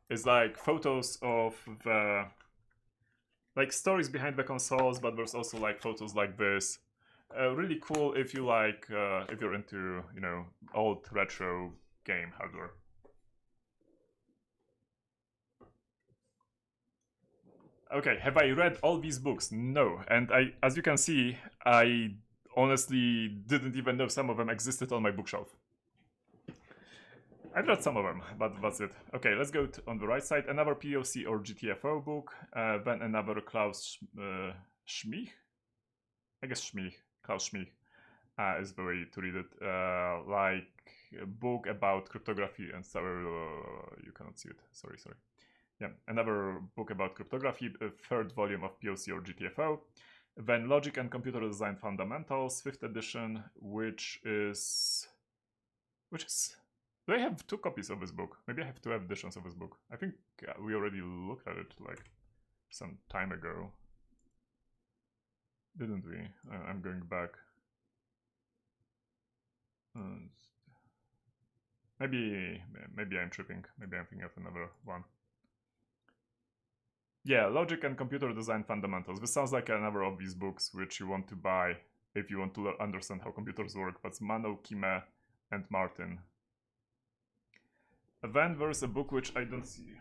It's like photos of the like stories behind the consoles, but there's also like photos like this. Really cool if you like if you're into, you know, old retro game hardware. Okay, have I read all these books? No, and as you can see, I honestly didn't even know some of them existed on my bookshelf. I've read some of them, but that's it. Okay, let's go on the right side. Another POC or GTFO book, then another Klaus Schmich. I guess Schmich. Klaus Schmich is the way to read it. Like a book about cryptography and so you cannot see it. Sorry. Yeah, another book about cryptography, a third volume of POC or GTFO. Then Logic and Computer Design Fundamentals, 5th edition, which is Do I have 2 copies of this book? Maybe I have 2 editions of this book. I think we already looked at it like some time ago. Didn't we? I'm going back. Maybe I'm tripping. Maybe I'm thinking of another one. Yeah, Logic and Computer Design Fundamentals. This sounds like another of these books which you want to buy if you want to understand how computers work. That's Mano, Kime, and Martin. Then there's a book which I don't see.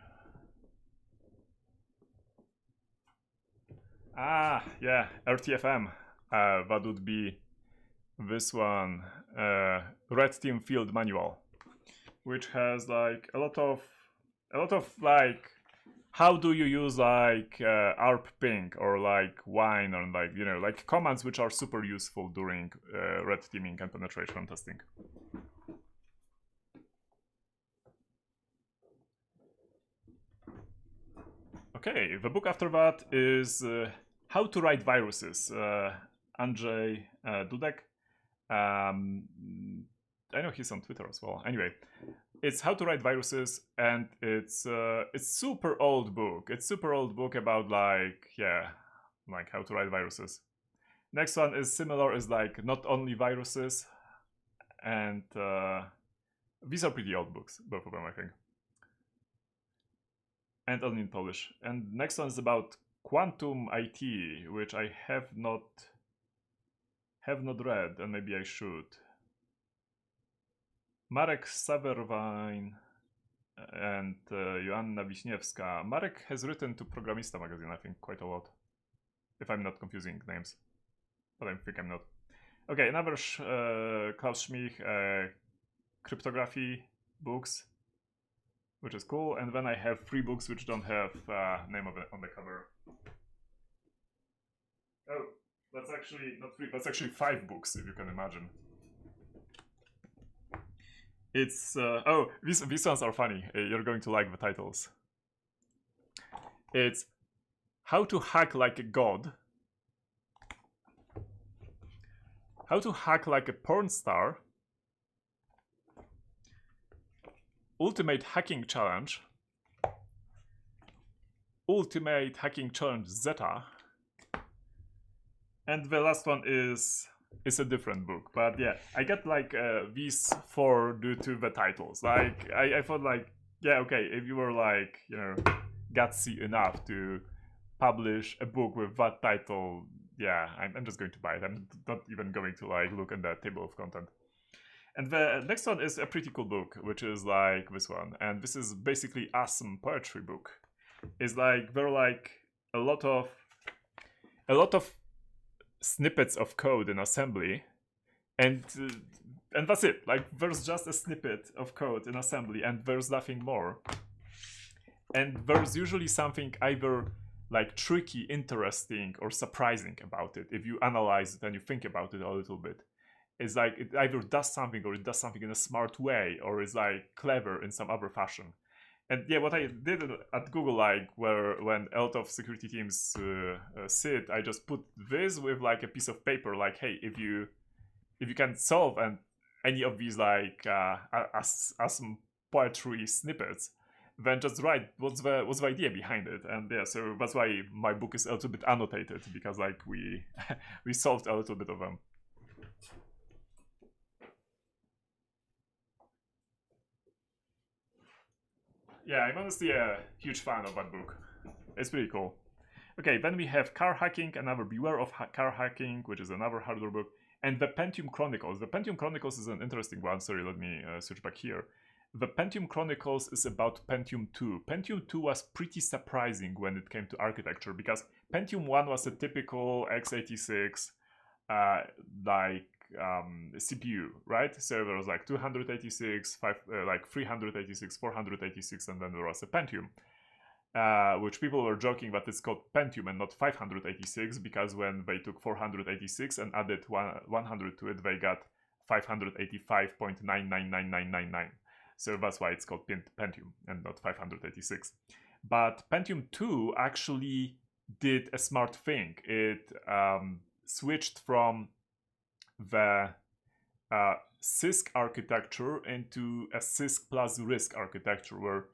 Ah, yeah, RTFM. That would be this one, Red Team Field Manual, which has like a lot of like how do you use like ARP ping or like wine or like, you know, like commands which are super useful during red teaming and penetration testing. Okay, the book after that is How to Write Viruses. Andrzej Dudek. I know he's on Twitter as well. Anyway, it's How to Write Viruses, and it's super old book. It's super old book about like, yeah, like how to write viruses. Next one is similar, is like Not Only Viruses, and these are pretty old books, both of them, I think. And only in Polish. And next one is about Quantum IT, which I have not read, and maybe I should. Marek Sawerwijn and Joanna Wiśniewska. Marek has written to Programista magazine, I think, quite a lot. If I'm not confusing names. But I think I'm not. Okay, another Klaus Schmich cryptography books, which is cool. And then I have 3 books which don't have name of it on the cover. Oh, that's actually not 3, that's actually 5 books, if you can imagine. It's oh, these ones are funny. You're going to like the titles. It's How to Hack Like a God, How to Hack Like a Porn Star, Ultimate Hacking Challenge, Ultimate Hacking Challenge Zeta, and the last one is a different book. But yeah, I got like these 4 due to the titles. Like I thought like, yeah, okay, if you were like, you know, gutsy enough to publish a book with that title, yeah, I'm just going to buy it. I'm not even going to like look at the table of content. And the next one is a pretty cool book, which is like this one, and this is basically awesome poetry book. It's like there are like a lot of snippets of code in assembly, and that's it. Like there's just a snippet of code in assembly, and there's nothing more. And there's usually something either like tricky, interesting, or surprising about it if you analyze it and you think about it a little bit. It's like it either does something or it does something in a smart way, or is like clever in some other fashion. And yeah, what I did at Google, like when a lot of security teams sit, I just put this with like a piece of paper, like, hey, if you can solve any of these like awesome poetry snippets, then just write what's the idea behind it. And yeah, so that's why my book is a little bit annotated, because like we solved a little bit of them. Yeah, I'm honestly a huge fan of that book. It's pretty cool. Okay, then we have Car Hacking, another Beware of Car Hacking, which is another hardware book, and the Pentium Chronicles. The Pentium Chronicles is an interesting one. Sorry, let me switch back here. The Pentium Chronicles is about Pentium 2. Pentium 2 was pretty surprising when it came to architecture, because Pentium 1 was a typical x86 CPU, right? So there was like 286, like 386, 486, and then there was a Pentium, which people were joking that it's called Pentium and not 586, because when they took 486 and added 100 to it, they got 585.999999. So that's why it's called Pentium and not 586. But Pentium 2 actually did a smart thing. It switched from the CISC architecture into a CISC plus RISC architecture, where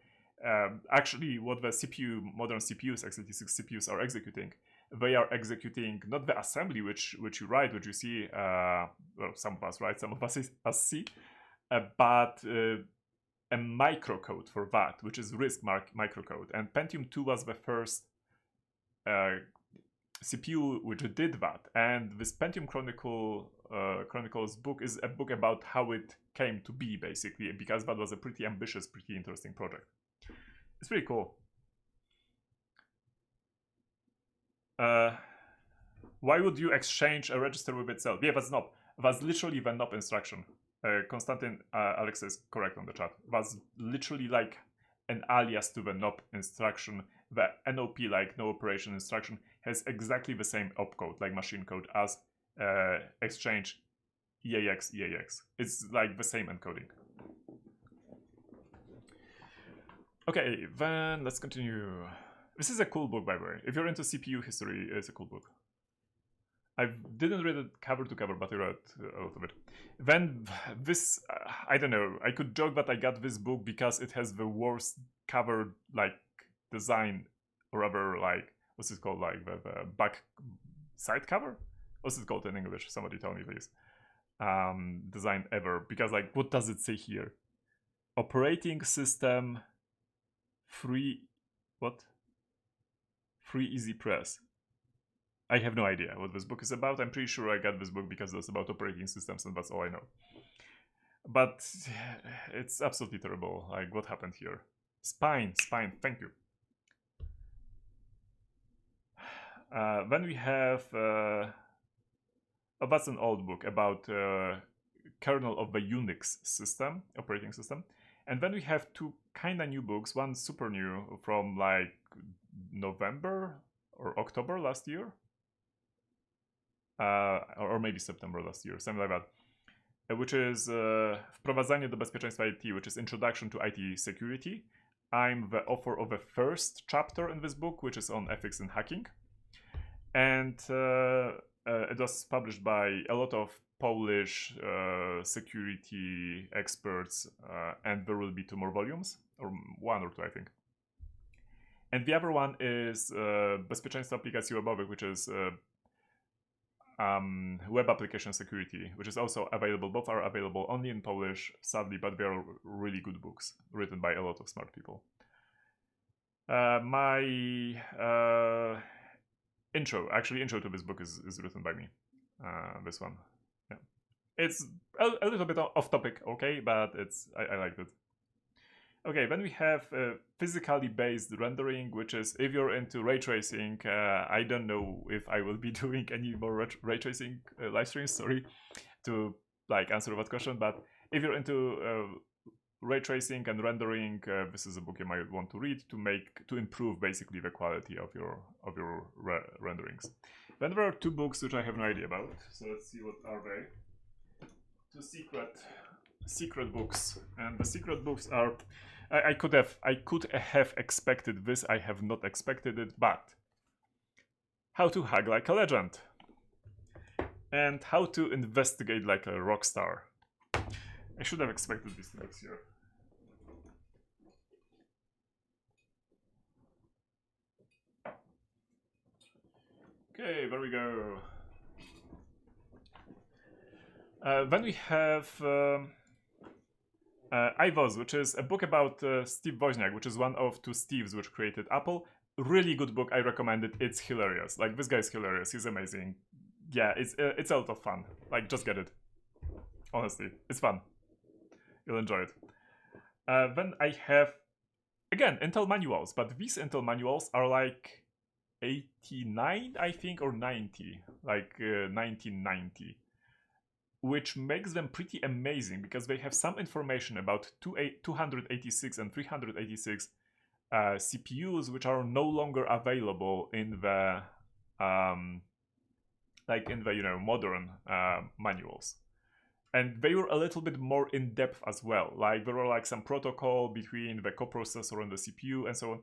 actually what the CPU, modern CPUs, x86 CPUs are executing, they are executing not the assembly which you write, which you see, well, some of us write, some of us see, but a microcode for that, which is RISC microcode. And Pentium 2 was the first CPU which did that. And this Pentium Chronicles book is a book about how it came to be, basically, because that was a pretty ambitious, pretty interesting project. It's pretty cool. Why would you exchange a register with itself? Yeah, that's literally the NOP instruction. Konstantin Alex is correct on the chat. That's literally like an alias to the NOP instruction. The NOP, like no operation instruction, has exactly the same opcode, like machine code, as exchange EAX. It's like the same encoding. Okay, then let's continue. This is a cool book, by the way. If you're into CPU history, it's a cool book. I didn't read it cover to cover, but I read a lot of it. Then this, I don't know, I could joke that I got this book because it has the worst cover, like, design, or rather, like, what's it called, like, the back side cover? What's it called in English? Somebody tell me, please. Design ever, because, like, what does it say here? Operating system, free, what? Free easy press. I have no idea what this book is about. I'm pretty sure I got this book because it's about operating systems, and that's all I know. But it's absolutely terrible. Like, what happened here? Spine, thank you. Then we have... oh, that's an old book about kernel of the Unix system, operating system. And then we have two kind of new books. One super new from like November or October last year. Or maybe September last year, something like that. Which is Wprowadzanie do bezpieczeństwa IT, which is Introduction to IT Security. I'm the author of the first chapter in this book, which is on ethics in hacking. And it was published by a lot of Polish security experts, and there will be 2 more volumes, or 1 or 2, I think. And the other one is Bezpieczeństwo aplikacji webowych, which is web application security, which is also available. Both are available only in Polish, sadly, but they are really good books written by a lot of smart people. My intro to this book is written by me. This one, yeah, it's a little bit off topic, okay, but I liked it. Okay, then we have physically based rendering, which is, if you're into ray tracing, I don't know if I will be doing any more ray tracing live streams, sorry, to like answer that question, but if you're into ray tracing and rendering, this is a book you might want to read to improve basically the quality of your renderings. Then there are 2 books which I have no idea about, so let's see what are they. 2 secret books, and the secret books are, I could have expected this. I have not expected it, but How to Hack Like a Legend and How to Investigate Like a Rock Star. I should have expected these books here. Okay, there we go. Then we have I Was, which is a book about Steve Wozniak, which is one of 2 Steves which created Apple. Really good book, I recommend it. It's hilarious. Like, this guy's hilarious. He's amazing. Yeah, it's a lot of fun. Like, just get it. Honestly, it's fun. You'll enjoy it. Then I have, again, Intel manuals, but these Intel manuals are like 89, I think, or 90, like 1990. Which makes them pretty amazing because they have some information about 286 and 386 CPUs, which are no longer available in the modern manuals. And they were a little bit more in depth as well. Like, there were like some protocol between the coprocessor and the CPU and so on.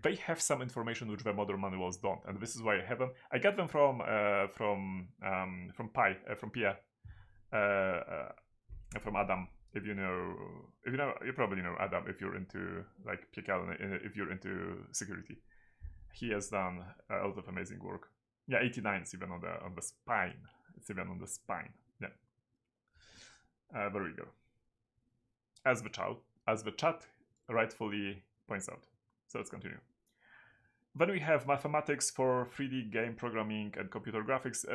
They have some information which the modern manuals don't, and this is why I have them. I got them from Pia. from Adam. If you know, you probably know Adam if you're into like PKL, if you're into security. He has done a lot of amazing work. Yeah, 89 is even on the spine. It's even on the spine. Yeah. There we go. As the chat rightfully points out. So let's continue. Then we have mathematics for 3D game programming and computer graphics.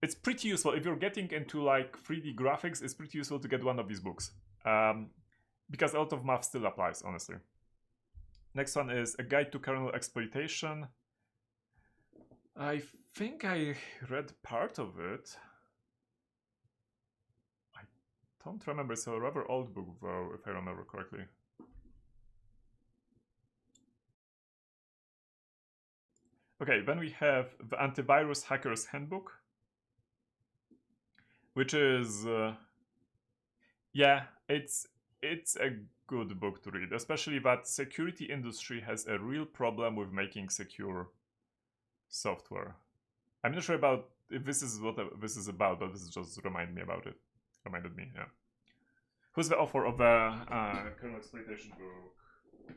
It's pretty useful if you're getting into like 3D graphics. It's pretty useful to get one of these books because a lot of math still applies, honestly. Next one is A Guide to Kernel Exploitation. I think I read part of it. I don't remember. It's a rather old book, though, if I remember correctly. Okay, then we have the Antivirus Hacker's Handbook, which is, yeah, it's a good book to read, especially that security industry has a real problem with making secure software. I'm not sure about if this is what this is about, but this just reminded me, yeah. Who's the author of the kernel exploitation book?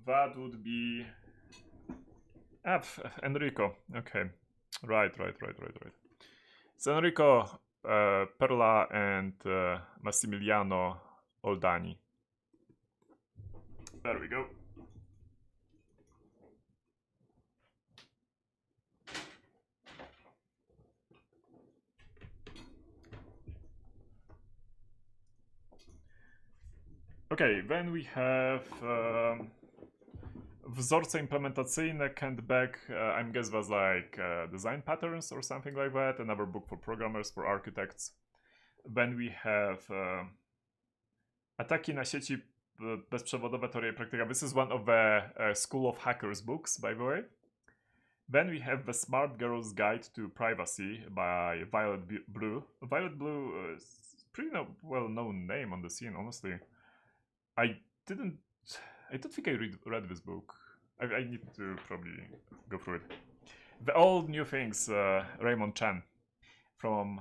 That would be Enrico. Okay, right. So Enrico Perla and Massimiliano Oldani. There we go. Okay, then we have wzorce implementacyjne, Kent-Beck, I'm guess was like design patterns or something like that, another book for programmers, for architects. Then we have Ataki na sieci bezprzewodowe teorie i praktyka. This is one of the School of Hackers books, by the way. Then we have The Smart Girl's Guide to Privacy by Violet Blue. Violet Blue is a pretty well-known name on the scene, honestly. I don't think I read this book. I need to probably go through it. The Old New Things, Raymond Chan. From,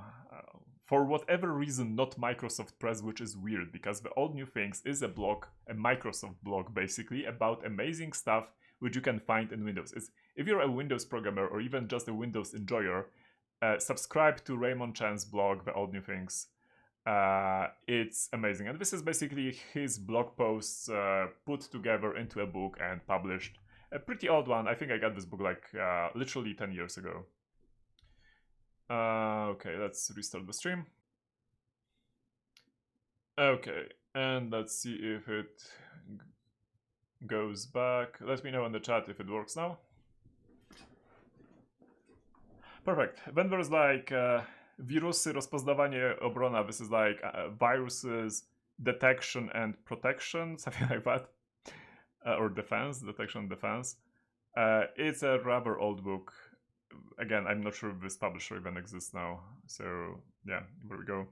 for whatever reason, not Microsoft Press, which is weird, because The Old New Things is a blog, a Microsoft blog, basically, about amazing stuff which you can find in Windows. If you're a Windows programmer or even just a Windows enjoyer, subscribe to Raymond Chan's blog, The Old New Things. It's amazing, and this is basically his blog posts put together into a book and published. A pretty old one. I think I got this book like literally 10 years ago. Okay, let's restart the stream. Okay, and let's see if it goes back. Let me know in the chat if it works now. Perfect. Then there's like wirusy, rozpoznawanie, obrona. This is like viruses, detection and protection, something like that. Or defense, detection and defense. It's a rather old book. Again, I'm not sure if this publisher even exists now. So yeah, there we go.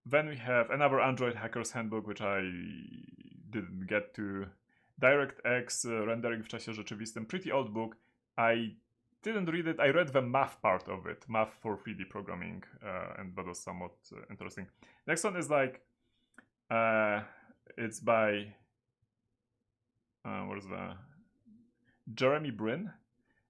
Then we have another Android Hacker's Handbook, which I didn't get to. DirectX, rendering w czasie rzeczywistym. Pretty old book. I didn't read it. I read the math part of it, math for 3D programming, and that was somewhat interesting. Next one is like, it's by, what is the, Jeremy Brin.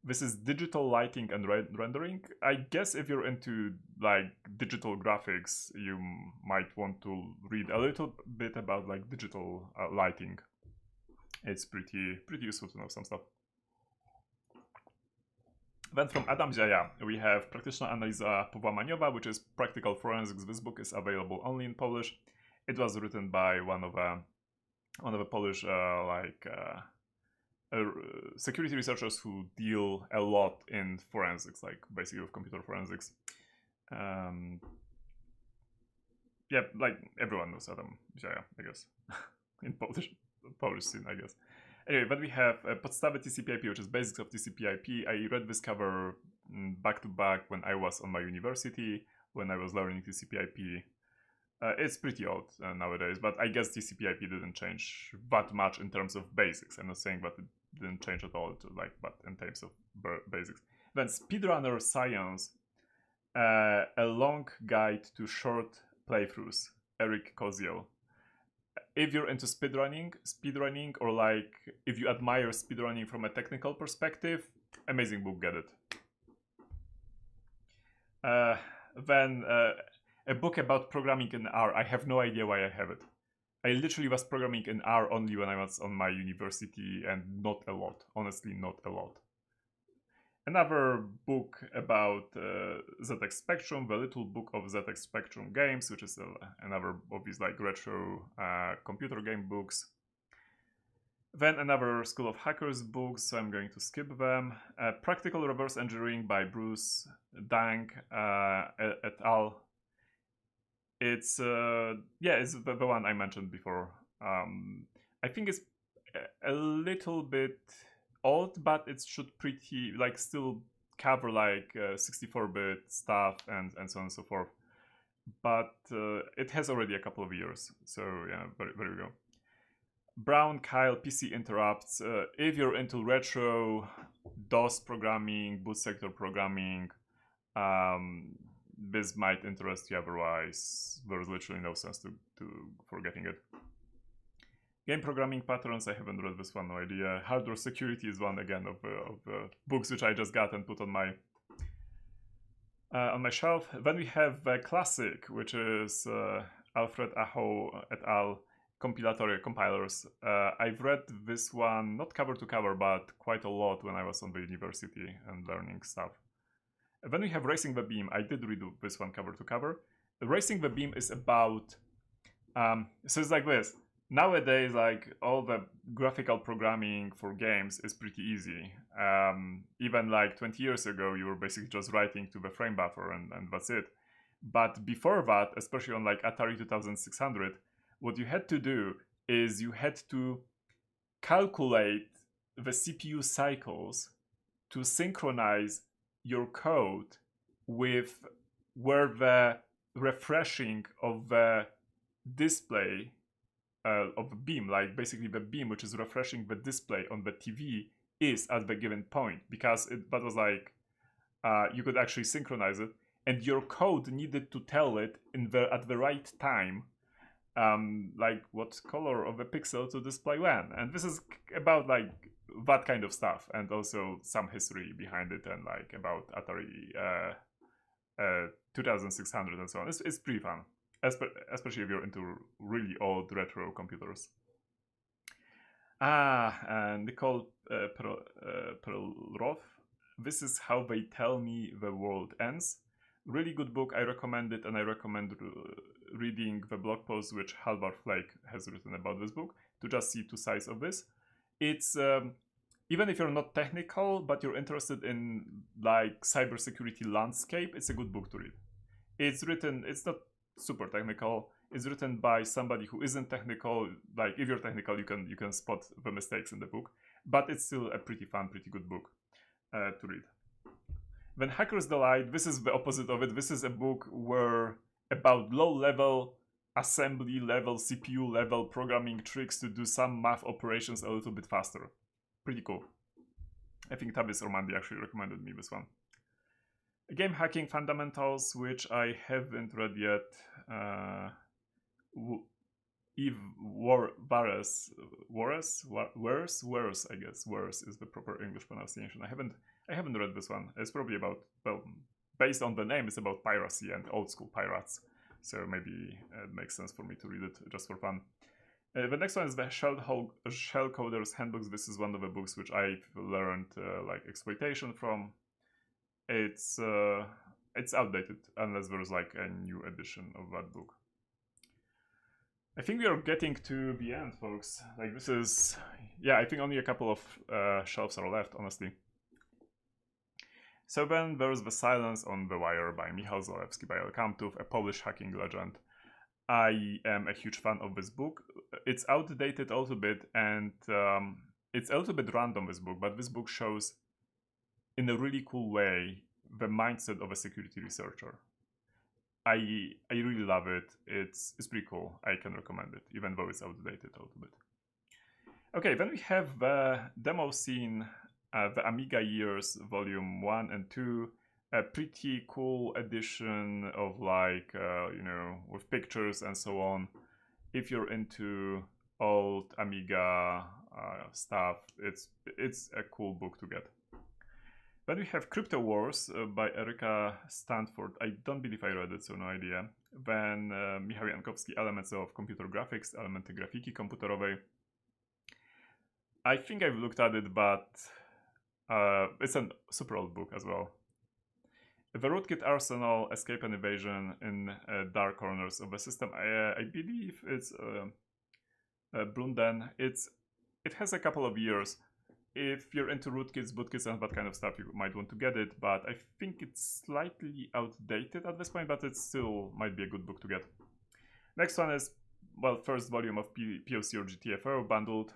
This is digital lighting and rendering. I guess if you're into like digital graphics, you might want to read a little bit about like digital lighting. It's pretty useful to know some stuff. Then from Adam Ziaja, we have Praktyczna analiza powłamaniowa, which is practical forensics. This book is available only in Polish. It was written by one of the Polish security researchers who deal a lot in forensics, like basically with computer forensics. Yeah, like everyone knows Adam Ziaja, I guess, in Polish scene, I guess. Anyway, but we have Podstawy TCP/IP, which is basics of TCP/IP. I read this cover back to back when I was on my university, when I was learning TCP/IP. It's pretty old nowadays, but I guess TCP/IP didn't change that much in terms of basics. I'm not saying that it didn't change at all, but in terms of basics. Then Speedrunner Science. A Long Guide to Short Playthroughs, Eric Koziel. If you're into speedrunning, or like if you admire speedrunning from a technical perspective, amazing book, get it. Then a book about programming in R. I have no idea why I have it. I literally was programming in R only when I was on my university, and not a lot. Honestly, not a lot. Another book about ZX Spectrum, the Little Book of ZX Spectrum Games, which is another of these like retro computer game books. Then another School of Hackers books, so I'm going to skip them. Practical Reverse Engineering by Bruce Dang et al. It's it's the one I mentioned before. I think it's a little bit old, but it should pretty like still cover like 64-bit stuff and so on and so forth. But it has already a couple of years, so yeah, there we go. Brown Kyle PC Interrupts. If you're into retro DOS programming, boot sector programming, this might interest you. Otherwise, there's literally no sense for getting it. Game Programming Patterns, I haven't read this one, no idea. Hardware Security is one again of books which I just got and put on my shelf. Then we have KrzaQ, which is Alfred Aho et al. Compilers. I've read this one not cover to cover, but quite a lot when I was on the university and learning stuff. Then we have Racing the Beam. I did read this one cover to cover. Racing the Beam is about so it's like this. Nowadays, like all the graphical programming for games is pretty easy. Even like 20 years ago, you were basically just writing to the frame buffer and that's it. But before that, especially on like Atari 2600, what you had to do is you had to calculate the CPU cycles to synchronize your code with where the refreshing of the display of the beam, like basically the beam which is refreshing the display on the TV, is at the given point, because that was like you could actually synchronize it, and your code needed to tell it at the right time, like what color of a pixel to display when. And this is about like that kind of stuff, and also some history behind it, and like about Atari 2600 and so on. It's pretty fun, especially if you're into really old retro computers. And Nicole Perlroth. This is How They Tell Me the World Ends. Really good book. I recommend it, and I recommend reading the blog post which Halvar Flake has written about this book to just see two sides of this. It's even if you're not technical but you're interested in like cybersecurity landscape, it's a good book to read. It's not super technical. It's written by somebody who isn't technical. Like if you're technical, you can spot the mistakes in the book, but it's still a pretty fun, pretty good book to read. Then Hacker's Delight. This is the opposite of it. This is a book about low-level assembly level, CPU level programming tricks to do some math operations a little bit faster. Pretty cool. I think Tabis Ormandi actually recommended me this one. Game Hacking Fundamentals, which I haven't read yet. Eve Wares, I guess. Wares is the proper English pronunciation. I haven't read this one. It's probably about, well, based on the name, it's about piracy and old school pirates. So maybe it makes sense for me to read it just for fun. The next one is the Shell Coder's Handbooks. This is one of the books which I've learned like exploitation from. It's outdated unless there's like a new edition of that book. I think we are getting to the end, folks. Like this is, yeah, I think only a couple of shelves are left, honestly. So then there's The Silence on the Wire by Michał Zalewski by El Kamtów, a Polish hacking legend. I am a huge fan of this book. It's outdated a little bit, and it's a little bit random, this book, but this book shows in a really cool way the mindset of a security researcher. I really love it. It's pretty cool. I can recommend it, even though it's outdated a little bit. Okay, then we have the demo scene, the Amiga Years Volume 1 and 2. a pretty cool edition of like, you know, with pictures and so on. If you're into old Amiga stuff, it's a cool book to get. Then we have Crypto Wars by Erika Stanford. I don't believe I read it, so no idea. Then Michał Jankowski, Elements of Computer Graphics, Elementy grafiki komputerowej. I think I've looked at it, but it's a super old book as well. The Rootkit Arsenal, Escape and Evasion in Dark Corners of the System. I believe it's Blunden. It has a couple of years. If you're into rootkits, bootkits, and that kind of stuff, you might want to get it, but I think it's slightly outdated at this point, but it still might be a good book to get. Next one is, well, first volume of POC or GTFO bundled.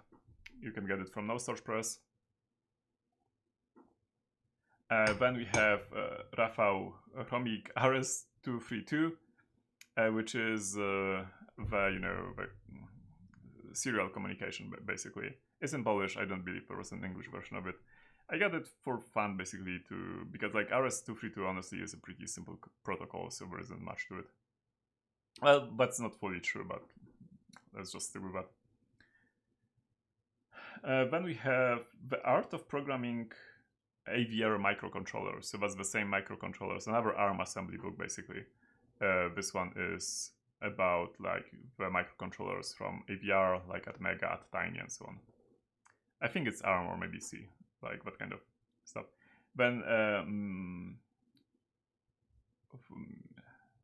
You can get it from No Starch Press. Then we have Rafał Chromik RS-232, which is the serial communication, basically. It's in Polish. I don't believe there was an English version of it. I got it for fun, basically, because like RS-232 honestly is a pretty simple protocol, so there isn't much to it. Well, that's not fully true, but let's just stick with that. Then we have The Art of Programming AVR Microcontrollers. So that's the same microcontrollers, another ARM assembly book, basically. This one is about like the microcontrollers from AVR, like at Mega, at Tiny, and so on. I think it's ARM or maybe C, like that kind of stuff. Then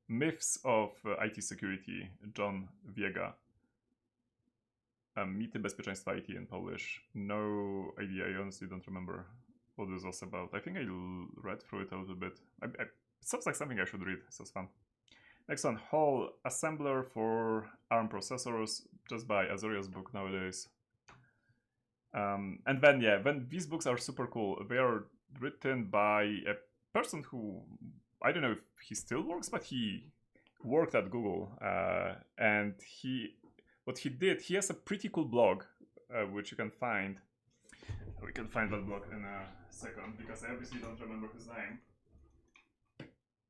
Myths of IT Security, John Viega. Mity bezpieczeństwa IT in Polish. No idea, I honestly don't remember what this was about. I think I read through it a little bit. It sounds like something I should read, so it's fun. Next one, Hall Assembler for ARM processors, just buy Azoria's book nowadays. And then, yeah, then these books are super cool. They are written by a person who, I don't know if he still works, but he worked at Google. And what he did, he has a pretty cool blog, which you can find. We can find that blog in a second, because I obviously don't remember his name.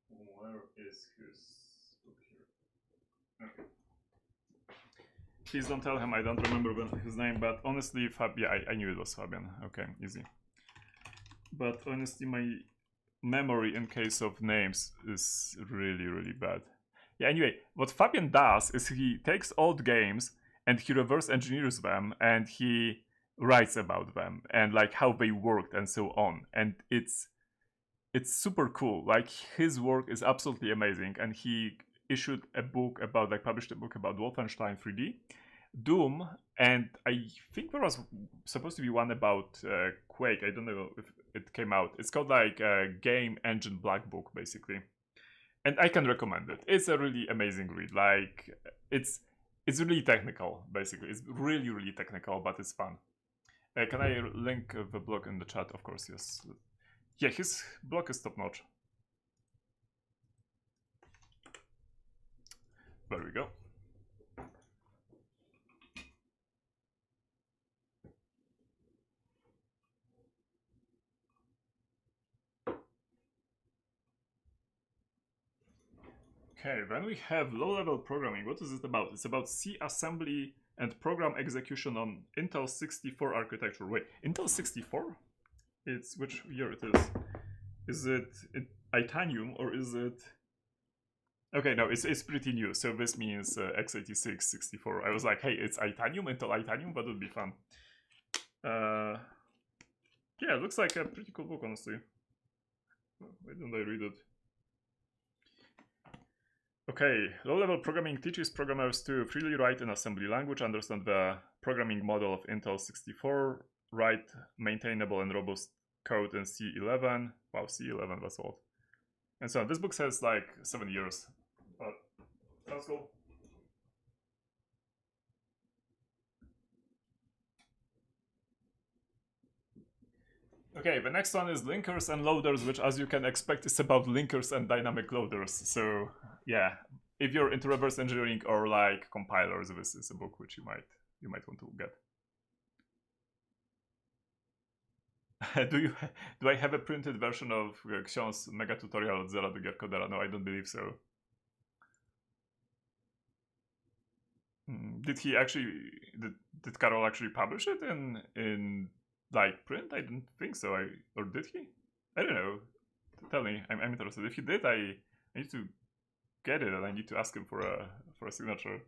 Where is his book here? Okay. Please don't tell him I don't remember his name, but honestly, I knew it was Fabian. Okay, easy. But honestly, my memory in case of names is really, really bad. Yeah, anyway, what Fabian does is he takes old games and he reverse engineers them and he writes about them and like how they worked and so on. And it's super cool. Like his work is absolutely amazing, and he issued a book about, like published a book about Wolfenstein 3D, Doom, and I think there was supposed to be one about Quake. I don't know if it came out. It's called like Game Engine Black Book, basically. And I can recommend it. It's a really amazing read. Like it's really technical, basically. It's really, really technical, but it's fun. Can I link the blog in the chat? Of course, yes. Yeah, his blog is top notch. There we go. Okay, then we have low-level programming. What is it about? It's about C assembly and program execution on Intel 64 architecture. Wait, Intel 64? It's which year it is? Is it Itanium or is it? Okay, no, it's pretty new. So this means x86 64. I was like, hey, it's Itanium, Intel Itanium. That would be fun. Yeah, it looks like a pretty cool book, honestly. Why didn't I read it? Okay, low-level programming teaches programmers to freely write in assembly language, understand the programming model of Intel 64, write maintainable and robust code in C11. Wow, C11, that's old. And so on. This book says like 7 years, but that's cool. Okay, the next one is linkers and loaders, which, as you can expect, is about linkers and dynamic loaders. So yeah, if you're into reverse engineering or like compilers, this is a book which you might want to get. do I have a printed version of KrzaQ's mega tutorial od zera do Gierkodera? No, I don't believe so. Did he actually did Karol actually publish it in like print? I don't think so. Or did he? I don't know. Tell me. I'm interested. If he did, I need to get it and I need to ask him for a signature.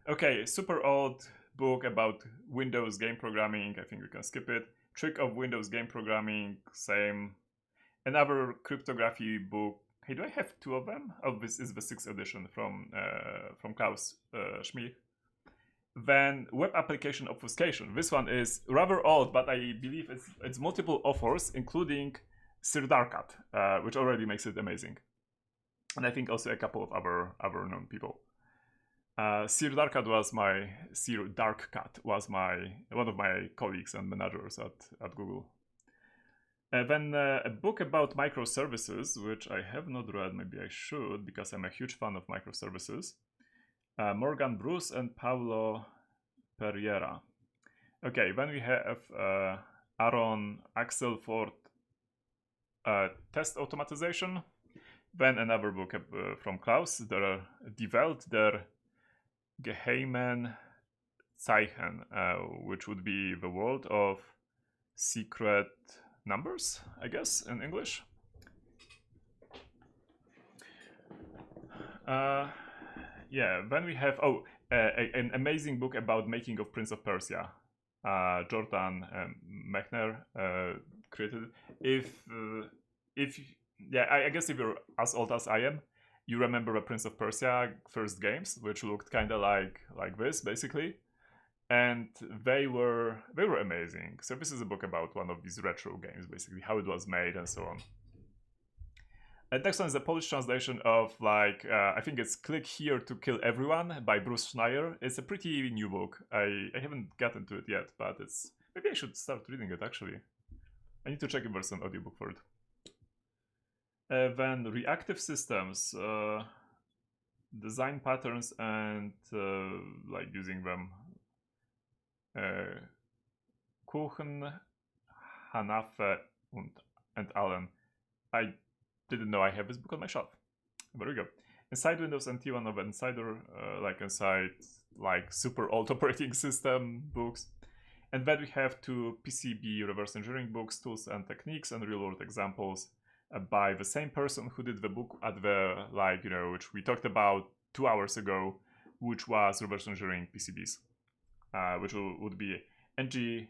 Okay, super old book about Windows game programming. I think we can skip it. Trick of Windows game programming. Same. Another cryptography book. Hey, do I have two of them? Oh, this is the 6th edition from Klaus Schmidt. Then Web Application Obfuscation. This one is rather old, but I believe it's multiple authors, including SirDarkat, which already makes it amazing. And I think also a couple of other known people. SirDarkat was one of my colleagues and managers at Google. Then a book about microservices, which I have not read. Maybe I should, because I'm a huge fan of microservices. Morgan Bruce and Paulo Pereira. Okay, then we have Aaron Axelford, test automatization. Then another book from Klaus, Die Welt der Geheimen Zeichen, which would be the world of secret numbers, I guess, in English. Yeah, then we have an amazing book about making of Prince of Persia. Jordan Mechner created it. I guess if you're as old as I am, you remember the Prince of Persia first games, which looked kind of like this, basically. And they were amazing. So this is a book about one of these retro games, basically how it was made and so on. And next one is a Polish translation of I think it's Click Here to Kill Everyone by Bruce Schneier. It's a pretty new book. I haven't gotten to it yet, but maybe I should start reading it actually. I need to check if there's an audiobook for it. Then reactive systems, design patterns and using them. Kuchen, Hanafe, and Allen. I didn't know I have this book on my shelf. There we go. Inside Windows NT, one of Insider, inside super old operating system books. And then we have two PCB reverse engineering books, Tools and Techniques, and Real World Examples by the same person who did the book at the, which we talked about 2 hours ago, which was reverse engineering PCBs. Which would be NG,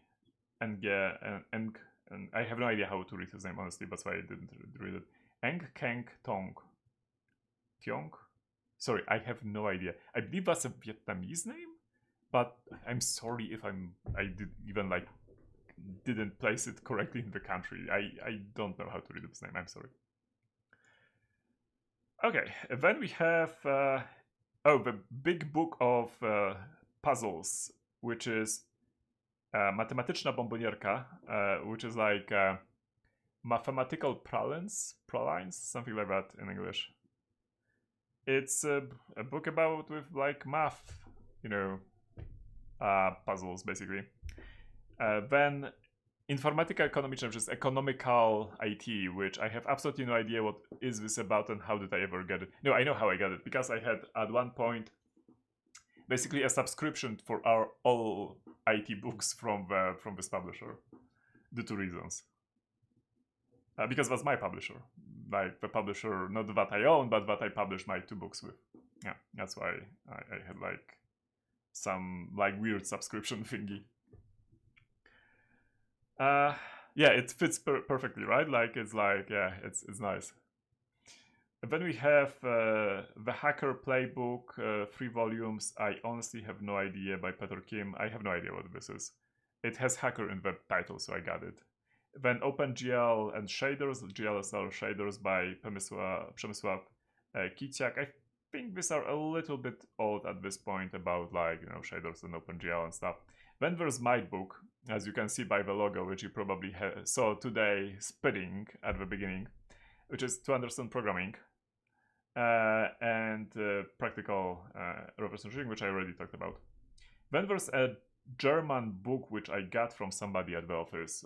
and I have no idea how to read his name, honestly, that's why I didn't read it. Eng Keng Tong. Tiong? Sorry, I have no idea. I believe that's a Vietnamese name, but I'm sorry if I didn't place it correctly in the country. I don't know how to read his name, I'm sorry. Okay, then we have the big book of puzzles, which is Matematyczna Bombonierka, which is mathematical pralines, something like that in English. It's a book with math, puzzles basically. Then Informatica Ekonomiczna, which is economical IT, which I have absolutely no idea what is this about and how did I ever get it. No, I know how I got it, because I had at one point basically a subscription for all IT books from this publisher, due to reasons. Because that's my publisher, the publisher not that I own, but that I published my 2 books with. Yeah, that's why I had some weird subscription thingy. Yeah, it fits perfectly, right? It's nice. And then we have The Hacker Playbook, 3 volumes. I honestly have no idea, by Peter Kim. I have no idea what this is. It has hacker in the title, so I got it. Then OpenGL and Shaders, GLSR Shaders by Przemysław KrzaQ. I think these are a little bit old at this point, about shaders and OpenGL and stuff. Then there's my book, as you can see by the logo, which you probably saw today spitting at the beginning, which is To Understand Programming. And practical reverse engineering, which I already talked about. Then there's a German book which I got from somebody at the office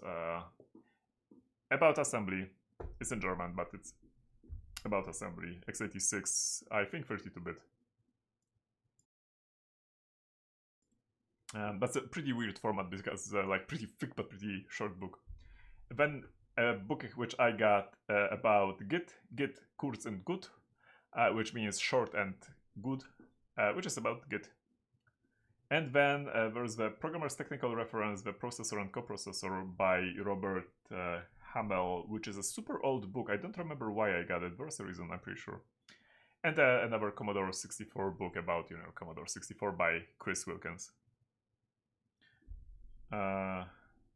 about assembly. It's in German, but it's about assembly. x86, I think 32-bit. That's a pretty weird format because it's like pretty thick but pretty short book. Then a book which I got about Git, kurz and gut, which means short and good, which is about Git. And then there's the Programmer's Technical Reference, the Processor and Coprocessor by Robert Hamel, which is a super old book. I don't remember why I got it. There's a reason, I'm pretty sure. And another Commodore 64 book about, Commodore 64 by Chris Wilkins.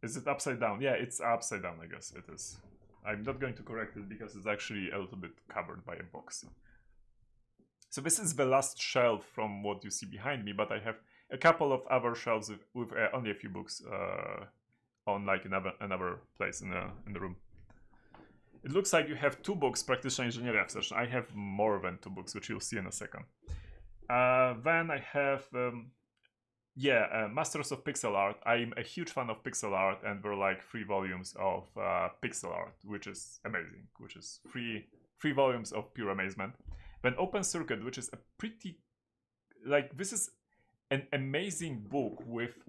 Is it upside down? Yeah, it's upside down, I guess it is. I'm not going to correct it because it's actually a little bit covered by a box. So this is the last shelf from what you see behind me, but I have a couple of other shelves with only a few books on like another place in the room. It looks like you have 2 books, Practitioner Engineering session. I have more than 2 books, which you'll see in a second. Then I have Masters of Pixel Art. I'm a huge fan of pixel art, and there are like 3 volumes of pixel art, which is amazing, which is 3 volumes of pure amazement. Then Open Circuit, which is a pretty, like, this is an amazing book with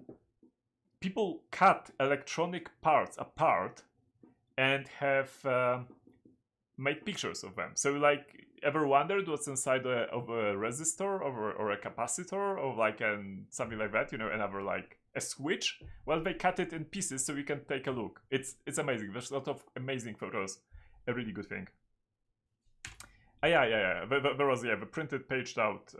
people cut electronic parts apart and have made pictures of them. So, like, ever wondered what's inside of a resistor or a capacitor or like something like that, another like a switch? Well, they cut it in pieces so you can take a look. It's amazing. There's a lot of amazing photos. A really good thing. Yeah. There was the printed paged out.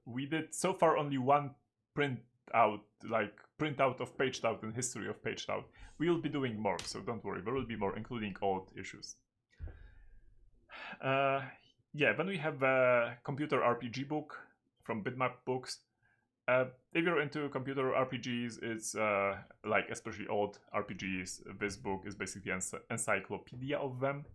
We did so far only 1 print out of paged out in history of paged out. We will be doing more, so don't worry. There will be more, including old issues. Then we have a computer RPG book from Bitmap Books. If you're into computer RPGs, it's like especially old RPGs. This book is basically an encyclopedia of them.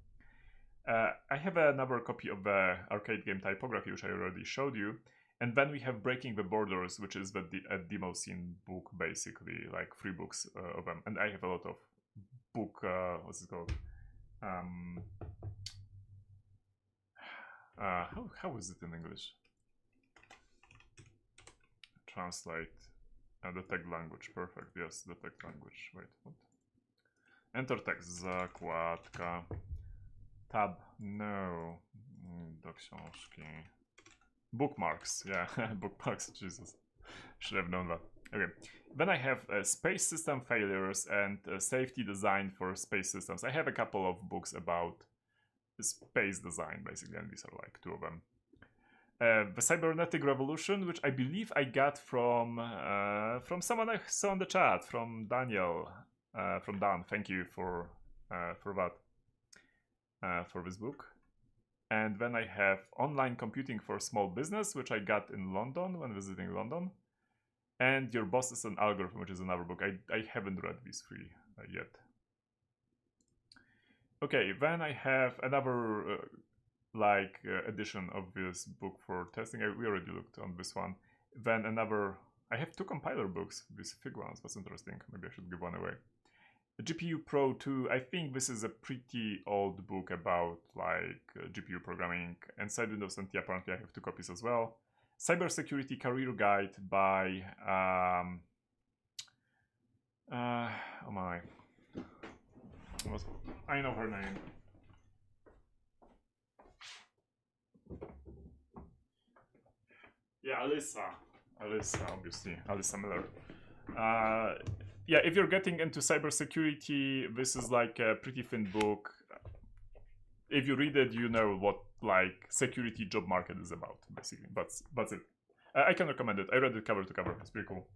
I have another copy of the arcade game Typography, which I already showed you. And then we have Breaking the Borders, which is a demo scene book, basically, like 3 books of them. And I have a lot of book, what's it called? How is it in English? Translate the text language. Perfect. Yes, the text language. Wait, what? Enter text. Zakładka. Tab. No. Do książki. Bookmarks. Yeah, bookmarks. Jesus. Should have known that. Okay. Then I have space system failures and safety design for space systems. I have a couple of books about space design, basically, and these are like 2 of them. The Cybernetic Revolution, which I believe I got from someone I saw in the chat, from Daniel, from Dan. Thank you for that, for this book. And then I have Online Computing for Small Business, which I got in London when visiting London. And Your Boss is an Algorithm, which is another book. I haven't read these 3 yet. Okay, then I have another edition of this book for testing. We already looked on this one. Then I have 2 compiler books, these fig ones. That's interesting. Maybe I should give one away. GPU Pro 2, I think this is a pretty old book about GPU programming. Inside Windows NT, apparently I have 2 copies as well. Cybersecurity Career Guide by oh my, I know her name. Yeah, Alyssa, obviously, Alyssa Miller. Yeah, if you're getting into cybersecurity, this is like a pretty thin book. If you read it, you know what security job market is about, basically. That's it. I can recommend it. I read it cover to cover. It's pretty cool.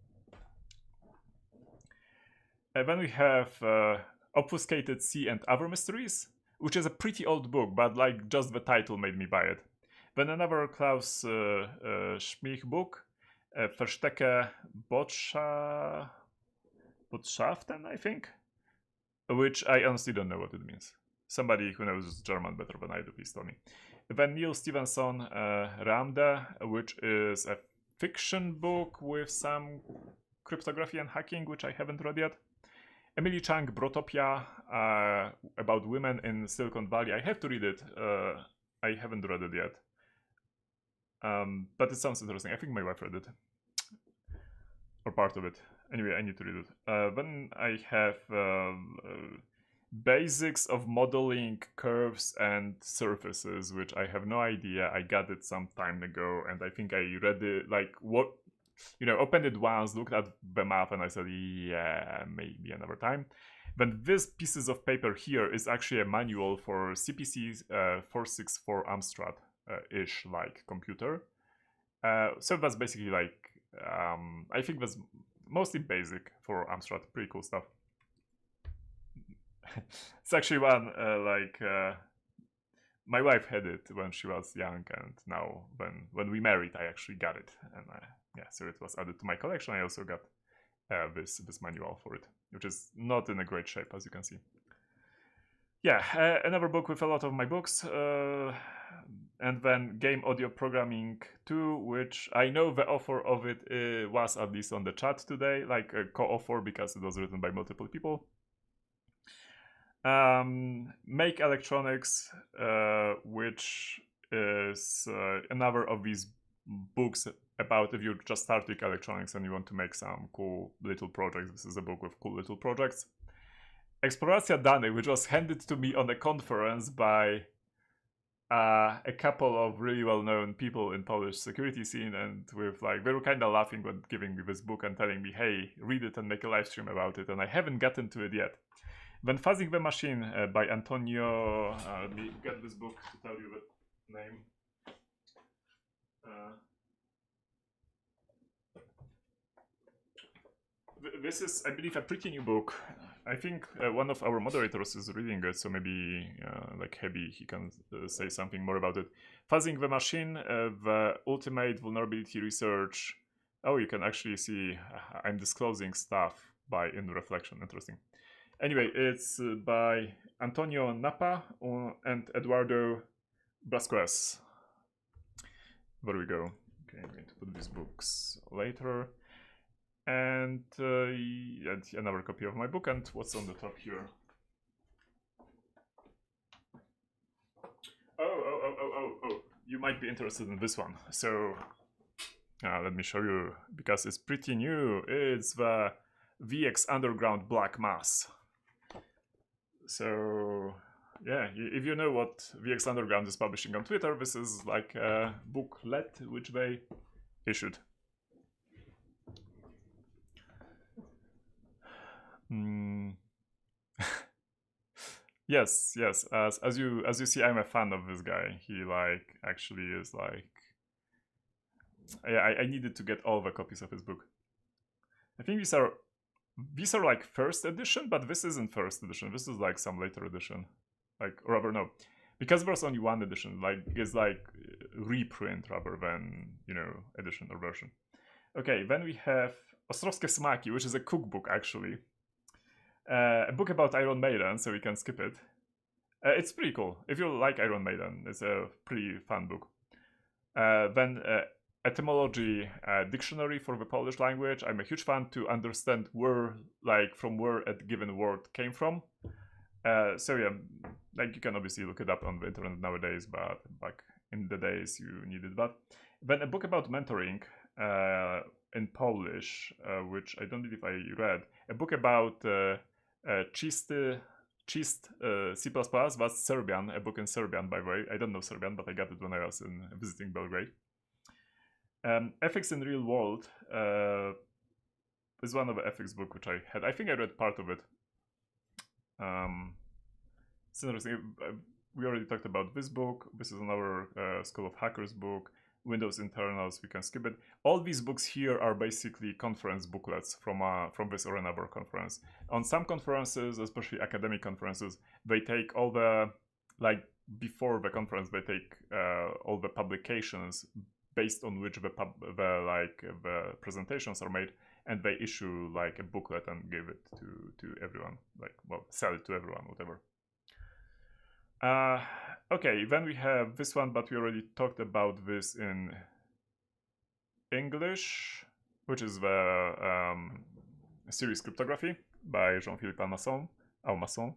Then we have Obfuscated C and Other Mysteries, which is a pretty old book, but just the title made me buy it. Then another Klaus Schmich book, Verstecke Botschaften, I think, which I honestly don't know what it means. Somebody who knows German better than I do, please tell me. Then Neil Stevenson, Ramde, which is a fiction book with some Cryptography and Hacking, which I haven't read yet. Emily Chang, Brotopia, about women in Silicon Valley. I have to read it. I haven't read it yet. But it sounds interesting. I think my wife read it. Or part of it. Anyway, I need to read it. Then I have Basics of Modeling Curves and Surfaces, which I have no idea. I got it some time ago, and I think I read it, like, what, you know, opened it once, looked at the math, and I said, yeah, maybe another time. Then this pieces of paper here is actually a manual for CPC 464 Amstrad-ish like computer. So that's basically like, I think that's mostly basic for Amstrad. Pretty cool stuff. It's actually one, my wife had it when she was young, and now when we married, I actually got it. And yeah, so it was added to my collection. I also got this manual for it, which is not in a great shape, as you can see. Yeah, another book with a lot of my books. And then Game Audio Programming 2, which I know the author of it was at least on the chat today, like a co-author, because it was written by multiple people. Make Electronics, which is another of these books about if you just start with electronics and you want to make some cool little projects. This is a book with cool little projects. Exploracja Danych, which was handed to me on a conference by a couple of really well-known people in Polish security scene, and with like they were kind of laughing when giving me this book and telling me, hey, read it and make a live stream about it, and I haven't gotten to it yet. Then Fuzzing the Machine by Antonio, let me get this book to tell you the name. This is, I believe, a pretty new book. I think one of our moderators is reading it, so maybe like Hebi, he can say something more about it. Fuzzing the Machine, the ultimate vulnerability research. Oh, you can actually see I'm disclosing stuff by in reflection. Interesting. Anyway, it's by Antonio Napa and Eduardo Brasquez. There we go. Okay, I'm going to put these books later. And another copy of my book. And what's on the top here? Oh, you might be interested in this one. So let me show you, because it's pretty new. It's the VX Underground Black Mass. So yeah, if you know what VX Underground is publishing on Twitter, this is like a booklet which they issued. Yes. As you see, I'm a fan of this guy. He like actually is like, I needed to get all the copies of his book. I think these are like first edition, but this isn't first edition. This is like some later edition, like, or rather no, because there's only one edition. Like it's like reprint rather than, you know, edition or version. Okay, then we have Ostrowskie Smaki, which is a cookbook actually. A book about Iron Maiden, so we can skip it. It's pretty cool. If you like Iron Maiden, it's a pretty fun book. Then Etymology Dictionary for the Polish language. I'm a huge fan to understand from where a given word came from. So yeah, like you can obviously look it up on the internet nowadays, but back in the days you needed that. Then a book about mentoring in Polish, which I don't believe I read. A book about Czysty C++, that's Serbian, a book in Serbian, by the way. I don't know Serbian, but I got it when I was visiting Belgrade. Ethics in Real World is one of the ethics book which I had. I think I read part of it. It's interesting. We already talked about this book. This is another School of Hackers book. Windows internals, we can skip it. All these books here are basically conference booklets from this or another conference. On some conferences, especially academic conferences, they take all the, like before the conference, they take all the publications based on which the presentations are made, and they issue like a booklet and give it to everyone, like, well, sell it to everyone, whatever. Okay, then we have this one, but we already talked about this in English. which is the series Cryptography by Jean-Philippe Almasson.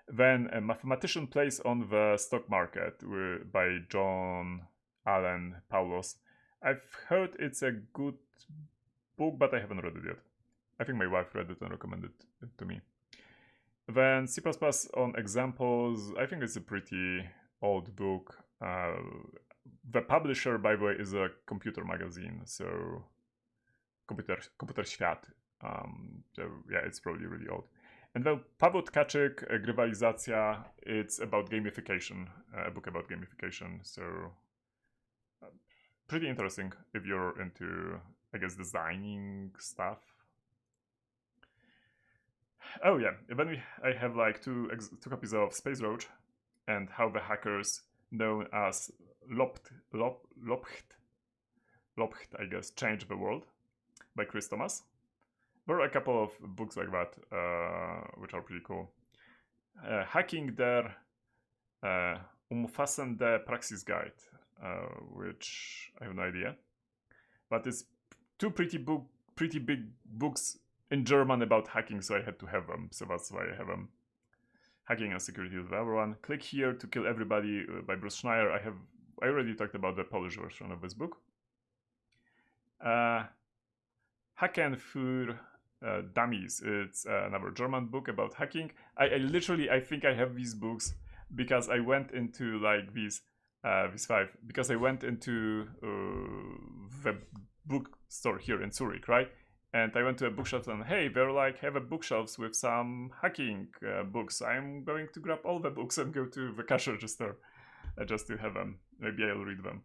Then A Mathematician Plays on the Stock Market by John Allen Paulos. I've heard it's a good book, but I haven't read it yet. I think my wife read it and recommended it to me. Then C++ on Examples. I think it's a pretty old book. The publisher, by the way, is a computer magazine, so Komputer Świat. So yeah, it's probably really old. And then Paweł Tkaczyk, Grywalizacja. It's about gamification, a book about gamification. So pretty interesting if you're into, I guess, designing stuff. Oh yeah, then I have like two copies of Space Roach and How the Hackers known as Lopht, I guess, Changed the World by Chris Thomas. There are a couple of books like that, which are pretty cool. Hacking der umfassende Praxisguide, which I have no idea. But it's two pretty big books in German about hacking, so I had to have them. So that's why I have them. Hacking and Security with Everyone. Click Here to Kill Everybody by Bruce Schneier. I already talked about the Polish version of this book. Hacken für Dummies. It's another German book about hacking. I think I have these books because I went into like these five, because I went into the bookstore here in Zurich, right? And I went to a bookshelf and hey, they're like have a bookshelves with some hacking books. I'm going to grab all the books and go to the cash register just to have them. Maybe I'll read them.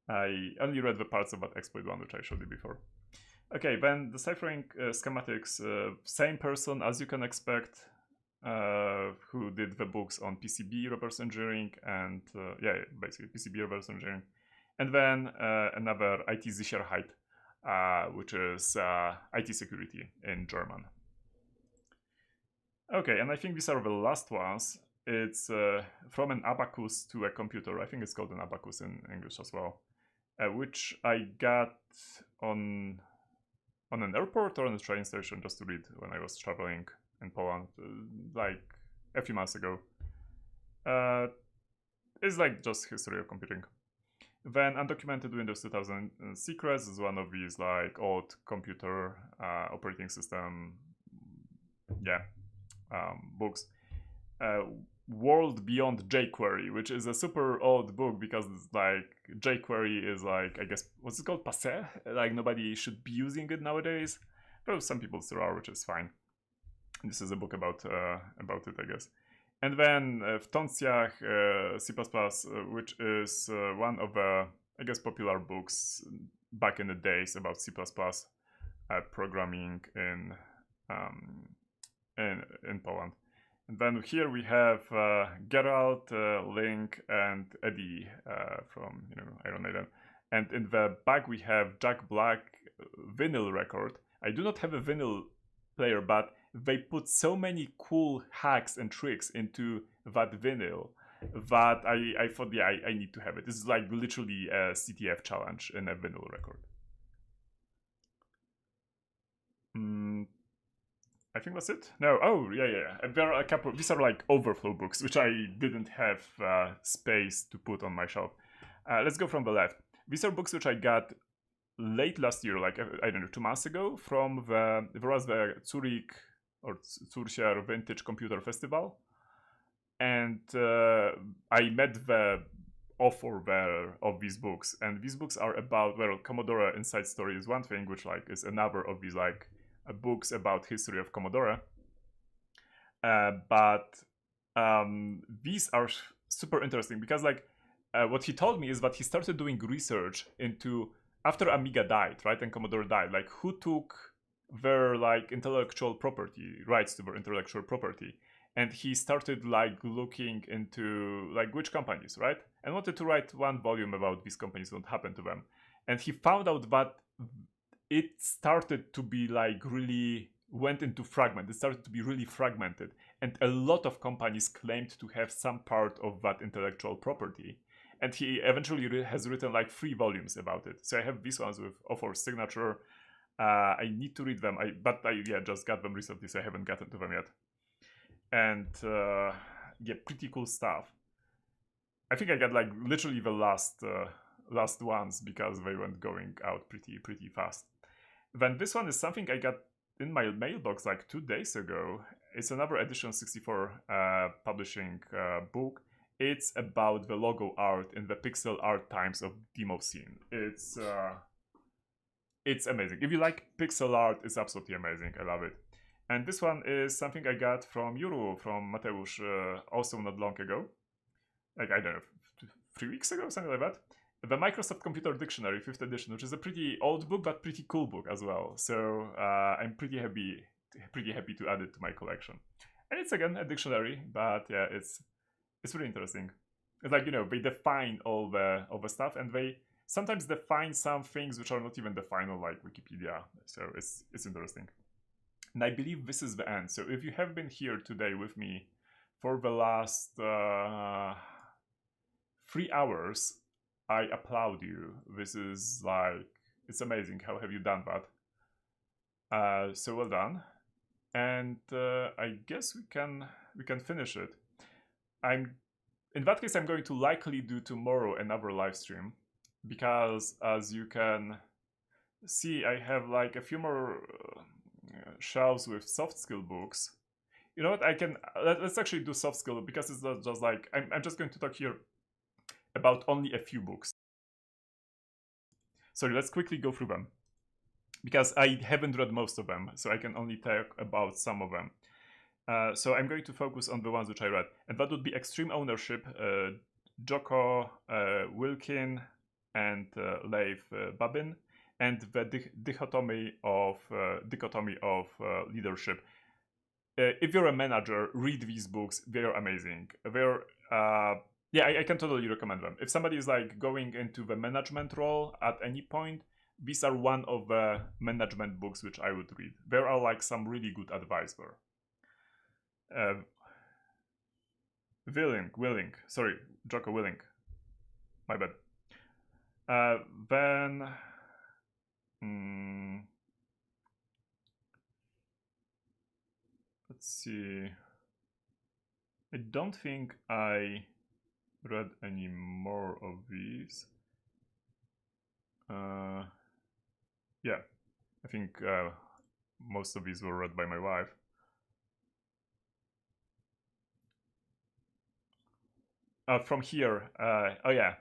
I only read the parts about exploit one, which I showed you before. Okay, then deciphering schematics. Same person as you can expect, who did the books on PCB reverse engineering and yeah, basically PCB reverse engineering. And then another IT Sicherheit, which is IT security in German. Okay, and I think these are the last ones. It's From an Abacus to a Computer. I think it's called an abacus in English as well, which I got on an airport or on a train station just to read when I was traveling in Poland, like a few months ago. It's like just history of computing. Then Undocumented Windows 2000 Secrets is one of these like old computer operating system, books. World Beyond jQuery, which is a super old book because it's like jQuery is like, I guess, what's it called, passé? Like nobody should be using it nowadays. But some people still are, which is fine. This is a book about it, I guess. And then Wtonsiach C++, which is one of the, I guess, popular books back in the days about C++ programming in Poland. And then here we have Geralt, Link, and Eddie from Iron Maiden. And in the back we have Jack Black vinyl record. I do not have a vinyl player, but they put so many cool hacks and tricks into that vinyl that I thought, yeah, I need to have it. This is like literally a CTF challenge in a vinyl record. I think that's it. No, oh yeah. There are a couple. These are like overflow books, which I didn't have space to put on my shelf. Let's go from the left. These are books which I got late last year, like I don't know, 2 months ago, from there was the Zurich or Zürcher Vintage Computer Festival, and I met the author there of these books, and these books are about, well, Commodore Inside Story is one thing, which like is another of these like books about history of Commodore, but these are super interesting because like what he told me is that he started doing research into after Amiga died, right, and Commodore died, like who took their like intellectual property rights to their intellectual property, and he started like looking into like which companies, right, and wanted to write one volume about these companies, what happened to them, and he found out that it started to be like really went into fragment. It started to be really fragmented, and a lot of companies claimed to have some part of that intellectual property. And he eventually has written like 3 volumes about it. So I have these ones with author's signature. I need to read them, but I just got them recently, so I haven't gotten to them yet. And yeah, pretty cool stuff. I think I got like literally the last ones because they went going out pretty fast. Then this one is something I got in my mailbox like 2 days ago. It's another Edition 64 publishing book. It's about the logo art in the pixel art times of demo scene. It's amazing. If you like pixel art, it's absolutely amazing. I love it. And this one is something I got from Yuru, from Mateusz, also not long ago. Like, I don't know, 3 weeks ago, something like that. The Microsoft Computer Dictionary, 5th edition, which is a pretty old book, but pretty cool book as well. So I'm pretty happy to add it to my collection. And it's, again, a dictionary, but yeah, it's really interesting. It's like, you know, they define all the stuff, and they sometimes define some things which are not even defined on like Wikipedia. So it's interesting. And I believe this is the end. So if you have been here today with me for the last 3 hours, I applaud you. This is like, it's amazing. How have you done that? So well done. And I guess we can finish it. In that case, I'm going to likely do tomorrow another live stream, because as you can see, I have like a few more shelves with soft skill books. You know what? Let's actually do soft skill, because it's not just like I'm just going to talk here about only a few books. Sorry, let's quickly go through them, because I haven't read most of them, so I can only talk about some of them. So I'm going to focus on the ones which I read, and that would be Extreme Ownership, Jocko Wilkin and Leif Babin, and the dichotomy of leadership. If you're a manager, read these books. They're amazing. Yeah, I can totally recommend them. If somebody is like going into the management role at any point, these are one of the management books which I would read. There are like some really good advice there. Willing. Sorry, Jocko Willing. My bad. Then... let's see. I don't think I read any more of these. Yeah, I think most of these were read by my wife. From here, oh yeah,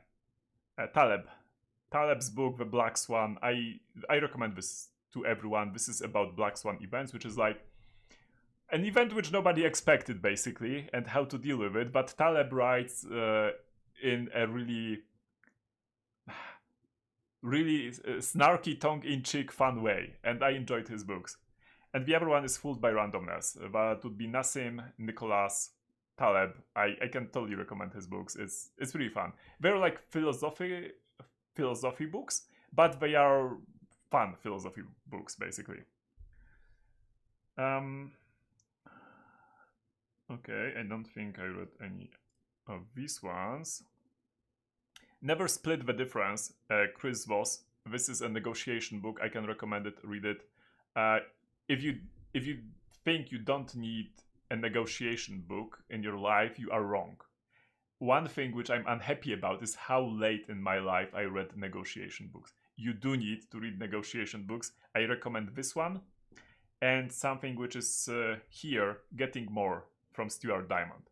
Taleb's book, The Black Swan. I recommend this to everyone. This is about Black Swan events, which is like an event which nobody expected, basically, and how to deal with it. But Taleb writes in a really snarky, tongue-in-cheek, fun way, and I enjoyed his books. And the other one is Fooled by Randomness. That would be Nassim Nicholas Taleb. I can totally recommend his books. It's really fun. They're like philosophy books, but they are fun philosophy books, basically. Okay, I don't think I read any of these ones. Never Split the Difference, Chris Voss. This is a negotiation book. I can recommend it. Read it. If you think you don't need a negotiation book in your life, you are wrong. One thing which I'm unhappy about is how late in my life I read negotiation books. You do need to read negotiation books. I recommend this one, and something which is here, Getting More, from Stuart Diamond.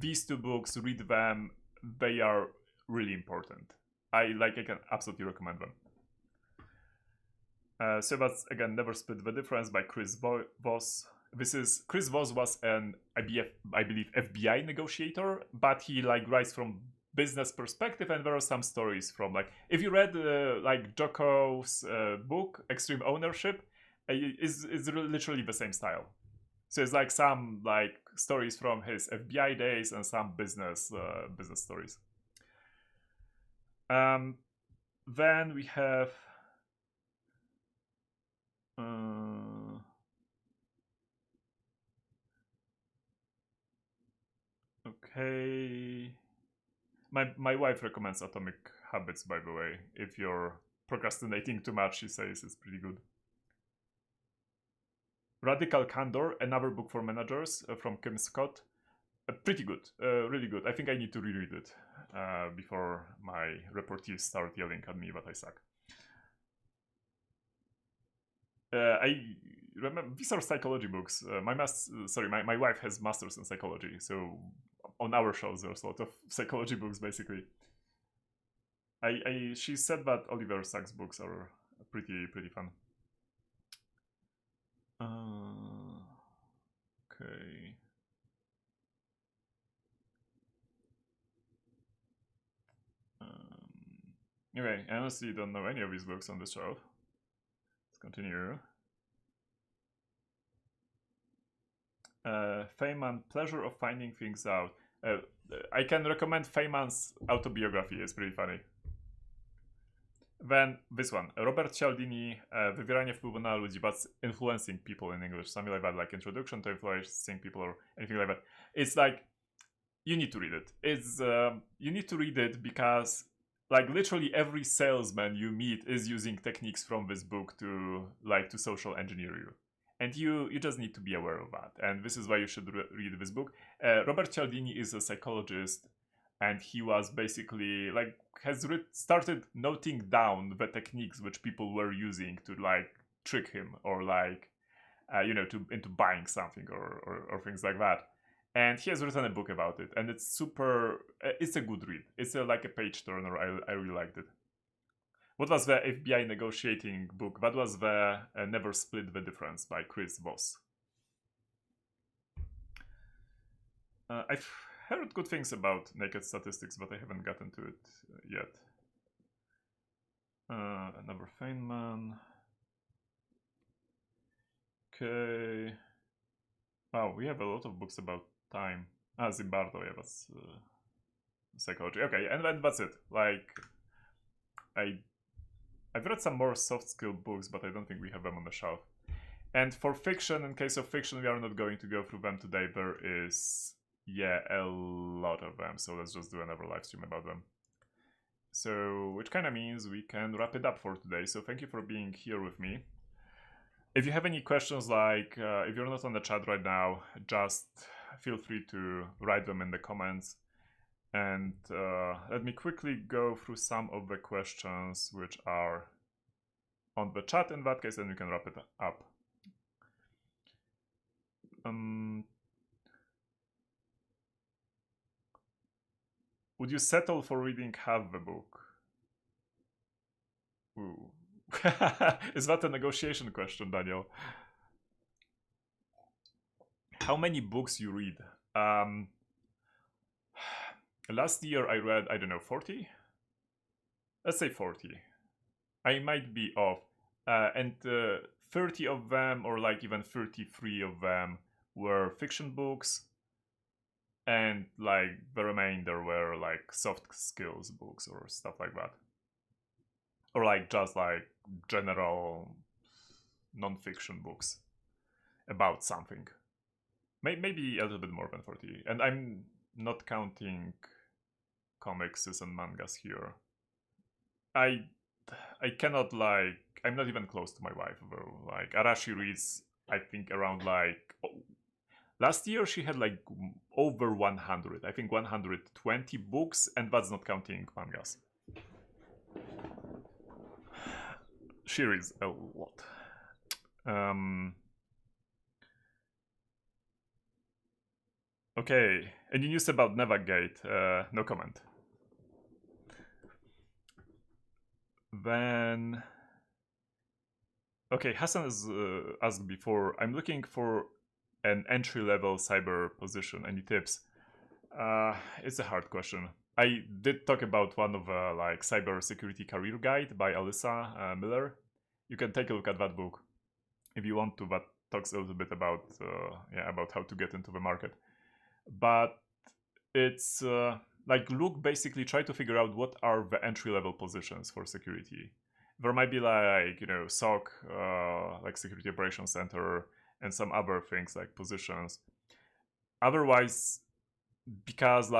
These two books, read them. They are really important. I can absolutely recommend them. So that's, again, Never Split the Difference by Chris Voss. Chris Voss was an I believe FBI negotiator, but he writes from business perspective, and there are some stories from if you read Jocko's book Extreme Ownership, is literally the same style. So it's some stories from his FBI days and some business stories. Then we have okay. My wife recommends Atomic Habits, by the way. If you're procrastinating too much, she says it's pretty good. Radical Candor, another book for managers from Kim Scott. Pretty good, really good. I think I need to reread it before my reportees start yelling at me that I suck. I remember these are psychology books. My wife has masters in psychology, so on our shows there's a lot of psychology books basically. She said that Oliver Sacks books are pretty fun. Okay. Okay, I honestly don't know any of these books on this shelf. Let's continue. Feynman, Pleasure of Finding Things Out. I can recommend Feynman's autobiography, it's pretty funny. Then this one, Robert Cialdini, Wywieranie wpływu na ludzi, but influencing people in English, something like that, like Introduction to Influencing People or anything like that. It's like, you need to read it. You need to read it because like literally every salesman you meet is using techniques from this book to social engineer you. And you just need to be aware of that. And this is why you should read this book. Robert Cialdini is a psychologist, and he was basically started noting down the techniques which people were using to trick him or into buying something or things like that. And he has written a book about it, and it's a good read. It's like a page turner. I really liked it. What was the FBI negotiating book? That was the Never Split the Difference by Chris Voss. I've heard good things about Naked Statistics, but I haven't gotten to it yet. Another Feynman. Okay. Wow, we have a lot of books about time. Zimbardo, yeah, that's psychology. Okay, and then that's it. I've read some more soft skill books, but I don't think we have them on the shelf. And for fiction, in case of fiction, we are not going to go through them today. There is, a lot of them. So let's just do another live stream about them. So, which kind of means we can wrap it up for today. So thank you for being here with me. If you have any questions, if you're not on the chat right now, just feel free to write them in the comments. And let me quickly go through some of the questions which are on the chat in that case, and we can wrap it up. Would you settle for reading half the book? Ooh. Is that a negotiation question, Daniel? How many books you read? Last year I read, I don't know, 40? Let's say 40. I might be off. And 30 of them, or even 33 of them, were fiction books. And the remainder were soft skills books or stuff like that. Or just general non-fiction books about something. Maybe a little bit more than 40. And I'm not counting comics and mangas here. I cannot I'm not even close to my wife though. Arashi reads, I think, around last year she had over 100, I think 120 books, and that's not counting mangas. She reads a lot. Okay, any news about Nevagate? No comment. Then, okay, Hassan has asked before, I'm looking for an entry-level cyber position. Any tips? It's a hard question. I did talk about one of cyber security career guide by Alyssa Miller. You can take a look at that book if you want to. That talks a little bit about about how to get into the market. But it's basically try to figure out what are the entry-level positions for security. There might be SOC, Security Operations Center, and some other things positions. Otherwise, because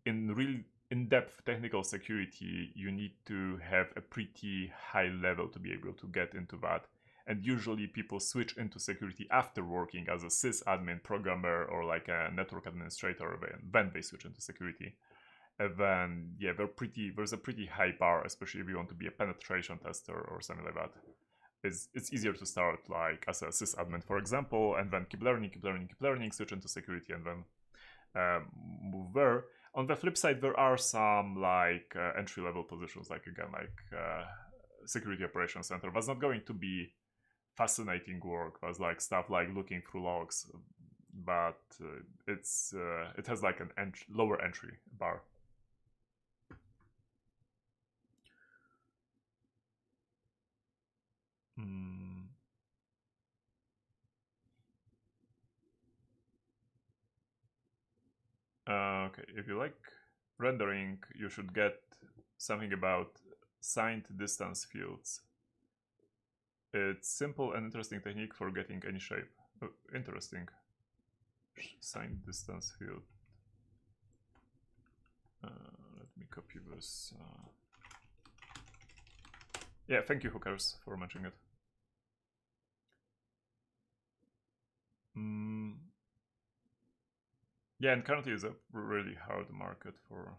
in real in-depth technical security, you need to have a pretty high level to be able to get into that. and usually people switch into security after working as a sysadmin programmer or like a network administrator, then they switch into security. And then, yeah, there's a pretty high bar, especially if you want to be a penetration tester or something like that. It's easier to start like as a sysadmin, for example, and then keep learning, switch into security, and then move there. On the flip side, there are some like entry-level positions, like again, like security operations center. That's not going to be fascinating work. That's like stuff like looking through logs, but it has like an lower entry bar. Okay, if you like rendering, you should get something about signed distance fields. It's simple and interesting technique for getting any shape. Oh, interesting. Signed distance field. Let me copy this. Yeah, thank you, Hookers, for mentioning it. Yeah, and currently is a really hard market for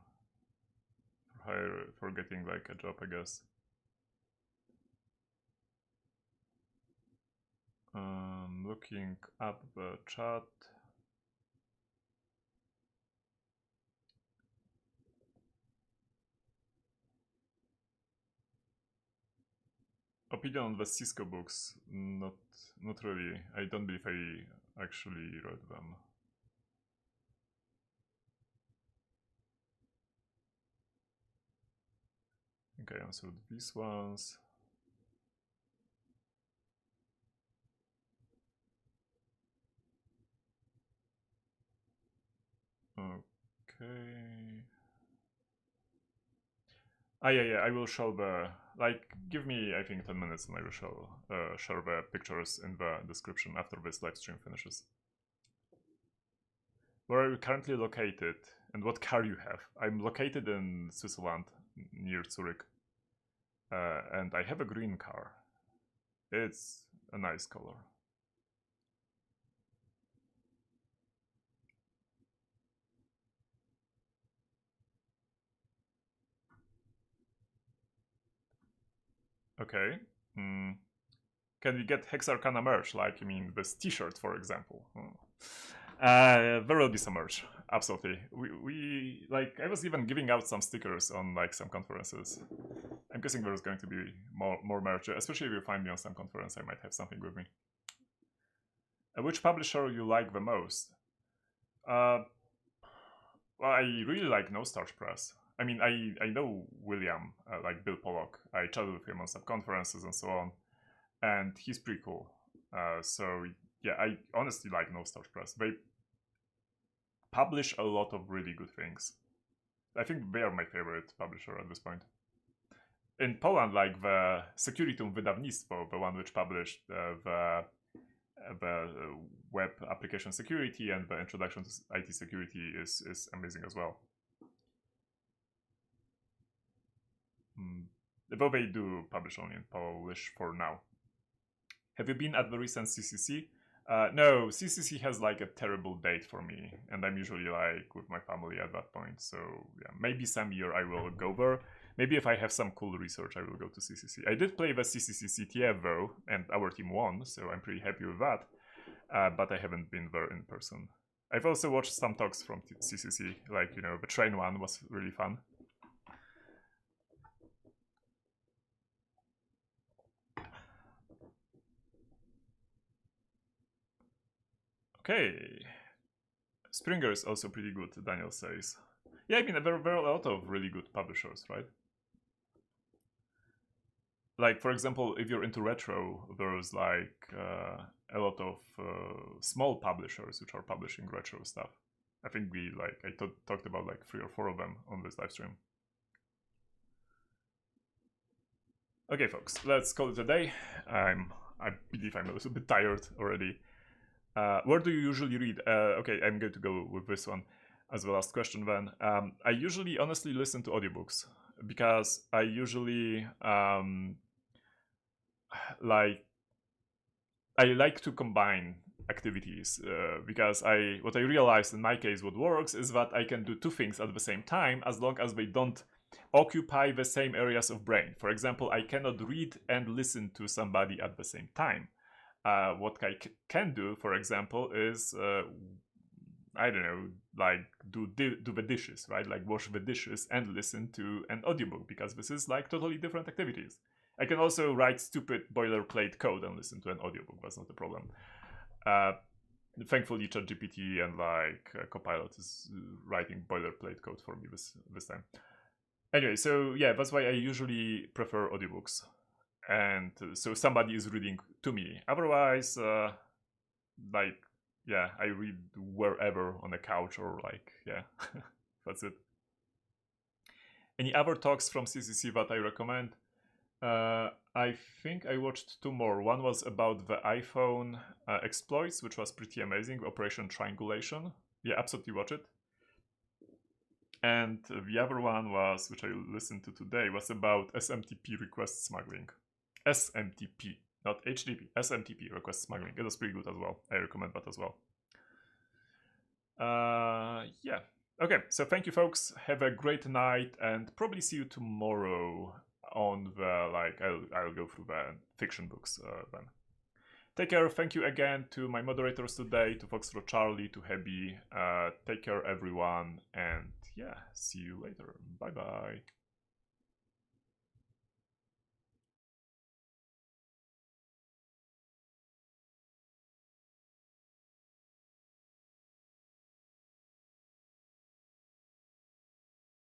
getting like a job, I guess. Looking up the chat. Opinion on the Cisco books? Not really. I don't believe I actually read them. I think I answered these ones. Okay. Yeah, I will show the, like, give me, I think, 10 minutes and I will share the pictures in the description after this live stream finishes. Where are you currently located and what car you have? I'm located in Switzerland, near Zurich. And I have a green car. It's a nice color. Okay. Can we get Hexarchana merch? Like, you mean this t-shirt, for example? There will be some merch, absolutely. We like, I was even giving out some stickers on like some conferences. I'm guessing there's going to be more merch, especially if you find me on some conference, I might have something with me. Which publisher you like the most? Well, I really like No Starch Press. I mean, I know William, like Bill Pollock. I chatted with him on some conferences and so on, and he's pretty cool. So yeah, I honestly like No Starch Press. They publish a lot of really good things. I think they are my favorite publisher at this point. In Poland, like the Securitum Wydawnictwo, the one which published the web application security and the introduction to IT security is amazing as well. Though they do publish only in Polish for now. Have you been at the recent CCC? No, CCC has like a terrible date for me, and I'm usually like with my family at that point. So yeah, maybe some year I will go there. Maybe if I have some cool research, I will go to CCC. I did play the CCC CTF though, and our team won, so I'm pretty happy with that. But I haven't been there in person. I've also watched some talks from CCC, like, you know, the train one was really fun. Okay. Springer is also pretty good, Daniel says. Yeah, I mean, there are a lot of really good publishers, right? Like, for example, if you're into retro, there's like a lot of small publishers which are publishing retro stuff. I think I talked about like 3 or 4 of them on this live stream. Okay, folks, let's call it a day. I believe I'm a little bit tired already. Where do you usually read? Okay, I'm going to go with this one as the last question then. I usually honestly listen to audiobooks because I usually like I like to combine activities because what I realized in my case, what works is that I can do two things at the same time as long as they don't occupy the same areas of brain. For example, I cannot read and listen to somebody at the same time. What I can do, for example, is I don't know, like do the dishes, right? Like wash the dishes and listen to an audiobook, because this is like totally different activities. I can also write stupid boilerplate code and listen to an audiobook. That's not a problem. Thankfully, ChatGPT and like Copilot is writing boilerplate code for me this time. Anyway, so yeah, that's why I usually prefer audiobooks, and so somebody is reading to me. Otherwise, like yeah, I read wherever on the couch or like yeah, that's it. Any other talks from CCC that I recommend? I think I watched two more. One was about the iPhone exploits, which was pretty amazing. Operation Triangulation. Yeah, absolutely watch it. And the other one was, which I listened to today, was about SMTP request smuggling. SMTP, not HTTP. SMTP request smuggling. It was pretty good as well. I recommend that as well. Yeah. Okay, so thank you, folks. Have a great night, and probably see you tomorrow on the, like, I'll go through the fiction books then. Take care. Thank you again to my moderators today, to Foxtrot Charlie, to Hebi. Take care, everyone, and yeah, see you later. Bye-bye.